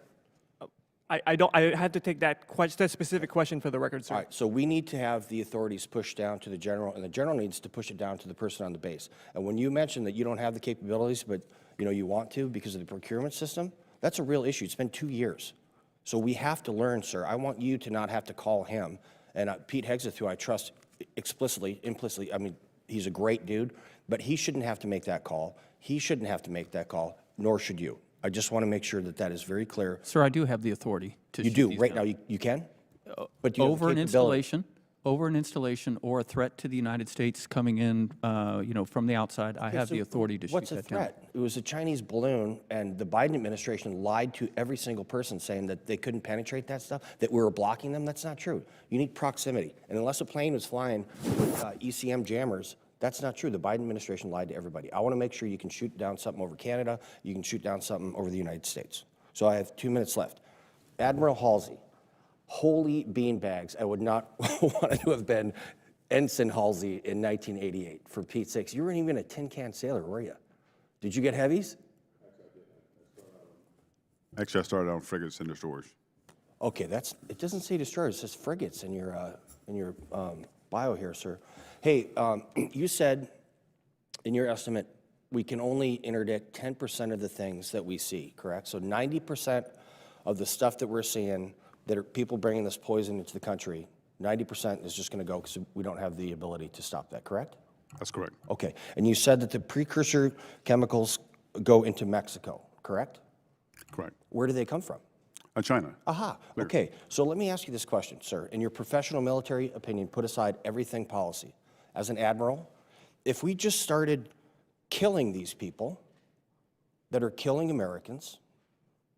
Speaker 3: I had to take that specific question for the record, sir.
Speaker 7: All right, so we need to have the authorities pushed down to the general, and the general needs to push it down to the person on the base. And when you mention that you don't have the capabilities, but you want to because of the procurement system, that's a real issue. It's been 2 years. So we have to learn, sir. I want you to not have to call him. And Pete Hegseth, who I trust explicitly, implicitly, I mean, he's a great dude, but he shouldn't have to make that call. He shouldn't have to make that call, nor should you. I just want to make sure that that is very clear.
Speaker 5: Sir, I do have the authority to
Speaker 7: You
Speaker 5: shoot
Speaker 7: do,
Speaker 5: these
Speaker 7: right
Speaker 5: down.
Speaker 7: now you can? But you have the
Speaker 5: Over an
Speaker 7: capability.
Speaker 5: installation or a threat to the United States coming in, from the outside, I have
Speaker 7: So
Speaker 5: the authority to shoot
Speaker 7: what's
Speaker 5: that
Speaker 7: a
Speaker 5: down.
Speaker 7: threat? It was a Chinese balloon, and the Biden administration lied to every single person saying that they couldn't penetrate that stuff, that we were blocking them. That's not true. You need proximity. And unless a plane was flying with ECM jammers, that's not true. The Biden administration lied to everybody. I want to make sure you can shoot down something over Canada, you can shoot down something over the United States. So I have 2 minutes left. Admiral Halsey, holy beanbags, I would not want to have been Ensign Halsey in 1988, for Pete's sakes. You weren't even a tin can sailor, were you? Did you get heavies?
Speaker 6: Actually, I started on frigates and destroyers.
Speaker 7: Okay, it doesn't say destroyers, it says frigates in your bio here, sir. Hey, you said in your estimate we can only interdict 10% of the things that we see, correct? So 90% of the stuff that we're seeing that are people bringing this poison into the country, 90% is just going to go because we don't have the ability to stop that, correct?
Speaker 6: That's correct.
Speaker 7: Okay, and you said that the precursor chemicals go into Mexico, correct?
Speaker 6: Correct.
Speaker 7: Where do they come from?
Speaker 6: China.
Speaker 7: Aha,
Speaker 6: Clear.
Speaker 7: okay. So let me ask you this question, sir. In your professional military opinion, put aside everything policy. As an admiral, if we just started killing these people that are killing Americans,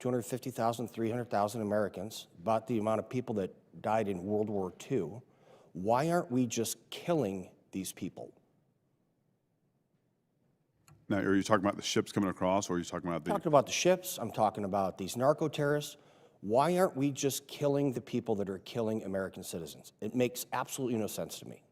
Speaker 7: 250,000, 300,000 Americans, about the amount of people that died in World War II, why aren't we just killing these people?
Speaker 6: Now, are you talking about the ships coming across, or are you talking about
Speaker 7: I'm talking about the ships. I'm talking about these narco-terrorists. Why aren't we just killing the people that are killing American citizens? It makes absolutely no sense to me.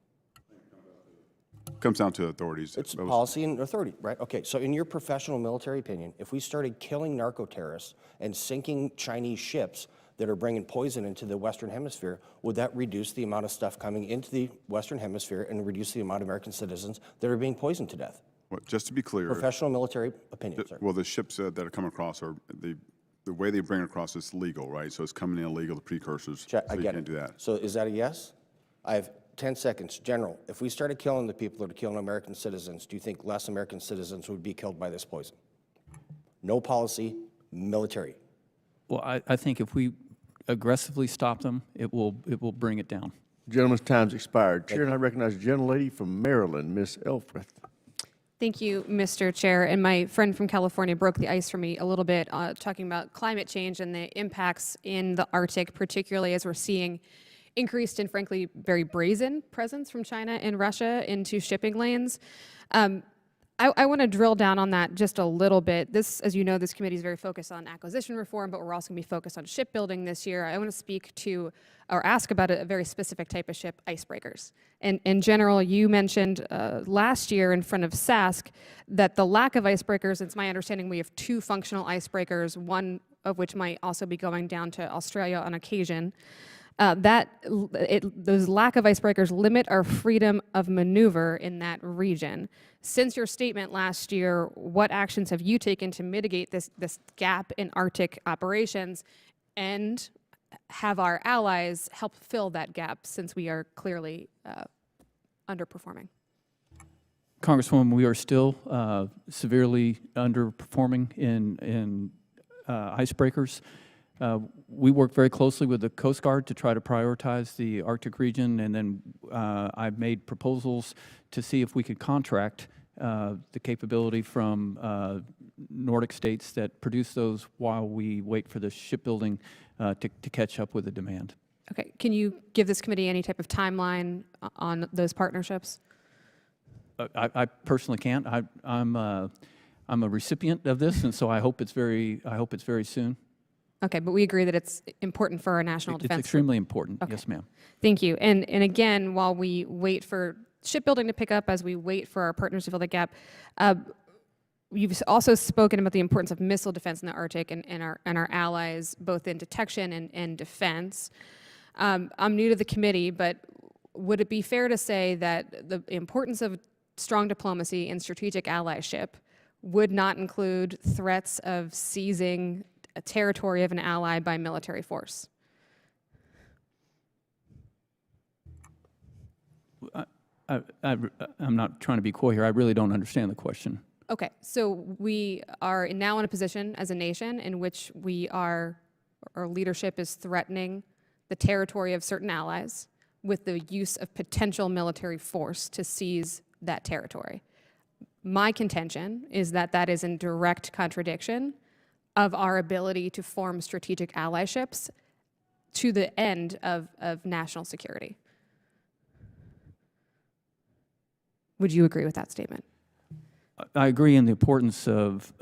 Speaker 6: Comes down to authorities.
Speaker 7: It's policy and authority, right? Okay, so in your professional military opinion, if we started killing narco-terrorists and sinking Chinese ships that are bringing poison into the Western Hemisphere, would that reduce the amount of stuff coming into the Western Hemisphere and reduce the amount of American citizens that are being poisoned to death?
Speaker 6: Well, just to be clear.
Speaker 7: Professional military opinion, sir.
Speaker 6: Well, the ships that are coming across are, the way they bring it across is legal, right? So it's coming in illegal, the precursors.
Speaker 7: Check,
Speaker 6: so
Speaker 7: I
Speaker 6: you
Speaker 7: get
Speaker 6: can't
Speaker 7: it.
Speaker 6: do that.
Speaker 7: So is that a yes? I have 10 seconds. General, if we started killing the people that are killing American citizens, do you think less American citizens would be killed by this poison? No policy, military.
Speaker 5: Well, I think if we aggressively stop them, it will bring it down.
Speaker 1: Gentleman's time's expired. Chair, and I recognize the gentlelady from Maryland, Ms. Elfreth.
Speaker 8: Thank you, Mr. Chair. And my friend from California broke the ice for me a little bit, talking about climate change and the impacts in the Arctic, particularly as we're seeing increased and frankly very brazen presence from China and Russia into shipping lanes. I want to drill down on that just a little bit. This, as you know, this committee is very focused on acquisition reform, but we're also going to be focused on shipbuilding this year. I want to speak to or ask about a very specific type of ship, icebreakers. And in general, you mentioned last year in front of SASC that the lack of icebreakers, it's my understanding we have 2 functional icebreakers, one of which might also be going down to Australia on occasion. Those lack of icebreakers limit our freedom of maneuver in that region. Since your statement last year, what actions have you taken to mitigate this gap in Arctic operations, and have our allies help fill that gap since we are clearly underperforming?
Speaker 5: Congresswoman, we are still severely underperforming in icebreakers. We work very closely with the Coast Guard to try to prioritize the Arctic region, and then I've made proposals to see if we could contract the capability from Nordic states that produce those while we wait for the shipbuilding to catch up with the demand.
Speaker 8: Okay, can you give this committee any type of timeline on those partnerships?
Speaker 5: I personally can't. I'm a recipient of this, and so I hope it's very soon.
Speaker 8: Okay, but we agree that it's important for our national defense.
Speaker 5: It's extremely important.
Speaker 8: Okay.
Speaker 5: Yes, ma'am.
Speaker 8: Thank you. And again, while we wait for shipbuilding to pick up, as we wait for our partners to fill the gap, you've also spoken about the importance of missile defense in the Arctic and our allies, both in detection and defense. I'm new to the committee, but would it be fair to say that the importance of strong diplomacy and strategic allyship would not include threats of seizing a territory of an ally by military force?
Speaker 5: I'm not trying to be coy here. I really don't understand the question.
Speaker 8: Okay, so we are now in a position as a nation in which our leadership is threatening the territory of certain allies with the use of potential military force to seize that territory. My contention is that that is in direct contradiction of our ability to form strategic allyships to the end of national security. Would you agree with that statement?
Speaker 5: I agree in the importance of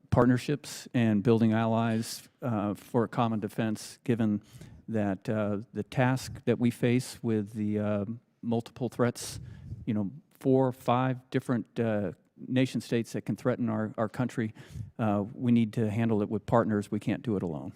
Speaker 5: partnerships and building allies for a common defense, given that the task that we face with the multiple threats, 4 or 5 different nation states that can threaten our country, we need to handle it with partners. We can't do it alone.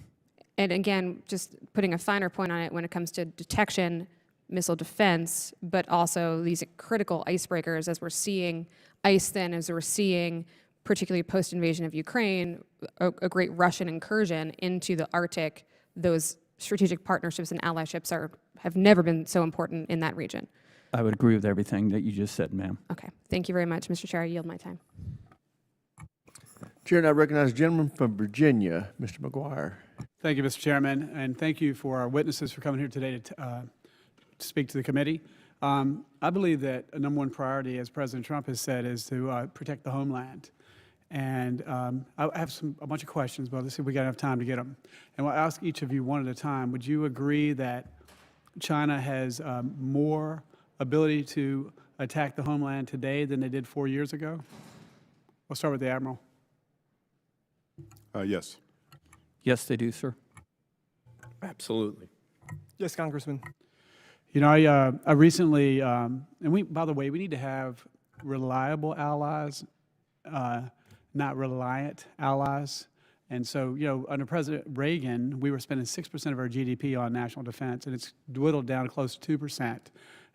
Speaker 8: And again, just putting a finer point on it when it comes to detection, missile defense, but also these critical icebreakers, as we're seeing ice thin, as we're seeing, particularly post-invasion of Ukraine, a great Russian incursion into the Arctic. Those strategic partnerships and allyships have never been so important in that region.
Speaker 5: I would agree with everything that you just said, ma'am.
Speaker 8: Okay, thank you very much, Mr. Chair. I yield my time.
Speaker 1: Chair, now recognize the gentleman from Virginia, Mr. McGuire.
Speaker 14: Thank you, Mr. Chairman, and thank you for our witnesses for coming here today to speak to the committee. I believe that a number 1 priority, as President Trump has said, is to protect the homeland. And I have a bunch of questions, but let's see if we got enough time to get them. And I'll ask each of you one at a time. Would you agree that China has more ability to attack the homeland today than they did 4 years ago? We'll start with the Admiral.
Speaker 6: Yes.
Speaker 5: Yes, they do, sir.
Speaker 4: Absolutely.
Speaker 3: Yes, Congressman.
Speaker 14: I recently, and by the way, we need to have reliable allies, not reliant allies. And so, under President Reagan, we were spending 6% of our GDP on national defense, and it's dwindled down close to 2%.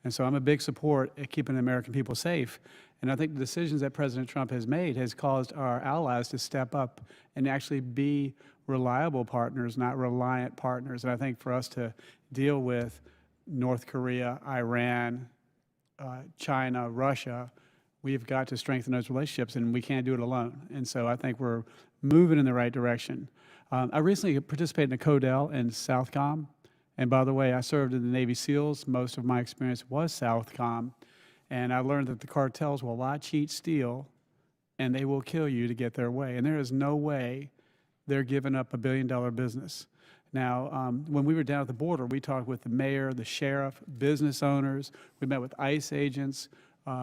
Speaker 14: And so I'm a big support at keeping the American people safe. And I think the decisions that President Trump has made has caused our allies to step up and actually be reliable partners, not reliant partners. And I think for us to deal with North Korea, Iran, China, Russia, we've got to strengthen those relationships, and we can't do it alone. And so I think we're moving in the right direction. I recently participated in a CODEL in Southcom. And by the way, I served in the Navy SEALs. Most of my experience was Southcom. And I learned that the cartels will lie, cheat, steal, and they will kill you to get their way. And there is no way they're giving up $1 billion business. Now, when we were down at the border, we talked with the mayor, the sheriff, business owners. We met with ICE agents,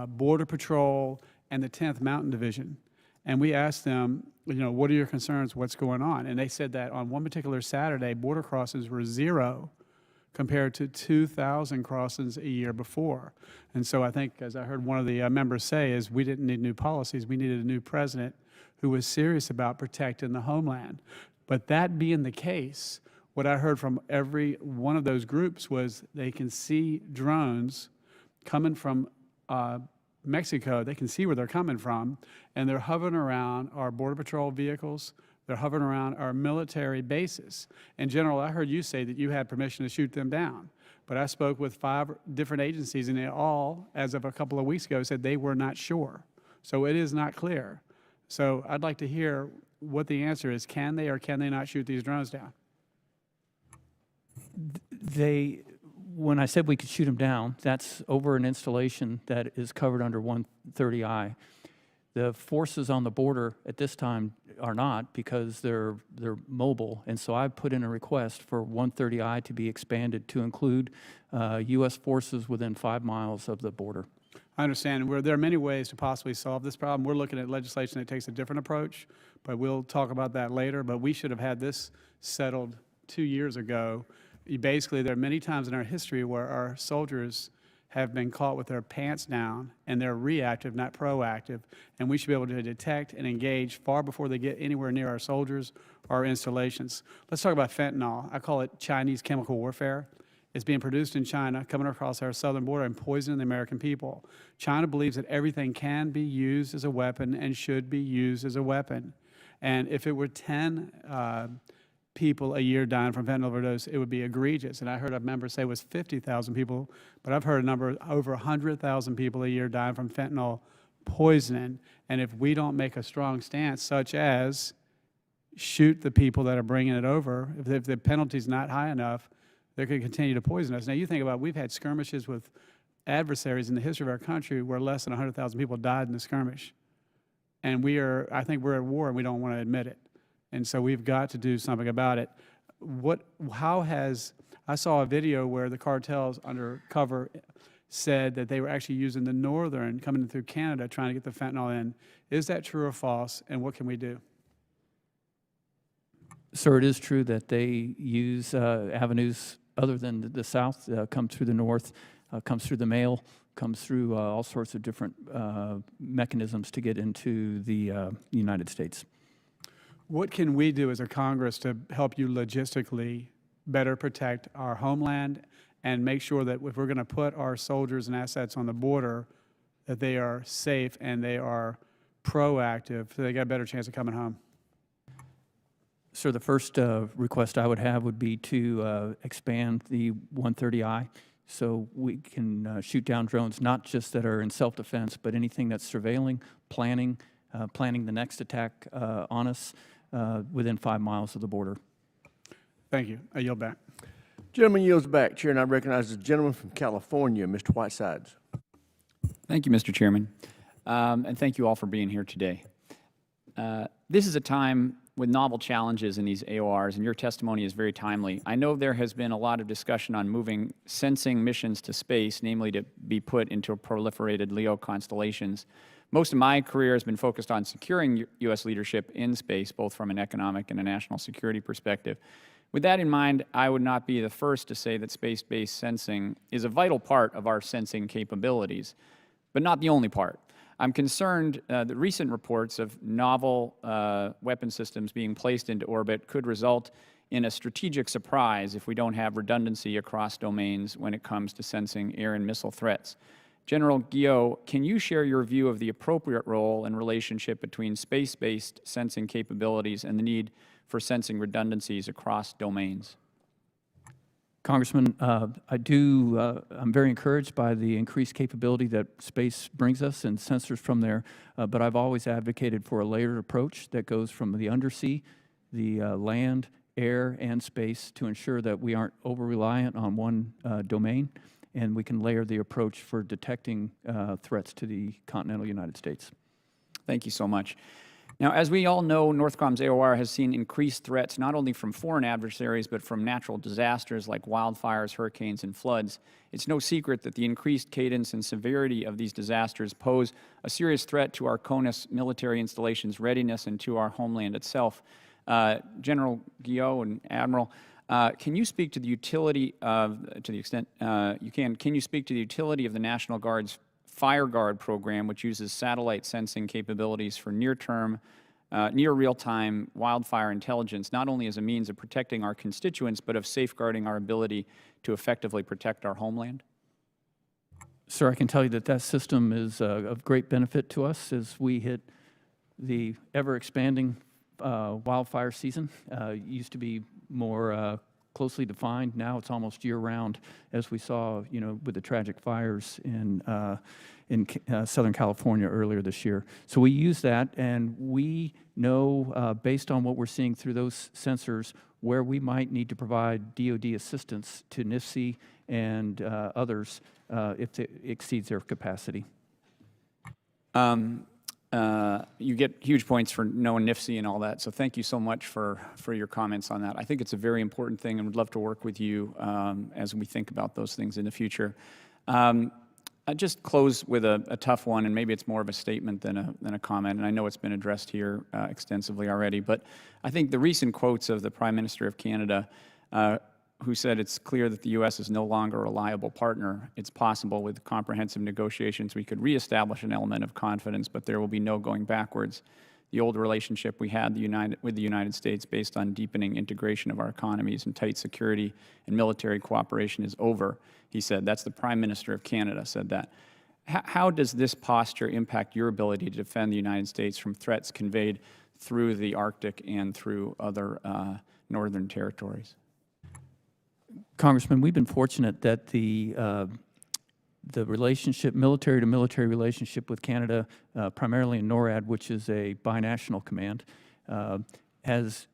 Speaker 14: Border Patrol, and the 10th Mountain Division. And we asked them, you know, what are your concerns? What's going on? And they said that on one particular Saturday, border crossings were 0 compared to 2,000 crossings a year before. And so I think, as I heard one of the members say, is we didn't need new policies. We needed a new president who was serious about protecting the homeland. But that being the case, what I heard from every one of those groups was they can see drones coming from Mexico. They can see where they're coming from, and they're hovering around our Border Patrol vehicles. They're hovering around our military bases. And General, I heard you say that you had permission to shoot them down. But I spoke with 5 different agencies, and they all, as of a couple of weeks ago, said they were not sure. So it is not clear. So I'd like to hear what the answer is. Can they or can they not shoot these drones down?
Speaker 5: When I said we could shoot them down, that's over an installation that is covered under 130I. The forces on the border at this time are not, because they're mobile, and so I put in a request for 130I to be expanded to include U.S. forces within 5 miles of the border.
Speaker 14: I understand. There are many ways to possibly solve this problem. We're looking at legislation that takes a different approach, but we'll talk about that later. But we should have had this settled 2 years ago. Basically, there are many times in our history where our soldiers have been caught with their pants down, and they're reactive, not proactive, and we should be able to detect and engage far before they get anywhere near our soldiers or our installations. Let's talk about fentanyl. I call it Chinese chemical warfare. It's being produced in China, coming across our southern border and poisoning the American people. China believes that everything can be used as a weapon and should be used as a weapon. And if it were 10 people a year dying from fentanyl overdose, it would be egregious. And I heard a member say it was 50,000 people, but I've heard a number over 100,000 people a year dying from fentanyl poisoning. And if we don't make a strong stance, such as shoot the people that are bringing it over, if the penalty's not high enough, they could continue to poison us. Now you think about, we've had skirmishes with adversaries in the history of our country where less than 100,000 people died in the skirmish. And I think we're at war and we don't want to admit it. And so we've got to do something about it. I saw a video where the cartels undercover said that they were actually using the northern, coming in through Canada, trying to get the fentanyl in. Is that true or false, and what can we do?
Speaker 5: Sir, it is true that they use avenues other than the south, come through the north, comes through the mail, comes through all sorts of different mechanisms to get into the United States.
Speaker 14: What can we do as a Congress to help you logistically better protect our homeland and make sure that if we're going to put our soldiers and assets on the border, that they are safe and they are proactive so they got a better chance of coming home?
Speaker 5: Sir, the first request I would have would be to expand the 130I so we can shoot down drones, not just that are in self-defense, but anything that's surveilling, planning the next attack on us within 5 miles of the border.
Speaker 14: Thank you. I yield back.
Speaker 1: Gentleman yields back. Chair, and I recognize the gentleman from California, Mr. Whitesides.
Speaker 9: Thank you, Mr. Chairman, and thank you all for being here today. This is a time with novel challenges in these AORs, and your testimony is very timely. I know there has been a lot of discussion on moving sensing missions to space, namely to be put into proliferated LEO constellations. Most of my career has been focused on securing U.S. leadership in space, both from an economic and a national security perspective. With that in mind, I would not be the first to say that space-based sensing is a vital part of our sensing capabilities, but not the only part. I'm concerned that recent reports of novel weapon systems being placed into orbit could result in a strategic surprise if we don't have redundancy across domains when it comes to sensing air and missile threats. General Guillot, can you share your view of the appropriate role and relationship between space-based sensing capabilities and the need for sensing redundancies across domains?
Speaker 5: Congressman, I'm very encouraged by the increased capability that space brings us and sensors from there, but I've always advocated for a layered approach that goes from the undersea, the land, air, and space to ensure that we aren't over-reliant on one domain, and we can layer the approach for detecting threats to the continental United States.
Speaker 9: Thank you so much. Now, as we all know, Northcom's AOR has seen increased threats not only from foreign adversaries, but from natural disasters like wildfires, hurricanes, and floods. It's no secret that the increased cadence and severity of these disasters pose a serious threat to our CONUS military installations' readiness and to our homeland itself. General Guillot and Admiral, can you speak to the utility of, to the extent you can you speak to the utility of the National Guard's Fire Guard program, which uses satellite sensing capabilities for near-term, near real-time wildfire intelligence, not only as a means of protecting our constituents, but of safeguarding our ability to effectively protect our homeland?
Speaker 5: Sir, I can tell you that that system is of great benefit to us as we hit the ever-expanding wildfire season. It used to be more closely defined. Now it's almost year-round, as we saw, with the tragic fires in Southern California earlier this year. So we use that, and we know, based on what we're seeing through those sensors, where we might need to provide DoD assistance to NIFC and others if it exceeds their capacity.
Speaker 9: You get huge points for knowing NIFC and all that, so thank you so much for your comments on that. I think it's a very important thing and would love to work with you as we think about those things in the future. I'll just close with a tough one, and maybe it's more of a statement than a comment, and I know it's been addressed here extensively already, but I think the recent quotes of the Prime Minister of Canada who said it's clear that the U.S. is no longer a reliable partner. It's possible with comprehensive negotiations we could reestablish an element of confidence, but there will be no going backwards. The old relationship we had with the United States based on deepening integration of our economies and tight security and military cooperation is over, he said. That's the Prime Minister of Canada said that. How does this posture impact your ability to defend the United States from threats conveyed through the Arctic and through other northern territories?
Speaker 5: Congressman, we've been fortunate that the relationship, military-to-military relationship with Canada, primarily in NORAD, which is a binational command, has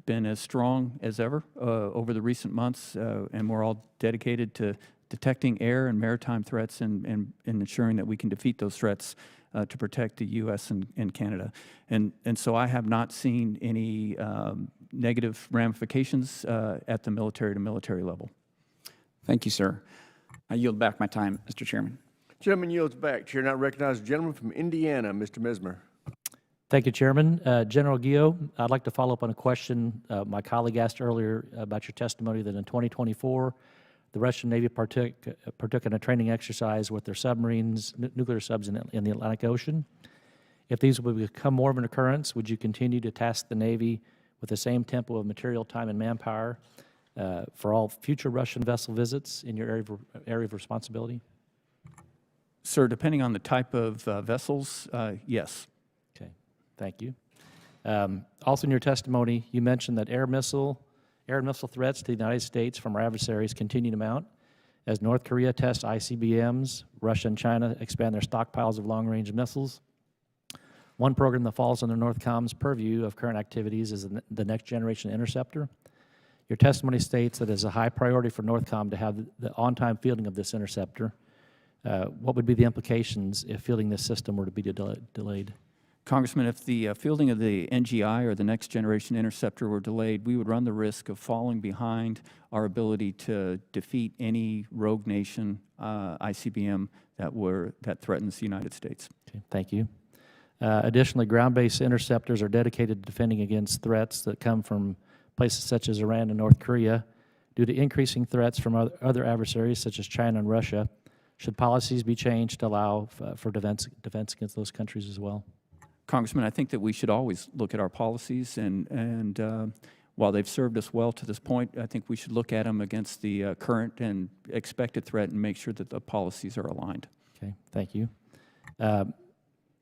Speaker 5: been as strong as ever over the recent months, and we're all dedicated to detecting air and maritime threats and ensuring that we can defeat those threats to protect the U.S. and Canada. And so I have not seen any negative ramifications at the military-to-military level.
Speaker 9: Thank you, sir. I yield back my time, Mr. Chairman.
Speaker 1: Gentleman yields back. Chair now recognizes the gentleman from Indiana, Mr. Mismer.
Speaker 10: Thank you, Chairman. General Guillot, I'd like to follow up on a question my colleague asked earlier about your testimony that in 2024, the Russian Navy partook in a training exercise with their submarines, nuclear subs in the Atlantic Ocean. If these would become more of an occurrence, would you continue to task the Navy with the same tempo of material, time, and manpower for all future Russian vessel visits in your area of responsibility?
Speaker 5: Sir, depending on the type of vessels, yes.
Speaker 10: Okay, thank you. Also in your testimony, you mentioned that air and missile threats to the United States from our adversaries continue to mount. As North Korea tests ICBMs, Russia and China expand their stockpiles of long-range missiles. One program that falls under Northcom's purview of current activities is the Next Generation Interceptor. Your testimony states that it's a high priority for Northcom to have the on-time fielding of this interceptor. What would be the implications if fielding this system were to be delayed?
Speaker 5: Congressman, if the fielding of the NGI or the Next Generation Interceptor were delayed, we would run the risk of falling behind our ability to defeat any rogue nation ICBM that threatens the United States.
Speaker 10: Okay, thank you. Additionally, ground-based interceptors are dedicated to defending against threats that come from places such as Iran and North Korea. Due to increasing threats from other adversaries such as China and Russia, should policies be changed to allow for defense against those countries as well?
Speaker 5: Congressman, I think that we should always look at our policies, and while they've served us well to this point, I think we should look at them against the current and expected threat and make sure that the policies are aligned.
Speaker 10: Okay, thank you.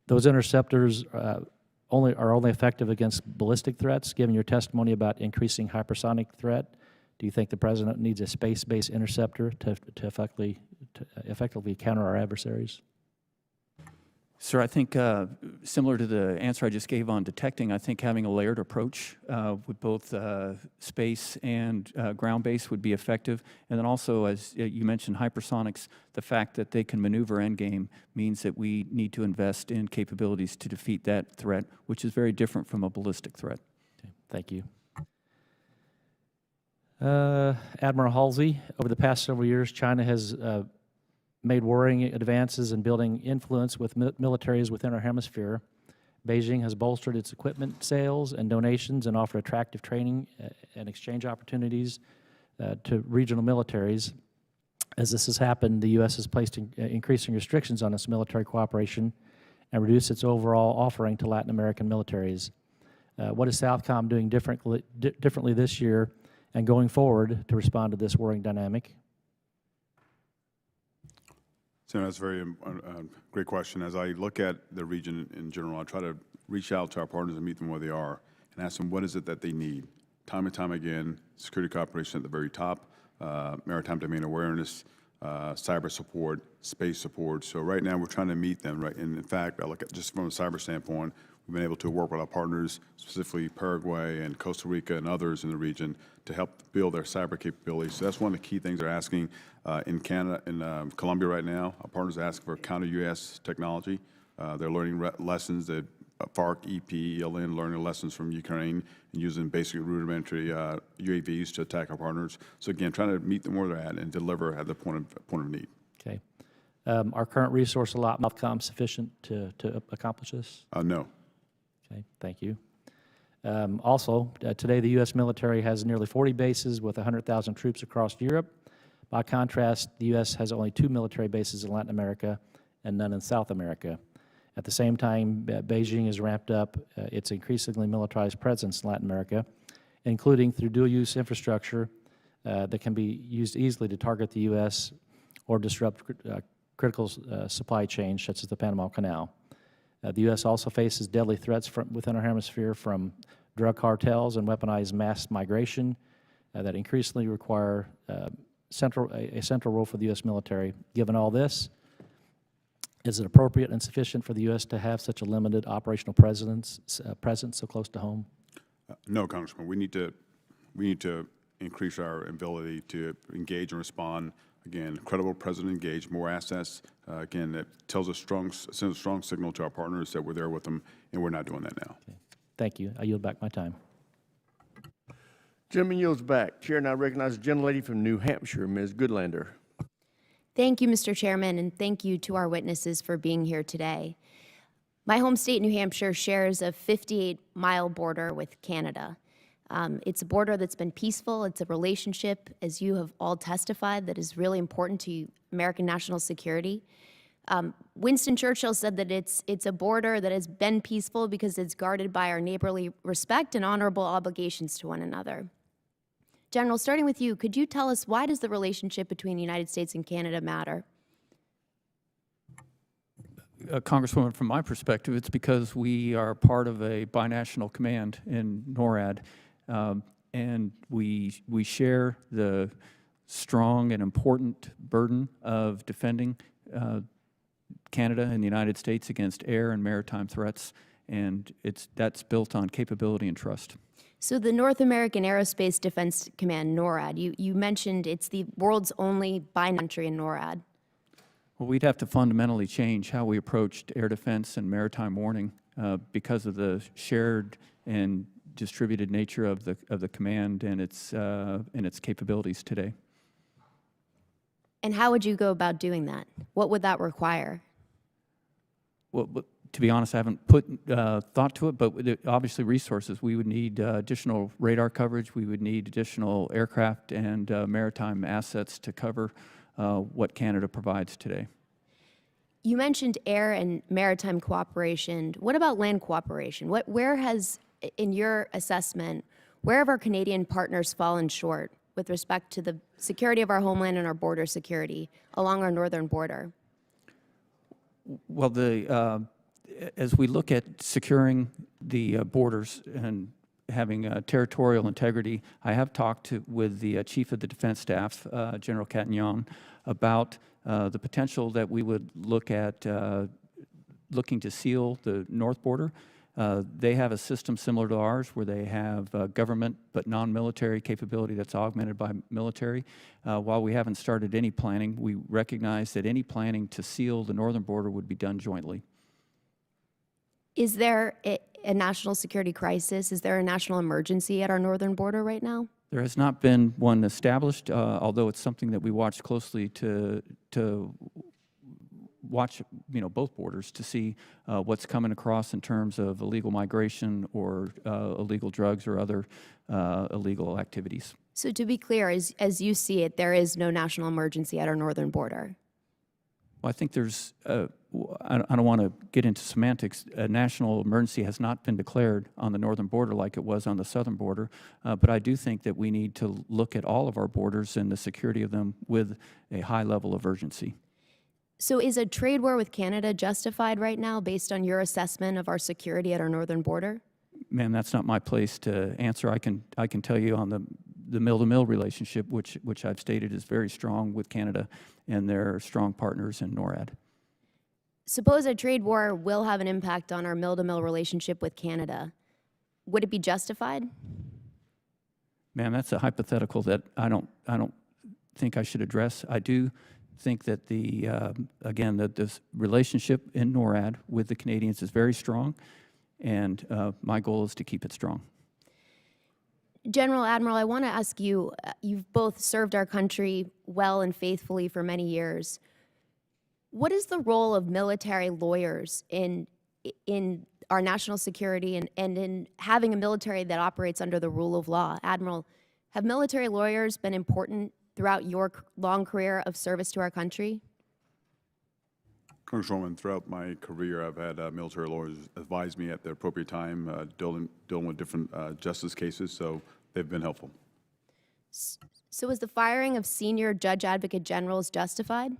Speaker 10: Those interceptors are only effective against ballistic threats. Given your testimony about increasing hypersonic threat, do you think the President needs a space-based interceptor to effectively counter our adversaries?
Speaker 5: Sir, I think similar to the answer I just gave on detecting, I think having a layered approach with both space and ground base would be effective. And then also, as you mentioned, hypersonics, the fact that they can maneuver endgame means that we need to invest in capabilities to defeat that threat, which is very different from a ballistic threat.
Speaker 10: Okay, thank you. Admiral Holsey, over the past several years, China has made worrying advances in building influence with militaries within our hemisphere. Beijing has bolstered its equipment sales and donations and offered attractive training and exchange opportunities to regional militaries. As this has happened, the U.S. has placed increasing restrictions on its military cooperation and reduced its overall offering to Latin American militaries. What is Southcom doing differently this year and going forward to respond to this worrying dynamic?
Speaker 6: Senator, that's a very great question. As I look at the region in general, I try to reach out to our partners and meet them where they are and ask them what is it that they need. Time and time again, security cooperation at the very top, maritime domain awareness, cyber support, space support. So right now we're trying to meet them, right? And in fact, I look at just from a cyber standpoint, we've been able to work with our partners, specifically Paraguay and Costa Rica and others in the region, to help build their cyber capabilities. So that's one of the key things they're asking in Canada, in Colombia right now. Our partners are asking for counter-UAS technology. They're learning lessons that FARC, EP, ELN, learning lessons from Ukraine and using basic rudimentary UAVs to attack our partners. So again, trying to meet them where they're at and deliver at the point of need.
Speaker 10: Okay. Are current resource allotment Southcom sufficient to accomplish this?
Speaker 6: No.
Speaker 10: Okay, thank you. Also, today the U.S. military has nearly 40 bases with 100,000 troops across Europe. By contrast, the U.S. has only 2 military bases in Latin America and none in South America. At the same time, Beijing has ramped up its increasingly militarized presence in Latin America, including through dual-use infrastructure that can be used easily to target the U.S. or disrupt critical supply chains, such as the Panama Canal. The U.S. also faces deadly threats within our hemisphere from drug cartels and weaponized mass migration that increasingly require a central role for the U.S. military. Given all this, is it appropriate and sufficient for the U.S. to have such a limited operational presence so close to home?
Speaker 6: No, Congressman. We need to increase our ability to engage and respond. Again, credible president engaged, more assets. Again, that sends a strong signal to our partners that we're there with them, and we're not doing that now.
Speaker 10: Okay. Thank you. I yield back my time.
Speaker 1: Gentleman yields back. Chair now recognizes the gentlelady from New Hampshire, Ms. Goodlander.
Speaker 11: Thank you, Mr. Chairman, and thank you to our witnesses for being here today. My home state, New Hampshire, shares a 58-mile border with Canada. It's a border that's been peaceful. It's a relationship, as you have all testified, that is really important to American national security. Winston Churchill said that it's a border that has been peaceful because it's guarded by our neighborly respect and honorable obligations to one another. General, starting with you, could you tell us why does the relationship between the United States and Canada matter?
Speaker 5: Congresswoman, from my perspective, it's because we are part of a binational command in NORAD. And we share the strong and important burden of defending Canada and the United States against air and maritime threats, and that's built on capability and trust.
Speaker 11: So the North American Aerospace Defense Command, NORAD, you mentioned it's the world's only bi-country in NORAD.
Speaker 5: Well, we'd have to fundamentally change how we approached air defense and maritime warning because of the shared and distributed nature of the command and its capabilities today.
Speaker 11: And how would you go about doing that? What would that require?
Speaker 5: Well, to be honest, I haven't put thought to it, but obviously resources. We would need additional radar coverage. We would need additional aircraft and maritime assets to cover what Canada provides today.
Speaker 11: You mentioned air and maritime cooperation. What about land cooperation? Where has, in your assessment, where have our Canadian partners fallen short with respect to the security of our homeland and our border security along our northern border?
Speaker 5: Well, as we look at securing the borders and having territorial integrity, I have talked with the Chief of the Defense Staff, General Cattignon, about the potential that we would look at looking to seal the north border. They have a system similar to ours where they have government but non-military capability that's augmented by military. While we haven't started any planning, we recognize that any planning to seal the northern border would be done jointly.
Speaker 11: Is there a national security crisis? Is there a national emergency at our northern border right now?
Speaker 5: There has not been one established, although it's something that we watch closely to watch, both borders to see what's coming across in terms of illegal migration or illegal drugs or other illegal activities.
Speaker 11: So to be clear, as you see it, there is no national emergency at our northern border.
Speaker 5: Well, I think there's, I don't want to get into semantics. A national emergency has not been declared on the northern border like it was on the southern border, but I do think that we need to look at all of our borders and the security of them with a high level of urgency.
Speaker 11: So is a trade war with Canada justified right now based on your assessment of our security at our northern border?
Speaker 5: Ma'am, that's not my place to answer. I can tell you on the mill-to-mill relationship, which I've stated is very strong with Canada, and they're strong partners in NORAD.
Speaker 11: Suppose a trade war will have an impact on our mill-to-mill relationship with Canada. Would it be justified?
Speaker 5: Ma'am, that's a hypothetical that I don't think I should address. I do think that again, that this relationship in NORAD with the Canadians is very strong, and my goal is to keep it strong.
Speaker 11: General, Admiral, I want to ask you, you've both served our country well and faithfully for many years. What is the role of military lawyers in our national security and in having a military that operates under the rule of law? Admiral, have military lawyers been important throughout your long career of service to our country?
Speaker 6: Congresswoman, throughout my career, I've had military lawyers advise me at the appropriate time, dealing with different justice cases, so they've been helpful.
Speaker 11: So was the firing of senior judge advocate generals justified?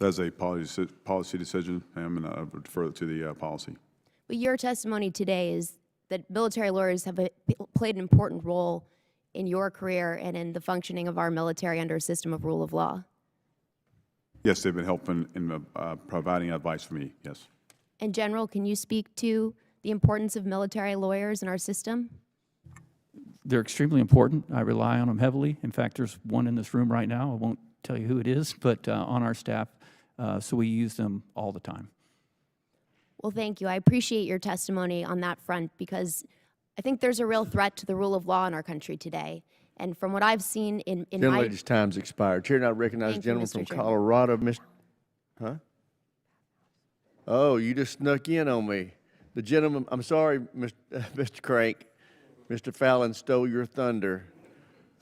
Speaker 6: That's a policy decision, and I would refer to the policy.
Speaker 11: But your testimony today is that military lawyers have played an important role in your career and in the functioning of our military under a system of rule of law.
Speaker 6: Yes, they've been helping in providing advice for me, yes.
Speaker 11: And General, can you speak to the importance of military lawyers in our system?
Speaker 5: They're extremely important. I rely on them heavily. In fact, there's one in this room right now. I won't tell you who it is, but on our staff, so we use them all the time.
Speaker 11: Well, thank you. I appreciate your testimony on that front because I think there's a real threat to the rule of law in our country today. And from what I've seen in my...
Speaker 1: Lady's time's expired. Chair, now recognize the gentleman from Colorado, Mr. Huh? Oh, you just snuck in on me. The gentleman, I'm sorry, Mr. Crank. Mr. Fallon stole your thunder.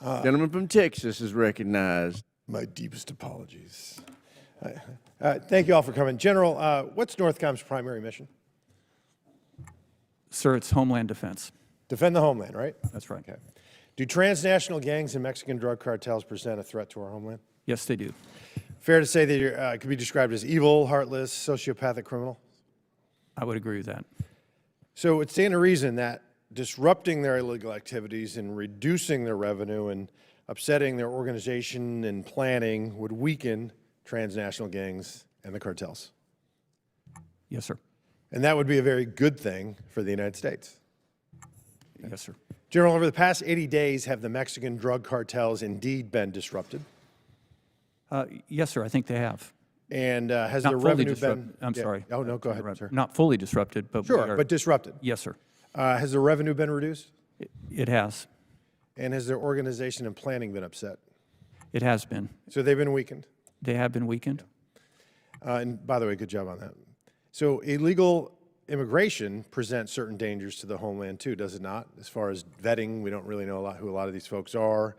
Speaker 1: Gentleman from Texas is recognized.
Speaker 12: My deepest apologies. Thank you all for coming. General, what's NORTHCOM's primary mission?
Speaker 5: Sir, it's Homeland Defense.
Speaker 12: Defend the homeland, right?
Speaker 5: That's right.
Speaker 12: Okay. Do transnational gangs and Mexican drug cartels present a threat to our homeland?
Speaker 5: Yes, they do.
Speaker 12: Fair to say that you could be described as evil, heartless, sociopathic criminal?
Speaker 5: I would agree with that.
Speaker 12: So it's standing to reason that disrupting their illegal activities and reducing their revenue and upsetting their organization and planning would weaken transnational gangs and the cartels.
Speaker 5: Yes, sir.
Speaker 12: And that would be a very good thing for the United States.
Speaker 5: Yes, sir.
Speaker 12: General, over the past 80 days, have the Mexican drug cartels indeed been disrupted?
Speaker 5: Yes, sir, I think they have.
Speaker 12: And has
Speaker 5: Not
Speaker 12: their
Speaker 5: fully
Speaker 12: revenue
Speaker 5: disrupted.
Speaker 12: been...
Speaker 5: I'm sorry.
Speaker 12: Oh, no, go ahead, sir.
Speaker 5: Not fully disrupted, but
Speaker 12: Sure, but disrupted.
Speaker 5: Yes, sir.
Speaker 12: Has their revenue been reduced?
Speaker 5: It has.
Speaker 12: And has their organization and planning been upset?
Speaker 5: It has been.
Speaker 12: So they've been weakened?
Speaker 5: They have been weakened.
Speaker 12: And by the way, good job on that. So illegal immigration presents certain dangers to the homeland too, does it not? As far as vetting, we don't really know who a lot of these folks are.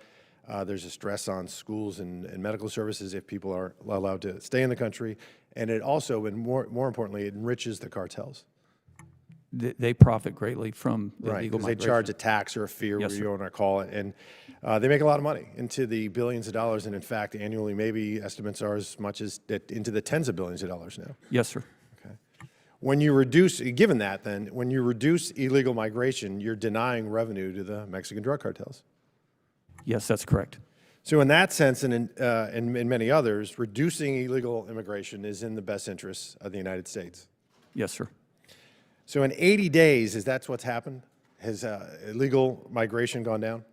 Speaker 12: There's a stress on schools and medical services if people are allowed to stay in the country. And it also, and more importantly, it enriches the cartels.
Speaker 5: They profit greatly from the
Speaker 12: Right,
Speaker 5: illegal
Speaker 12: because
Speaker 5: migration.
Speaker 12: they charge a tax or a fee, or
Speaker 5: Yes,
Speaker 12: whatever you
Speaker 5: sir.
Speaker 12: want to call it. And they make a lot of money, into the billions of dollars. And in fact, annually, maybe estimates are as much as into the tens of billions of dollars now.
Speaker 5: Yes, sir.
Speaker 12: When you reduce, given that then, when you reduce illegal migration, you're denying revenue to the Mexican drug cartels.
Speaker 5: Yes, that's correct.
Speaker 12: So in that sense, and in many others, reducing illegal immigration is in the best interests of the United States.
Speaker 5: Yes, sir.
Speaker 12: So in 80 days, is that what's happened? Has illegal migration gone down?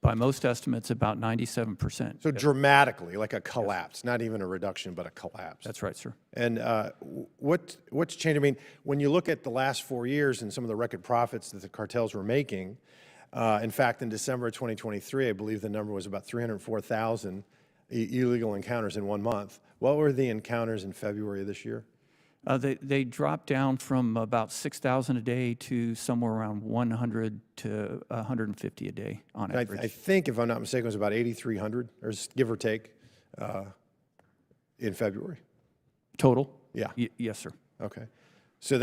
Speaker 5: By most estimates, about 97%.
Speaker 12: So dramatically, like a collapse, not even a reduction, but a collapse.
Speaker 5: That's right, sir.
Speaker 12: And what's changed? I mean, when you look at the last 4 years and some of the record profits that the cartels were making, in fact, in December of 2023, I believe the number was about 304,000 illegal encounters in 1 month. What were the encounters in February of this year?
Speaker 5: They dropped down from about 6,000 a day to somewhere around 100 to 150 a day on average.
Speaker 12: I think, if I'm not mistaken, it was about 8,300, or give or take, in February.
Speaker 5: Total?
Speaker 12: Yeah.
Speaker 5: Yes, sir.
Speaker 12: Okay. So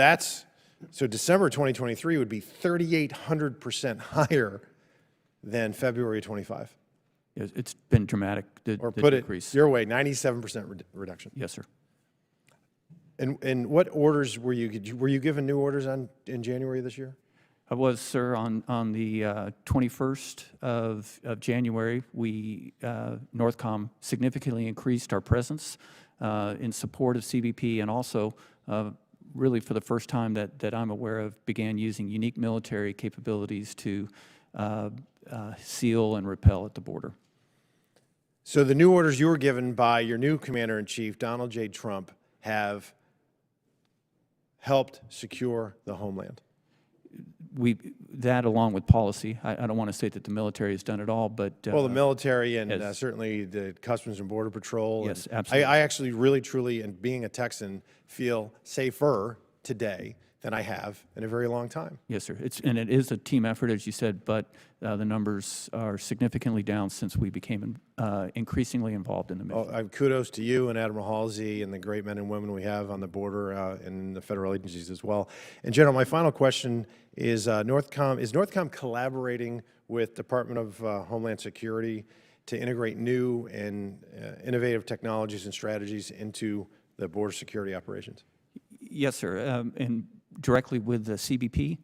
Speaker 12: December 2023 would be 3,800% higher than February 25.
Speaker 5: It's been dramatic,
Speaker 12: Or
Speaker 5: the
Speaker 12: put
Speaker 5: decrease.
Speaker 12: it your way, 97% reduction.
Speaker 5: Yes, sir.
Speaker 12: And what orders were you given new orders in January of this year?
Speaker 5: I was, sir, on the 21st of January. We, Northcom, significantly increased our presence in support of CBP, and also, really for the first time that I'm aware of, began using unique military capabilities to seal and repel at the border.
Speaker 12: So the new orders you were given by your new Commander-in-Chief, Donald J. Trump, have helped secure the homeland.
Speaker 5: That along with policy. I don't want to say that the military has done it all, but
Speaker 12: Well, the military and
Speaker 5: yes.
Speaker 12: Certainly the Customs and Border Patrol.
Speaker 5: Yes,
Speaker 12: and
Speaker 5: absolutely.
Speaker 12: I actually really, truly, and being a Texan, feel safer today than I have in a very long time.
Speaker 5: Yes, sir. And it is a team effort, as you said, but the numbers are significantly down since we became increasingly involved in the mission.
Speaker 12: Well, kudos to you and Admiral Halsey and the great men and women we have on the border and the federal agencies as well. And General, my final question is, Northcom collaborating with Department of Homeland Security to integrate new and innovative technologies and strategies into the border security operations?
Speaker 5: Yes, sir. And directly with the CBP,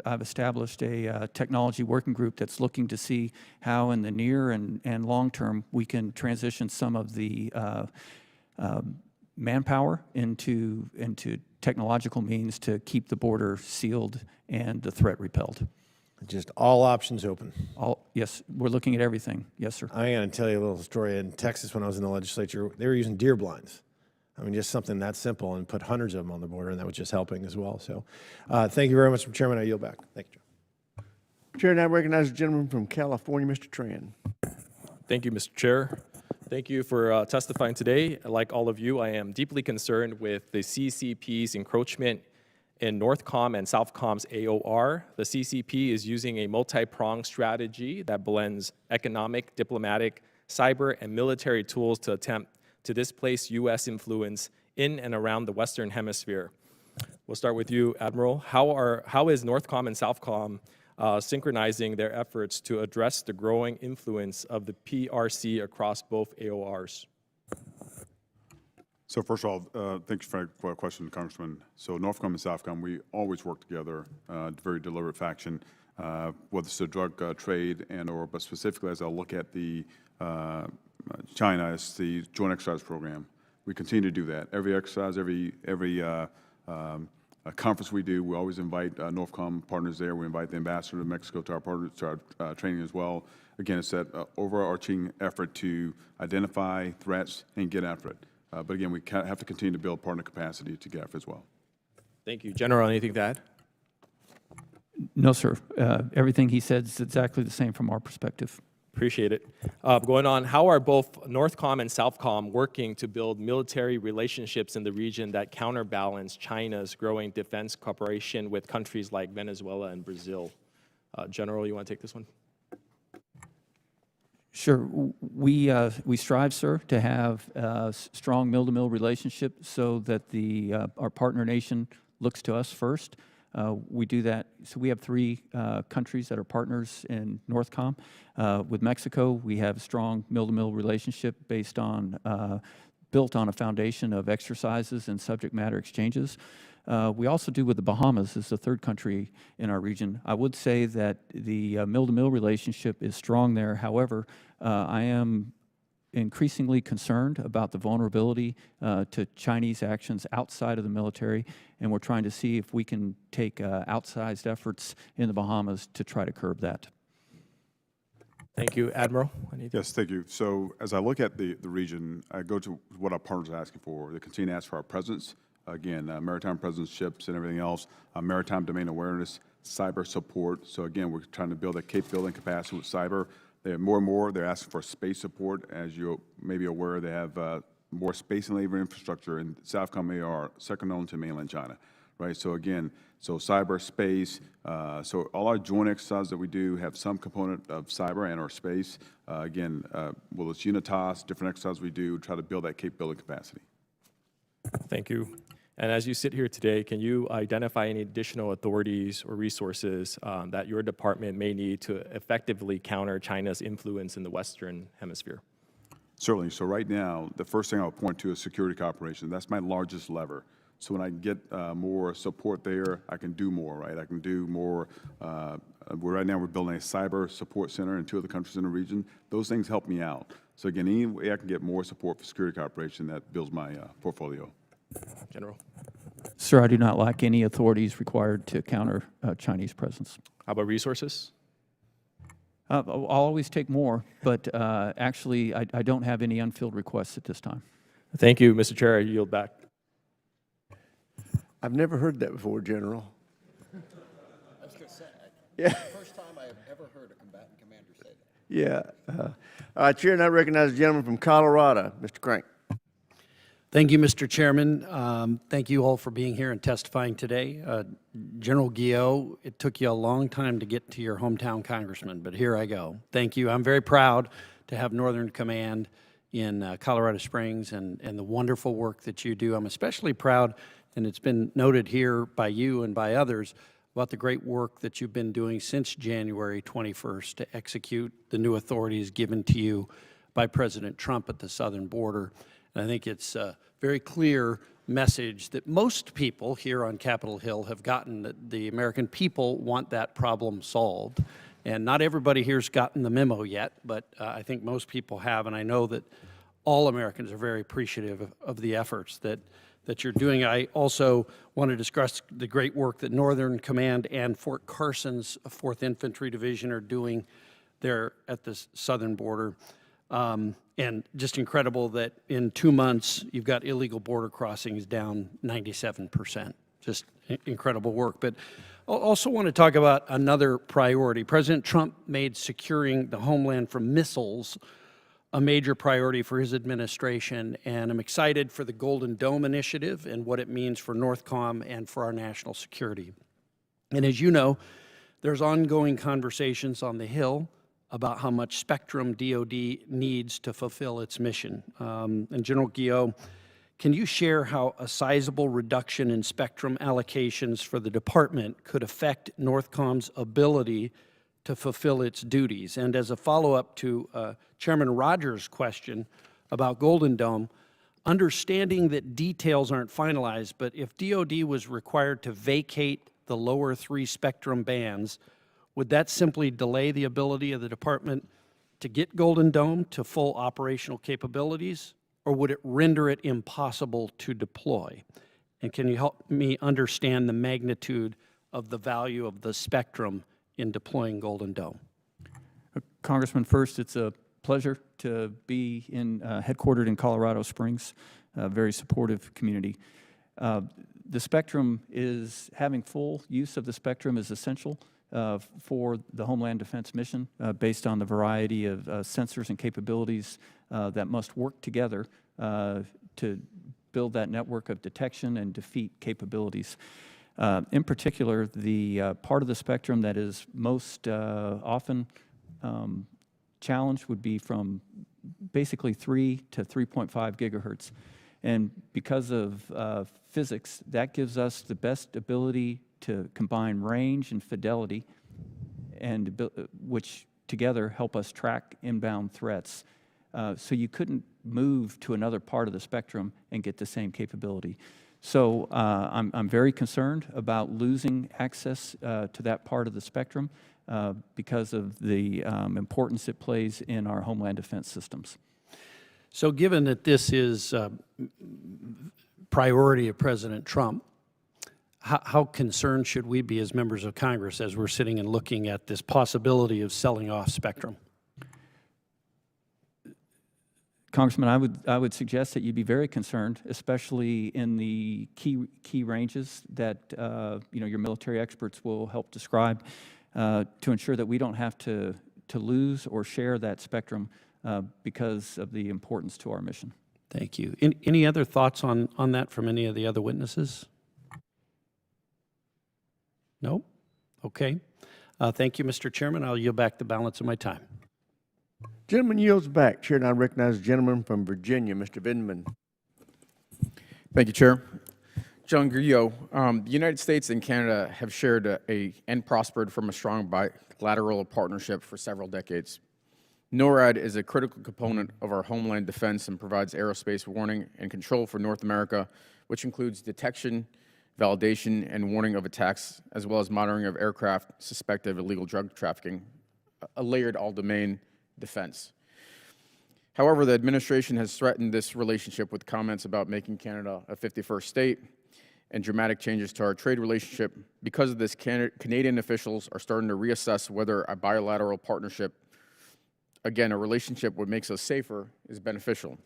Speaker 5: I've established a technology working group that's looking to see how in the near and long term we can transition some of the manpower into technological means to keep the border sealed and the threat repelled.
Speaker 12: Just all options open.
Speaker 5: Yes, we're looking at everything. Yes, sir.
Speaker 12: I'm going to tell you a little story. In Texas, when I was in the legislature, they were using deer blinds. I mean, just something that simple, and put hundreds of them on the border, and that was just helping as well. So thank you very much, Mr. Chairman. I yield back. Thank you, Joe.
Speaker 1: Chair now recognizes the gentleman from California, Mr. Tran.
Speaker 13: Thank you, Mr. Chair. Thank you for testifying today. Like all of you, I am deeply concerned with the CCP's encroachment in Northcom and Southcom's AOR. The CCP is using a multi-pronged strategy that blends economic, diplomatic, cyber, and military tools to attempt to displace U.S. influence in and around the Western Hemisphere. We'll start with you, Admiral. How is Northcom and Southcom synchronizing their efforts to address the growing influence of the PRC across both AORs?
Speaker 6: So first of all, thanks for the question, Congressman. So Northcom and Southcom, we always work together, very deliberate faction, whether it's the drug trade but specifically as I look at the China, it's the Joint Exercise Program. We continue to do that. Every exercise, every conference we do, we always invite Northcom partners there. We invite the ambassador to Mexico to our training as well. Again, it's that overarching effort to identify threats and get after it. But again, we have to continue to build partner capacity to get after as well.
Speaker 13: Thank you. General, anything to add?
Speaker 5: No, sir. Everything he said is exactly the same from our perspective.
Speaker 13: Appreciate it. Going on, how are both Northcom and Southcom working to build military relationships in the region that counterbalance China's growing defense cooperation with countries like Venezuela and Brazil? General, you want to take this one?
Speaker 5: Sure. We strive, sir, to have a strong mill-to-mill relationship so that our partner nation looks to us first. We do that. So we have 3 countries that are partners in Northcom. With Mexico, we have a strong mill-to-mill relationship built on a foundation of exercises and subject matter exchanges. We also do with the Bahamas as the third country in our region. I would say that the mill-to-mill relationship is strong there. However, I am increasingly concerned about the vulnerability to Chinese actions outside of the military, and we're trying to see if we can take outsized efforts in the Bahamas to try to curb that.
Speaker 13: Thank you, Admiral.
Speaker 6: Yes, thank you. So as I look at the region, I go to what our partners are asking for. They continue to ask for our presence. Again, maritime presence, ships, and everything else, maritime domain awareness, cyber support. So again, we're trying to build a capability and capacity with cyber. They have more and more. They're asking for space support. As you may be aware, they have more space and labor infrastructure in South Korea are second only to mainland China, right? So again, so cyber, space, so all our joint exercises that we do have some component of cyber and our space. Again, well, it's UNITAS, different exercises we do, try to build that capability capacity.
Speaker 13: Thank you. And as you sit here today, can you identify any additional authorities or resources that your department may need to effectively counter China's influence in the Western Hemisphere?
Speaker 6: Certainly. So right now, the first thing I'll point to is security cooperation. That's my largest lever. So when I get more support there, I can do more, right? I can do more. Right now, we're building a cyber support center in 2 other countries in the region. Those things help me out. So again, any way I can get more support for security cooperation, that builds my portfolio.
Speaker 13: General.
Speaker 5: Sir, I do not lack any authorities required to counter Chinese presence.
Speaker 13: How about resources?
Speaker 5: I'll always take more, but actually, I don't have any unfilled requests at this time.
Speaker 13: Thank you, Mr. Chair. I yield back.
Speaker 1: I've never heard that before, General.
Speaker 15: I was going to say,
Speaker 1: Yeah.
Speaker 15: First time I have ever heard a combatant commander say that.
Speaker 1: Yeah. All right, Chair, now recognize the gentleman from Colorado, Mr. Crank.
Speaker 22: Thank you, Mr. Chairman. Thank you all for being here and testifying today. General Guillot, it took you a long time to get to your hometown congressman, but here I go. Thank you. I'm very proud to have Northern Command in Colorado Springs and the wonderful work that you do. I'm especially proud, and it's been noted here by you and by others, about the great work that you've been doing since January 21st to execute the new authorities given to you by President Trump at the southern border. And I think it's a very clear message that most people here on Capitol Hill have gotten, that the American people want that problem solved. And not everybody here's gotten the memo yet, but I think most people have, and I know that all Americans are very appreciative of the efforts that you're doing. I also want to discuss the great work that Northern Command and Fort Carson's 4th Infantry Division are doing there at the southern border. And just incredible that in 2 months, you've got illegal border crossings down 97%. Just incredible work. But I also want to talk about another priority. President Trump made securing the homeland from missiles a major priority for his administration, and I'm excited for the Golden Dome initiative and what it means for Northcom and for our national security. And as you know, there's ongoing conversations on the Hill about how much spectrum DoD needs to fulfill its mission. And General Guillot, can you share how a sizable reduction in spectrum allocations for the department could affect Northcom's ability to fulfill its duties? And as a follow-up to Chairman Rogers' question about Golden Dome, understanding that details aren't finalized, but if DoD was required to vacate the lower 3 spectrum bands, would that simply delay the ability of the department to get Golden Dome to full operational capabilities, or would it render it impossible to deploy? And can you help me understand the magnitude of the value of the spectrum in deploying Golden Dome?
Speaker 5: Congressman, first, it's a pleasure to be headquartered in Colorado Springs, a very supportive community. The spectrum is, having full use of the spectrum is essential for the Homeland Defense mission based on the variety of sensors and capabilities that must work together to build that network of detection and defeat capabilities. In particular, the part of the spectrum that is most often challenged would be from basically 3 to 3.5 gigahertz. And because of physics, that gives us the best ability to combine range and fidelity, and which together help us track inbound threats. So you couldn't move to another part of the spectrum and get the same capability. So I'm very concerned about losing access to that part of the spectrum because of the importance it plays in our homeland defense systems.
Speaker 22: So given that this is priority of President Trump, how concerned should we be as members of Congress as we're sitting and looking at this possibility of selling off spectrum?
Speaker 5: Congressman, I would suggest that you be very concerned, especially in the key ranges that your military experts will help describe, to ensure that we don't have to lose or share that spectrum because of the importance to our mission.
Speaker 22: Thank you. Any other thoughts on that from any of the other witnesses? No? Okay. Thank you, Mr. Chairman. I'll yield back the balance of my time.
Speaker 1: Gentleman yields back. Chair now recognizes the gentleman from Virginia, Mr. Vindman.
Speaker 16: Thank you, Chair. John Guillot, the United States and Canada have shared and prospered from a strong bilateral partnership for several decades. NORAD is a critical component of our homeland defense and provides aerospace warning and control for North America, which includes detection, validation, and warning of attacks, as well as monitoring of aircraft suspected of illegal drug trafficking, a layered all-domain defense. However, the administration has threatened this relationship with comments about making Canada a 51st state and dramatic changes to our trade relationship. Because of this, Canadian officials are starting to reassess whether a bilateral partnership, again, a relationship what makes us safer, is beneficial.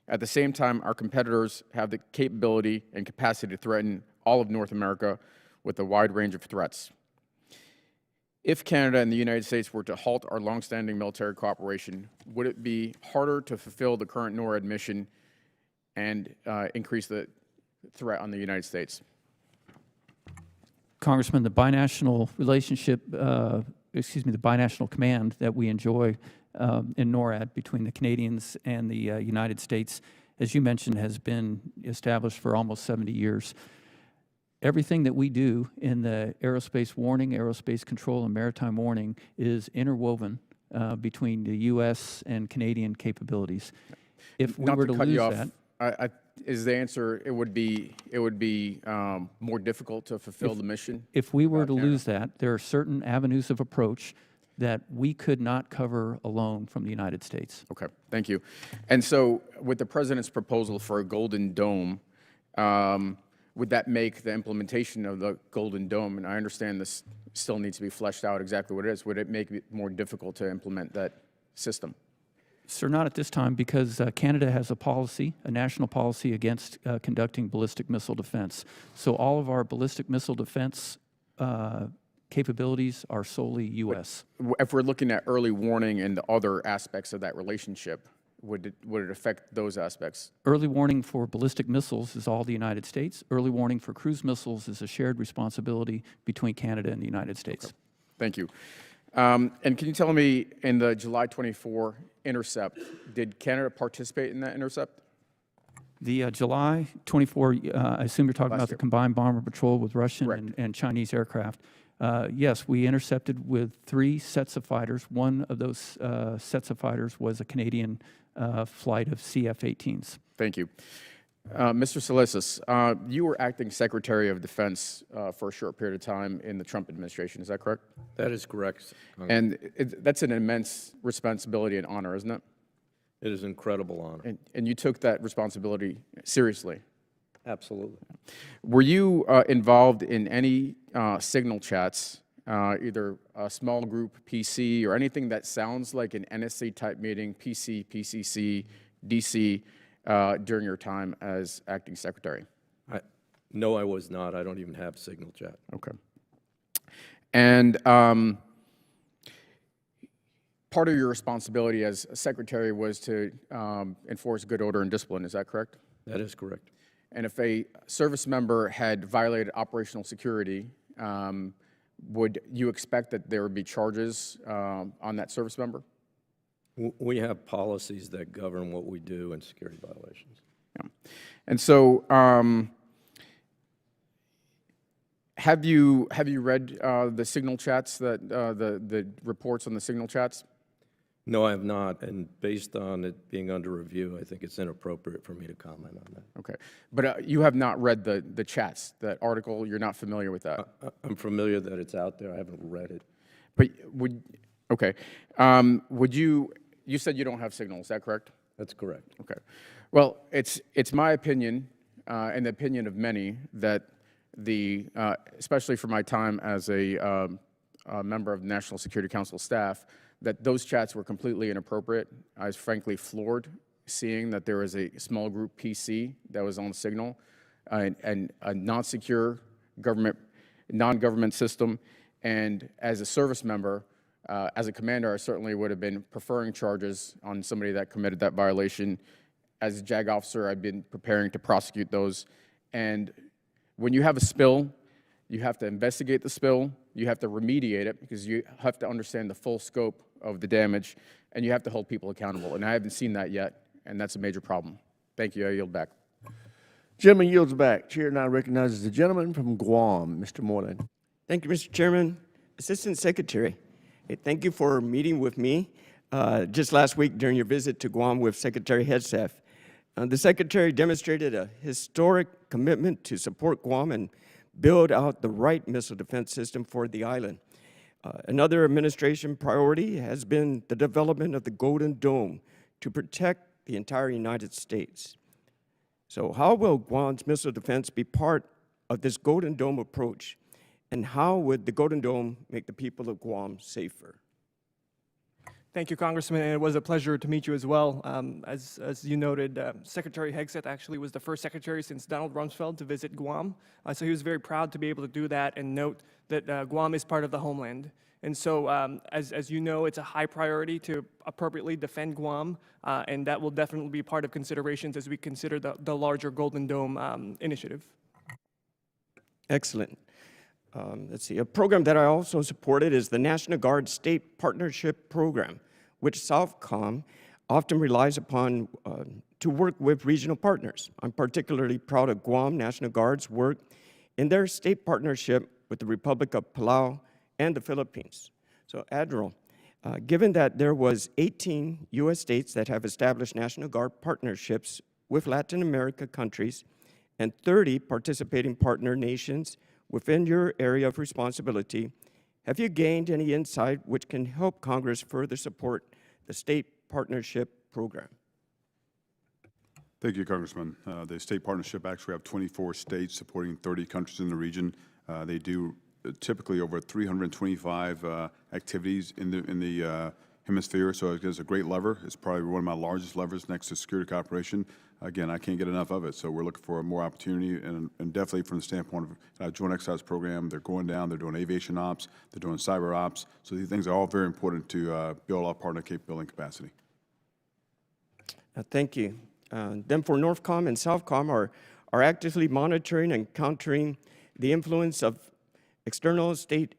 Speaker 16: At the same time, our competitors have the capability and capacity to threaten all of North America with a wide range of threats. If Canada and the United States were to halt our longstanding military cooperation, would it be harder to fulfill the current NORAD mission and increase the threat on the United States?
Speaker 5: Congressman, the binational relationship, the binational command that we enjoy in NORAD between the Canadians and the United States, as you mentioned, has been established for almost 70 years. Everything that we do in the aerospace warning, aerospace control, and maritime warning is interwoven between the U.S. and Canadian capabilities. If we were to lose that,
Speaker 16: is the answer it would be more difficult to fulfill the mission?
Speaker 5: If we were to lose that, there are certain avenues of approach that we could not cover alone from the United States.
Speaker 16: Okay, thank you. And so, with the president's proposal for a Golden Dome, would that make the implementation of the Golden Dome, and I understand this still needs to be fleshed out exactly what it is, would it make it more difficult to implement that system?
Speaker 5: Sir, not at this time, because Canada has a policy, a national policy against conducting ballistic missile defense. So all of our ballistic missile defense capabilities are solely U.S.
Speaker 16: But if we're looking at early warning and the other aspects of that relationship, would it affect those aspects?
Speaker 5: Early warning for ballistic missiles is all the United States. Early warning for cruise missiles is a shared responsibility between Canada and the United States.
Speaker 16: Okay. Thank you. And can you tell me, in the July 24 intercept, did Canada participate in that intercept?
Speaker 5: The July 24, I assume you're talking about the combined bomber patrol with Russian and Chinese aircraft. Yes, we intercepted with 3 sets of fighters. One of those sets of fighters was a Canadian flight of CF-18s.
Speaker 16: Thank you. Mr. Solisas, you were acting Secretary of Defense for a short period of time in the Trump administration, is that correct?
Speaker 4: That is correct.
Speaker 16: And that's an immense responsibility and honor, isn't it?
Speaker 4: It is an incredible honor.
Speaker 16: And you took that responsibility seriously?
Speaker 4: Absolutely.
Speaker 16: Were you involved in any signal chats, either a small group PC or anything that sounds like an NSC-type meeting, PC, PCC, DC, during your time as acting secretary?
Speaker 4: No, I was not. I don't even have signal chat.
Speaker 16: Okay. And part of your responsibility as a secretary was to enforce good order and discipline, is that correct?
Speaker 4: That is correct.
Speaker 16: And if a service member had violated operational security, would you expect that there would be charges on that service member?
Speaker 4: We have policies that govern what we do in security violations.
Speaker 16: Yeah. And so, have you read the signal chats, that the reports on the signal chats?
Speaker 4: No, I have not, and based on it being under review, I think it's inappropriate for me to comment on that.
Speaker 16: Okay. But you have not read the chats, that article, you're not familiar with that?
Speaker 4: I'm familiar that it's out there, I haven't read it.
Speaker 16: But okay. You said you don't have signal, is that correct?
Speaker 4: That's correct.
Speaker 16: Okay. Well, it's my opinion, and the opinion of many, that especially for my time as a member of the National Security Council staff, that those chats were completely inappropriate. I was frankly floored seeing that there was a small group PC that was on signal, and a non-secure non-government system. And as a service member, as a commander, I certainly would have been preferring charges on somebody that committed that violation. As a JAG officer, I've been preparing to prosecute those. And when you have a spill, you have to investigate the spill, you have to remediate it, because you have to understand the full scope of the damage, and you have to hold people accountable. And I haven't seen that yet, and that's a major problem. Thank you. I yield back.
Speaker 1: Gentleman yields back. Chair now recognizes the gentleman from Guam, Mr. Moreland.
Speaker 17: Thank you, Mr. Chairman. Assistant Secretary, thank you for meeting with me just last week during your visit to Guam with Secretary Hegseth. The Secretary demonstrated a historic commitment to support Guam and build out the right missile defense system for the island. Another administration priority has been the development of the Golden Dome to protect the entire United States. So how will Guam's missile defense be part of this Golden Dome approach? And how would the Golden Dome make the people of Guam safer?
Speaker 3: Thank you, Congressman, and it was a pleasure to meet you as well. As you noted, Secretary Hegseth actually was the first secretary since Donald Rumsfeld to visit Guam, so he was very proud to be able to do that and note that Guam is part of the Homeland. And so, as you know, it's a high priority to appropriately defend Guam, and that will definitely be part of considerations as we consider the larger Golden Dome initiative.
Speaker 17: Excellent. Let's see, a program that I also supported is the National Guard State Partnership Program, which Southcom often relies upon to work with regional partners. I'm particularly proud of Guam National Guard's work in their state partnership with the Republic of Palau and the Philippines. So, Admiral, given that there was 18 U.S. states that have established National Guard partnerships with Latin America countries and 30 participating partner nations within your area of responsibility, have you gained any insight which can help Congress further support the state partnership program?
Speaker 6: Thank you, Congressman. The state partnership actually have 24 states supporting 30 countries in the region. They do typically over 325 activities in the hemisphere, so it's a great lever. It's probably one of my largest levers next to security cooperation. Again, I can't get enough of it, so we're looking for more opportunity, and definitely from the standpoint of Joint Exercise Program, they're going down, they're doing aviation ops, they're doing cyber ops, so these things are all very important to build our partner capability and capacity.
Speaker 17: Thank you. Then for Northcom and Southcom are actively monitoring and countering the influence of external state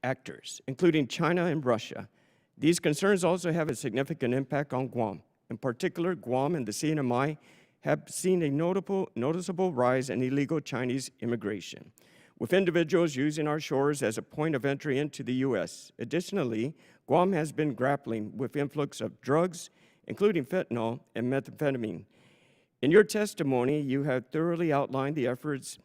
Speaker 17: actors, including China and Russia. These concerns also have a significant impact on Guam. In particular, Guam and the CNMI have seen a noticeable rise in illegal Chinese immigration, with individuals using our shores as a point of entry into the U.S. Additionally, Guam has been grappling with influx of drugs, including fentanyl and methamphetamine. In your testimony, you have thoroughly outlined the efforts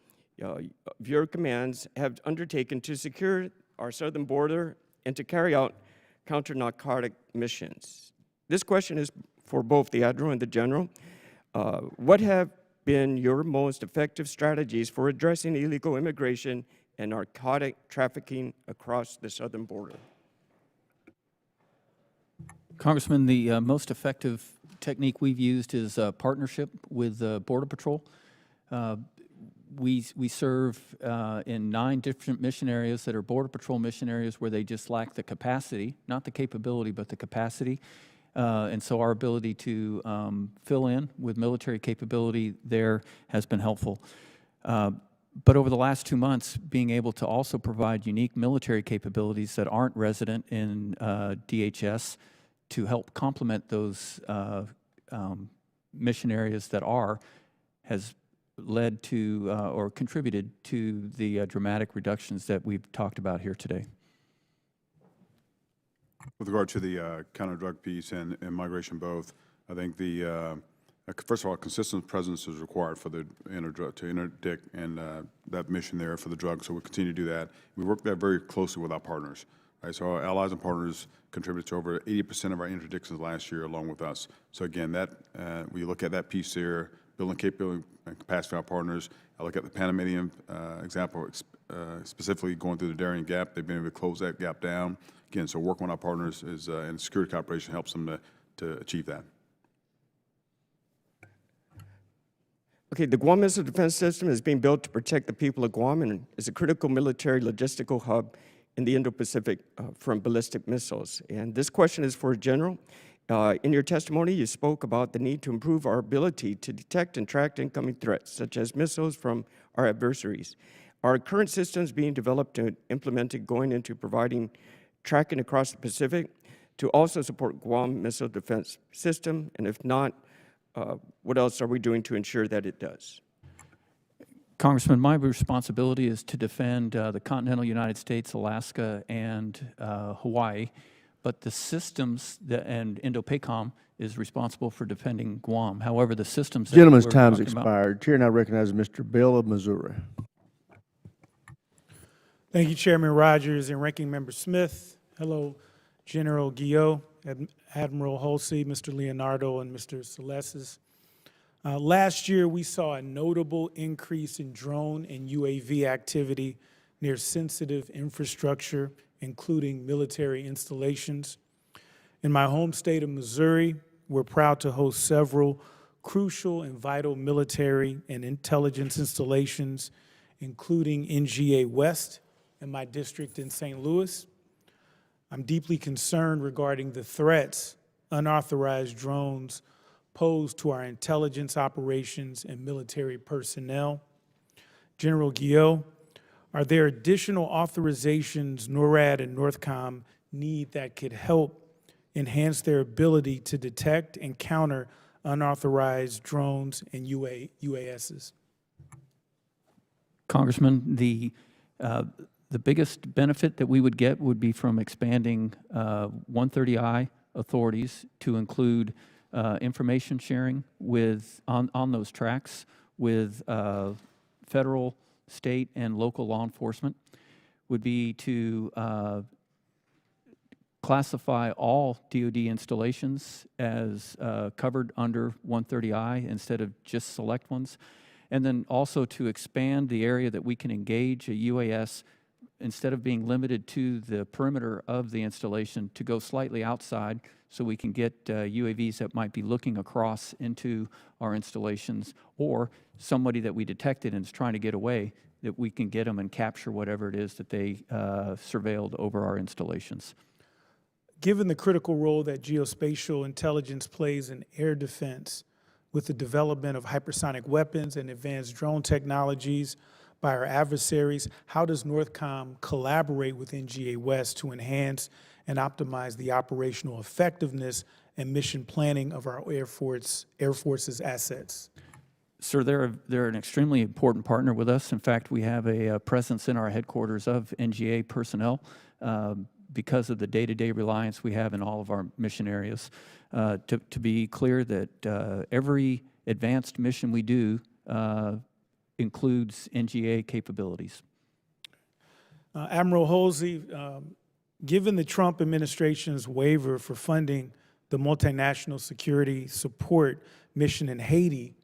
Speaker 17: your commands have undertaken to secure our southern border and to carry out counter-narcotic missions. This question is for both the Admiral and the General. What have been your most effective strategies for addressing illegal immigration and narcotic trafficking across the southern border?
Speaker 5: Congressman, the most effective technique we've used is partnership with Border Patrol. We serve in 9 different mission areas that are Border Patrol mission areas where they just lack the capacity, not the capability, but the capacity. And so our ability to fill in with military capability there has been helpful. But over the last 2 months, being able to also provide unique military capabilities that aren't resident in DHS to help complement those mission areas that are, has led to or contributed to the dramatic reductions that we've talked about here today.
Speaker 6: With regard to the counter-drug piece and migration both, I think the, first of all, consistent presence is required for the to interdict and that mission there for the drug, so we'll continue to do that. We work that very closely with our partners. Right, so our allies and partners contributed to over 80% of our interdictions last year along with us. So again, that we look at that piece there, building capability and capacity for our partners. I look at the Panamanian example, specifically going through the Darien Gap. They've been able to close that gap down. Again, so working with our partners is, and security cooperation helps them to achieve that.
Speaker 17: Okay, the Guam Missile Defense System is being built to protect the people of Guam and is a critical military logistical hub in the Indo-Pacific from ballistic missiles. And this question is for General. In your testimony, you spoke about the need to improve our ability to detect and track incoming threats, such as missiles from our adversaries. Are current systems being developed and implemented going into providing tracking across the Pacific to also support Guam Missile Defense System? And if not, what else are we doing to ensure that it does?
Speaker 5: Congressman, my responsibility is to defend the continental United States, Alaska, and Hawaii, but the systems and Indo-PACOM is responsible for defending Guam. However, the systems that
Speaker 1: Gentleman's
Speaker 5: we're
Speaker 1: time's
Speaker 5: talking about-
Speaker 1: expired. Chair now recognizes Mr. Bell of Missouri.
Speaker 18: Thank you, Chairman Rogers and Ranking Member Smith. Hello, General Guillot, Admiral Holsey, Mr. Leonardo, and Mr. Celestis. Last year, we saw a notable increase in drone and UAV activity near sensitive infrastructure, including military installations. In my home state of Missouri, we're proud to host several crucial and vital military and intelligence installations, including NGA West in my district in St. Louis. I'm deeply concerned regarding the threats unauthorized drones pose to our intelligence operations and military personnel. General Guillot, are there additional authorizations NORAD and NORTHCOM need that could help enhance their ability to detect and counter unauthorized drones and UASs?
Speaker 5: Congressman, the biggest benefit that we would get would be from expanding 130I authorities to include information sharing with on those tracks with federal, state, and local law enforcement, would be to classify all DoD installations as covered under 130I instead of just select ones, and then also to expand the area that we can engage a UAS instead of being limited to the perimeter of the installation to go slightly outside so we can get UAVs that might be looking across into our installations, or somebody that we detected and is trying to get away, that we can get them and capture whatever it is that they surveilled over our installations.
Speaker 18: Given the critical role that geospatial intelligence plays in air defense with the development of hypersonic weapons and advanced drone technologies by our adversaries, how does NORTHCOM collaborate with NGA West to enhance and optimize the operational effectiveness and mission planning of our Air Force's assets?
Speaker 5: Sir, they're an extremely important partner with us. In fact, we have a presence in our headquarters of NGA personnel because of the day-to-day reliance we have in all of our mission areas. To be clear that every advanced mission we do includes NGA capabilities.
Speaker 18: Admiral Holsey, given the Trump administration's waiver for funding the multinational security support mission in Haiti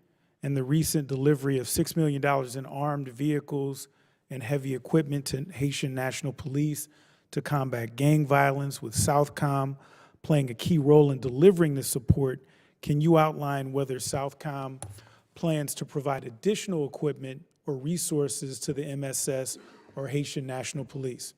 Speaker 18: and the recent delivery of $6 million in armed vehicles and heavy equipment to Haitian National Police to combat gang violence, with Southcom playing a key role in delivering the support, can you outline whether Southcom plans to provide additional equipment or resources to the MSS or Haitian National Police?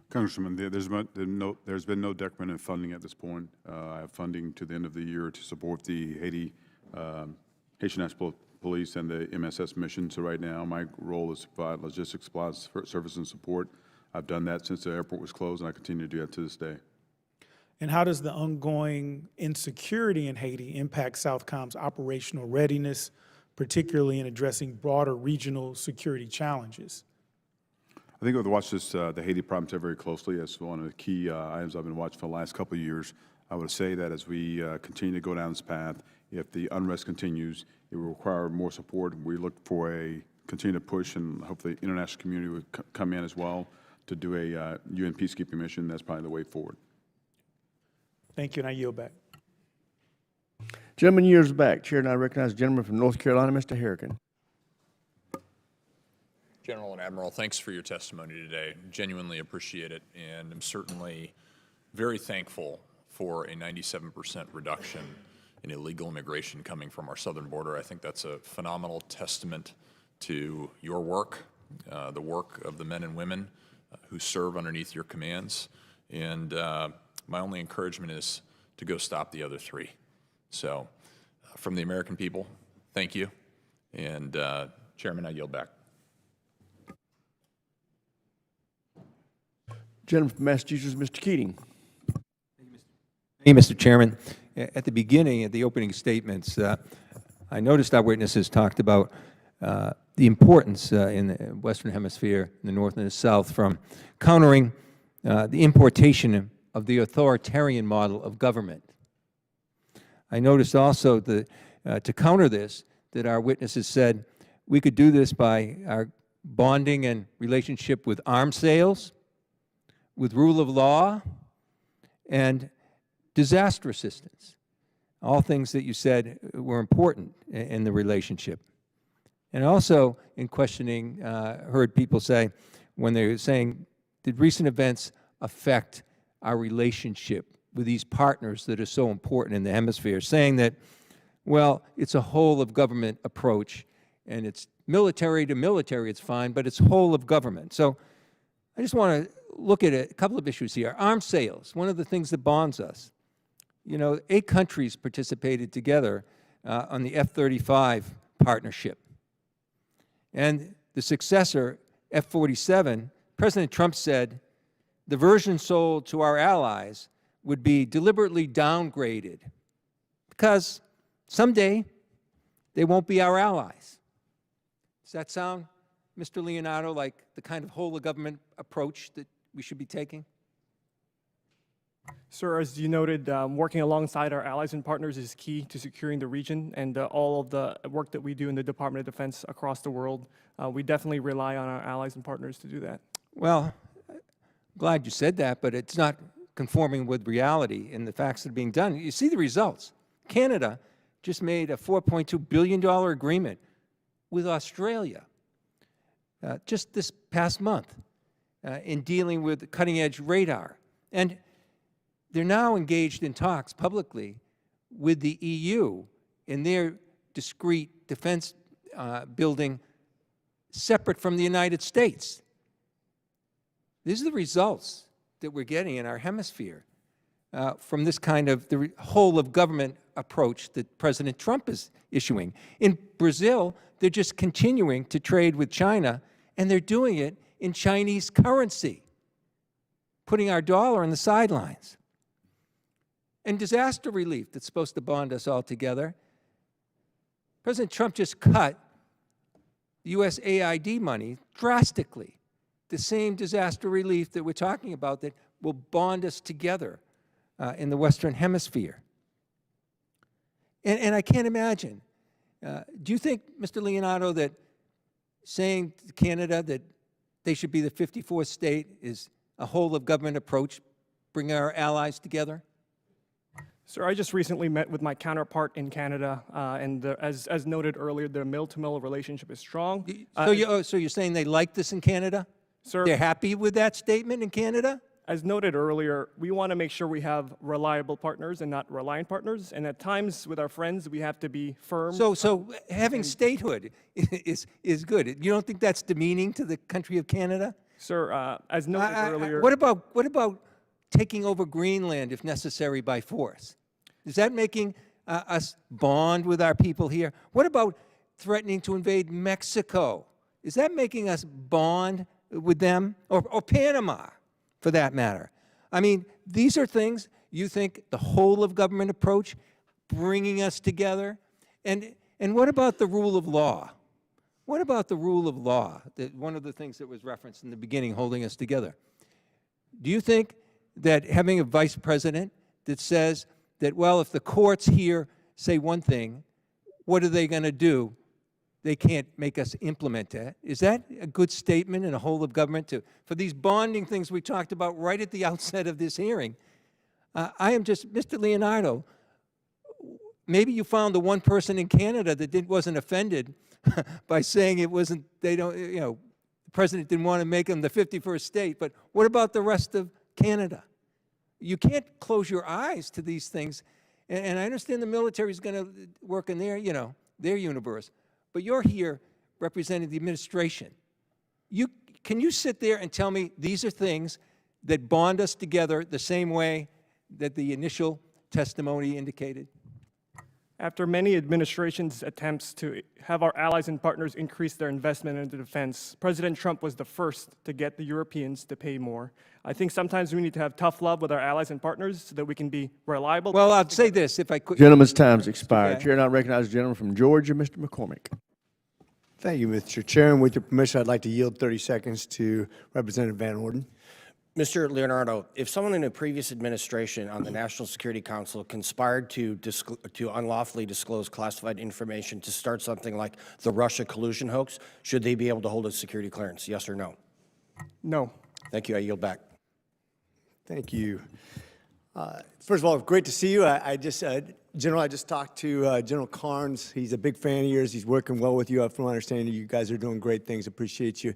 Speaker 6: Congressman, there's been no decrement in funding at this point. I have funding to the end of the year to support the Haitian National Police and the MSS mission. So right now, my role is to provide logistics, supplies, service, and support. I've done that since the airport was closed, and I continue to do that to this day.
Speaker 18: And how does the ongoing insecurity in Haiti impact Southcom's operational readiness, particularly in addressing broader regional security challenges?
Speaker 6: I think we've watched the Haiti problem very closely. That's one of the key items I've been watching for the last couple of years. I would say that as we continue to go down this path, if the unrest continues, it will require more support. We look for a continued push, and hopefully the international community would come in as well to do a UN peacekeeping mission. That's probably the way forward.
Speaker 18: Thank you, and I yield back.
Speaker 1: Gentleman yields back. Chair, and I recognize the gentleman from North Carolina, Mr. Harrigan.
Speaker 19: General and Admiral, thanks for your testimony today. Genuinely appreciate it, and I'm certainly very thankful for a 97% reduction in illegal immigration coming from our southern border. I think that's a phenomenal testament to your work, the work of the men and women who serve underneath your commands, and my only encouragement is to go stop the other three. So, from the American people, thank you, and Chairman, I yield back.
Speaker 1: Gentleman from Massachusetts, Mr. Keating.
Speaker 20: Thank you, Mr. Chairman. At the beginning, at the opening statements, I noticed our witnesses talked about the importance in the Western Hemisphere, in the North and the South, from countering the importation of the authoritarian model of government. I noticed also that to counter this, that our witnesses said we could do this by our bonding and relationship with arms sales, with rule of law, and disaster assistance, all things that you said were important in the relationship. And also, in questioning, heard people say, when they were saying, did recent events affect our relationship with these partners that are so important in the hemisphere, saying that, well, it's a whole-of-government approach, and it's military to military, it's fine, but it's whole of government. So I just want to look at a couple of issues here. Arms sales, one of the things that bonds us. You know, 8 countries participated together on the F-35 partnership. And the successor, F-47, President Trump said the version sold to our allies would be deliberately downgraded because someday they won't be our allies. Does that sound, Mr. Leonardo, like the kind of whole-of-government approach that we should be taking?
Speaker 3: Sir, as you noted, working alongside our allies and partners is key to securing the region, and all of the work that we do in the Department of Defense across the world, we definitely rely on our allies and partners to do that.
Speaker 20: Well, glad you said that, but it's not conforming with reality in the facts that are being done. You see the results. Canada just made a $4.2 billion agreement with Australia just this past month in dealing with cutting-edge radar. And they're now engaged in talks publicly with the EU in their discrete defense building separate from the United States. These are the results that we're getting in our hemisphere from this kind of the whole-of-government approach that President Trump is issuing. In Brazil, they're just continuing to trade with China, and they're doing it in Chinese currency, putting our dollar on the sidelines. And disaster relief that's supposed to bond us all together. President Trump just cut USAID money drastically, the same disaster relief that we're talking about that will bond us together in the Western Hemisphere. And I can't imagine. Do you think, Mr. Leonardo, that saying to Canada that they should be the 54th state is a whole-of-government approach, bring our allies together?
Speaker 3: Sir, I just recently met with my counterpart in Canada, and as noted earlier, the mill-to-mill relationship is strong.
Speaker 20: So you're saying they like this in Canada?
Speaker 3: Sir,
Speaker 20: they're happy with that statement in Canada?
Speaker 3: As noted earlier, we want to make sure we have reliable partners and not reliant partners, and at times with our friends, we have to be firm.
Speaker 20: So having statehood is good. You don't think that's demeaning to the country of Canada?
Speaker 3: Sir, as noted earlier...
Speaker 20: What about taking over Greenland if necessary by force? Is that making us bond with our people here? What about threatening to invade Mexico? Is that making us bond with them? Or Panama, for that matter? I mean, these are things you think the whole-of-government approach, bringing us together? And what about the rule of law? What about the rule of law, one of the things that was referenced in the beginning, holding us together? Do you think that having a vice president that says that, well, if the courts here say one thing, what are they going to do? They can't make us implement that. Is that a good statement in a whole of government for these bonding things we talked about right at the outset of this hearing? I am just, Mr. Leonardo, maybe you found the one person in Canada that wasn't offended by saying it wasn't, they don't, the president didn't want to make them the 51st state, but what about the rest of Canada? You can't close your eyes to these things, and I understand the military is going to work in their, their universe, but you're here representing the administration. Can you sit there and tell me these are things that bond us together the same way that the initial testimony indicated?
Speaker 3: After many administrations' attempts to have our allies and partners increase their investment into defense, President Trump was the first to get the Europeans to pay more. I think sometimes we need to have tough love with our allies and partners so that we can be reliable.
Speaker 20: Well, I'd say this, if I could.
Speaker 1: Gentleman's time's expired. Chair now recognizes the gentleman from Georgia, Mr. McCormick.
Speaker 2: Thank you, Mr. Chair. And with your permission, I'd like to yield 30 seconds to Representative Van Orden.
Speaker 7: Mr. Leonardo, if someone in a previous administration on the National Security Council conspired to unlawfully disclose classified information to start something like the Russia collusion hoax, should they be able to hold a security clearance, yes or no?
Speaker 3: No.
Speaker 7: Thank you. I yield back.
Speaker 2: Thank you. First of all, great to see you. General, I just talked to General Carnes. He's a big fan of yours. He's working well with you. From my understanding, you guys are doing great things. Appreciate you.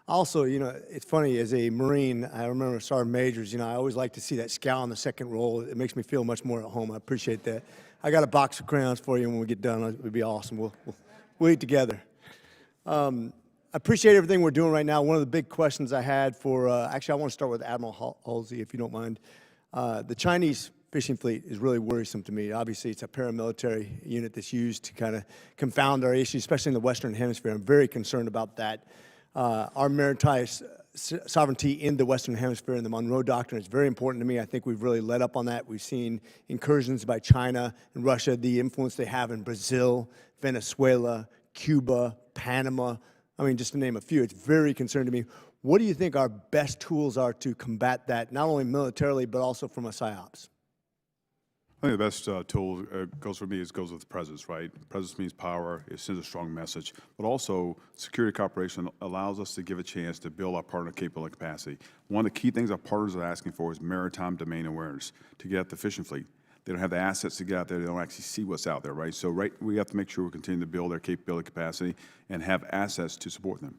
Speaker 2: Also, it's funny, as a Marine, I remember Sergeant Majors, I always like to see that scowl on the second roll. It makes me feel much more at home. I appreciate that. I got a box of crayons for you when we get done. It would be awesome. We'll eat together. I appreciate everything we're doing right now. One of the big questions I had actually, I want to start with Admiral Holsey, if you don't mind. The Chinese fishing fleet is really worrisome to me. Obviously, it's a paramilitary unit that's used to kind of confound our issues, especially in the Western Hemisphere. I'm very concerned about that. Our maritime sovereignty in the Western Hemisphere and the Monroe Doctrine is very important to me. I think we've really led up on that. We've seen incursions by China and Russia, the influence they have in Brazil, Venezuela, Cuba, Panama. I mean, just to name a few. It's very concerning to me. What do you think our best tools are to combat that, not only militarily, but also from a PSYOPs?
Speaker 6: I think the best tool goes with presence, right? Presence means power. It sends a strong message. But also, security cooperation allows us to give a chance to build our partner capability capacity. One of the key things our partners are asking for is maritime domain awareness to get at the fishing fleet. They don't have the assets to get out there. They don't actually see what's out there, right? So we have to make sure we continue to build their capability capacity and have assets to support them.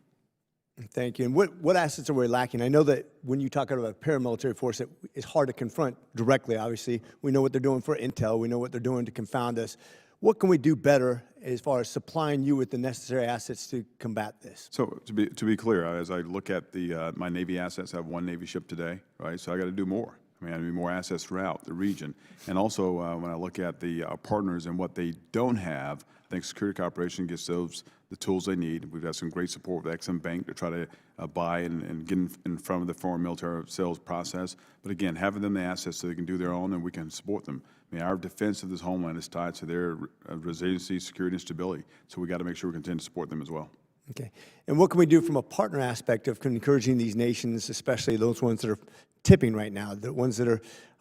Speaker 2: Thank you. And what assets are we lacking? I know that when you talk about a paramilitary force, it's hard to confront directly, obviously. We know what they're doing for intel. We know what they're doing to confound us. What can we do better as far as supplying you with the necessary assets to combat this?
Speaker 6: So to be clear, as I look at my Navy assets, I have one Navy ship today, right? So I got to do more. I mean, I need more assets throughout the region. And also, when I look at the partners and what they don't have, I think security cooperation gives those the tools they need. We've had some great support with Exim Bank to try to buy and get in front of the foreign military sales process. But again, having them the assets so they can do their own and we can support them. I mean, our defense of this homeland is tied to their resiliency, security, and stability. So we got to make sure we continue to support them as well.
Speaker 2: Okay. And what can we do from a partner aspect of encouraging these nations, especially those ones that are tipping right now, the ones that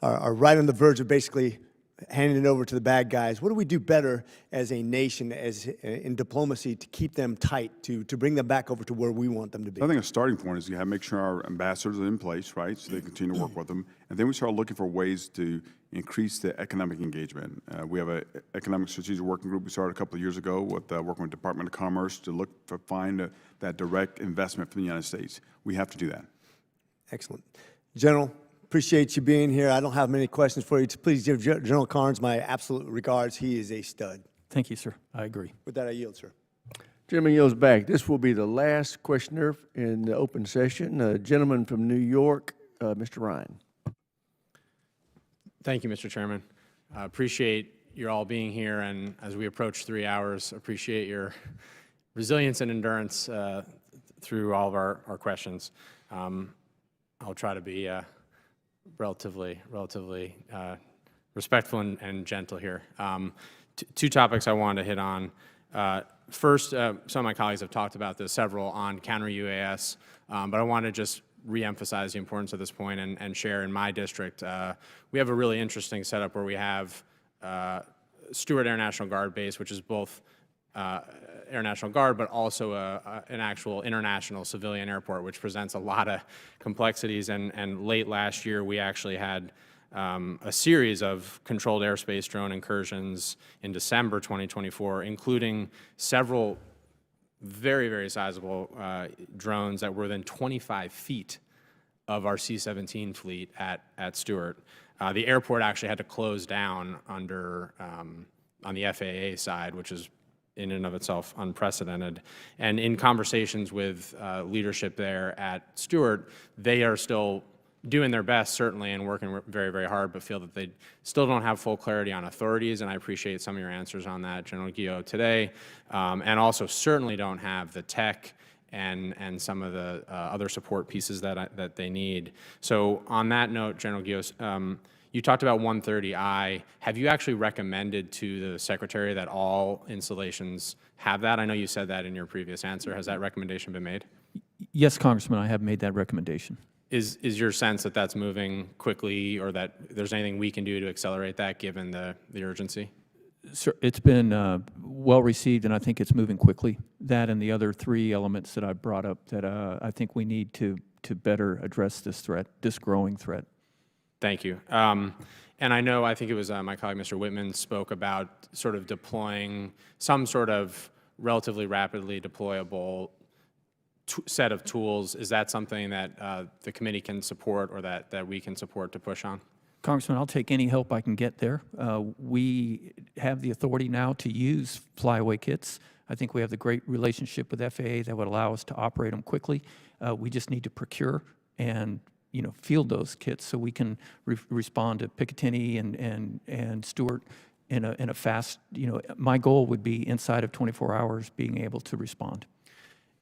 Speaker 2: are right on the verge of basically handing it over to the bad guys? What do we do better as a nation, in diplomacy, to keep them tight, to bring them back over to where we want them to be?
Speaker 6: I think a starting point is you have to make sure our ambassadors are in place, right, so they continue to work with them. And then we start looking for ways to increase the economic engagement. We have an economic strategic working group we started a couple of years ago with working with the Department of Commerce to find that direct investment from the United States. We have to do that.
Speaker 2: Excellent. General, appreciate you being here. I don't have many questions for you. Please give General Carnes my absolute regards. He is a stud.
Speaker 5: Thank you, sir. I agree.
Speaker 2: With that, I yield, sir.
Speaker 1: Gentleman yields back. This will be the last questioner in the open session. A gentleman from New York, Mr. Ryan.
Speaker 21: Thank you, Mr. Chairman. I appreciate you all being here, and as we approach 3 hours, appreciate your resilience and endurance through all of our questions. I'll try to be relatively respectful and gentle here. Two topics I wanted to hit on. First, some of my colleagues have talked about this, several on counter-UAS, but I want to just reemphasize the importance of this point and share in my district. We have a really interesting setup where we have Stewart Air National Guard Base, which is both Air National Guard, but also an actual international civilian airport, which presents a lot of complexities. And late last year, we actually had a series of controlled airspace drone incursions in December 2024, including several very, very sizable drones that were within 25 feet of our C-17 fleet at Stewart. The airport actually had to close down under on the FAA side, which is in and of itself unprecedented. And in conversations with leadership there at Stewart, they are still doing their best, certainly, and working very, very hard, but feel that they still don't have full clarity on authorities, and I appreciate some of your answers on that, General Guillot, today, and also certainly don't have the tech and some of the other support pieces that they need. So on that note, General Guillot, you talked about 130I. Have you actually recommended to the Secretary that all installations have that? I know you said that in your previous answer. Has that recommendation been made?
Speaker 5: Yes, Congressman, I have made that recommendation.
Speaker 21: Is your sense that that's moving quickly, or that there's anything we can do to accelerate that given the urgency?
Speaker 5: Sir, it's been well received, and I think it's moving quickly. That and the other three elements that I brought up that I think we need to better address this threat, this growing threat.
Speaker 21: Thank you. And I think it was my colleague, Mr. Whitman, spoke about sort of deploying some sort of relatively rapidly deployable set of tools. Is that something that the committee can support, or that we can support to push on?
Speaker 5: Congressman, I'll take any help I can get there. We have the authority now to use flyaway kits. I think we have the great relationship with FAA that would allow us to operate them quickly. We just need to procure and field those kits so we can respond to Picatinny and Stewart in a fast. My goal would be inside of 24 hours being able to respond.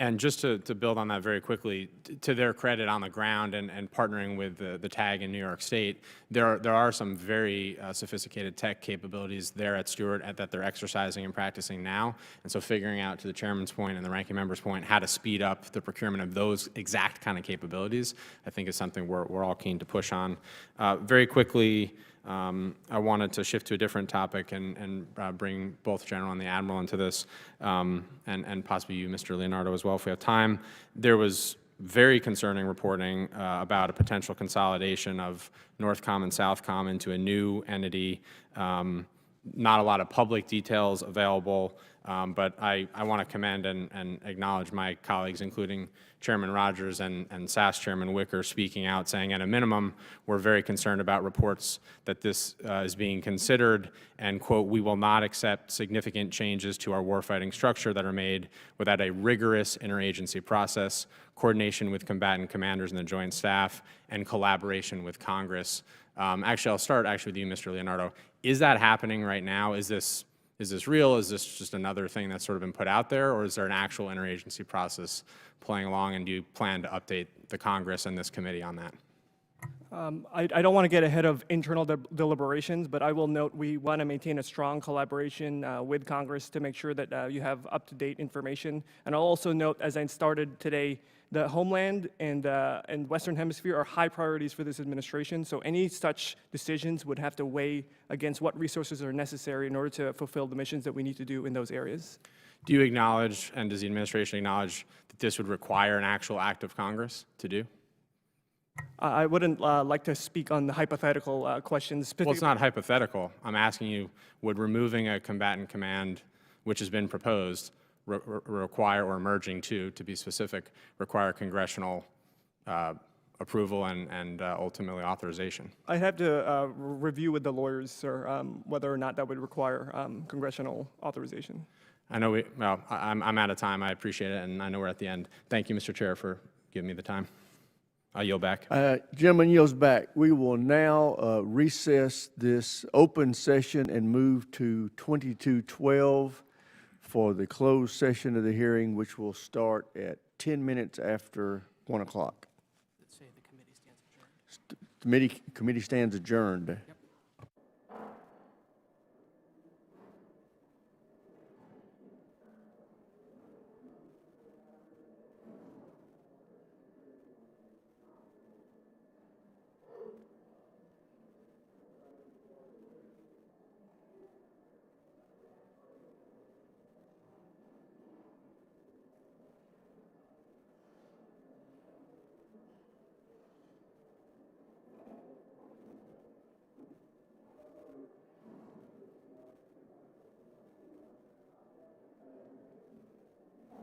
Speaker 21: And just to build on that very quickly, to their credit on the ground and partnering with the TAG in New York State, there are some very sophisticated tech capabilities there at Stewart that they're exercising and practicing now. And so figuring out, to the chairman's point and the ranking member's point, how to speed up the procurement of those exact kind of capabilities, I think is something we're all keen to push on. Very quickly, I wanted to shift to a different topic and bring both General and the Admiral into this, and possibly you, Mr. Leonardo, as well, if we have time. There was very concerning reporting about a potential consolidation of Northcom and Southcom into a new entity. Not a lot of public details available, but I want to commend and acknowledge my colleagues, including Chairman Rogers and SAS Chairman Wicker, speaking out, saying at a minimum, we're very concerned about reports that this is being considered, and, quote, we will not accept significant changes to our warfighting structure that are made without a rigorous interagency process, coordination with combatant commanders and the Joint Staff, and collaboration with Congress. Actually, I'll start with you, Mr. Leonardo. Is that happening right now? Is this real? Is this just another thing that's sort of been put out there, or is there an actual interagency process playing along, and do you plan to update the Congress and this committee on that?
Speaker 3: I don't want to get ahead of internal deliberations, but I will note we want to maintain a strong collaboration with Congress to make sure that you have up-to-date information. And I'll also note, as I started today, the Homeland and Western Hemisphere are high priorities for this administration, so any such decisions would have to weigh against what resources are necessary in order to fulfill the missions that we need to do in those areas.
Speaker 21: Do you acknowledge, and does the administration acknowledge, that this would require an actual act of Congress to do?
Speaker 3: I wouldn't like to speak on the hypothetical questions.
Speaker 21: Well, it's not hypothetical. I'm asking you, would removing a combatant command, which has been proposed, require, or merging to be specific, require congressional approval and ultimately authorization?
Speaker 3: I'd have to review with the lawyers, sir, whether or not that would require congressional authorization.
Speaker 21: I know I'm out of time. I appreciate it, and I know we're at the end. Thank you, Mr. Chair, for giving me the time. I'll yield back.
Speaker 1: Gentleman yields back. We will now recess this open session and move to 2212 for the closed session of the hearing, which will start at 10 minutes after 1 o'clock.
Speaker 3: Let's say the committee stands adjourned.
Speaker 1: Committee stands adjourned. Yep.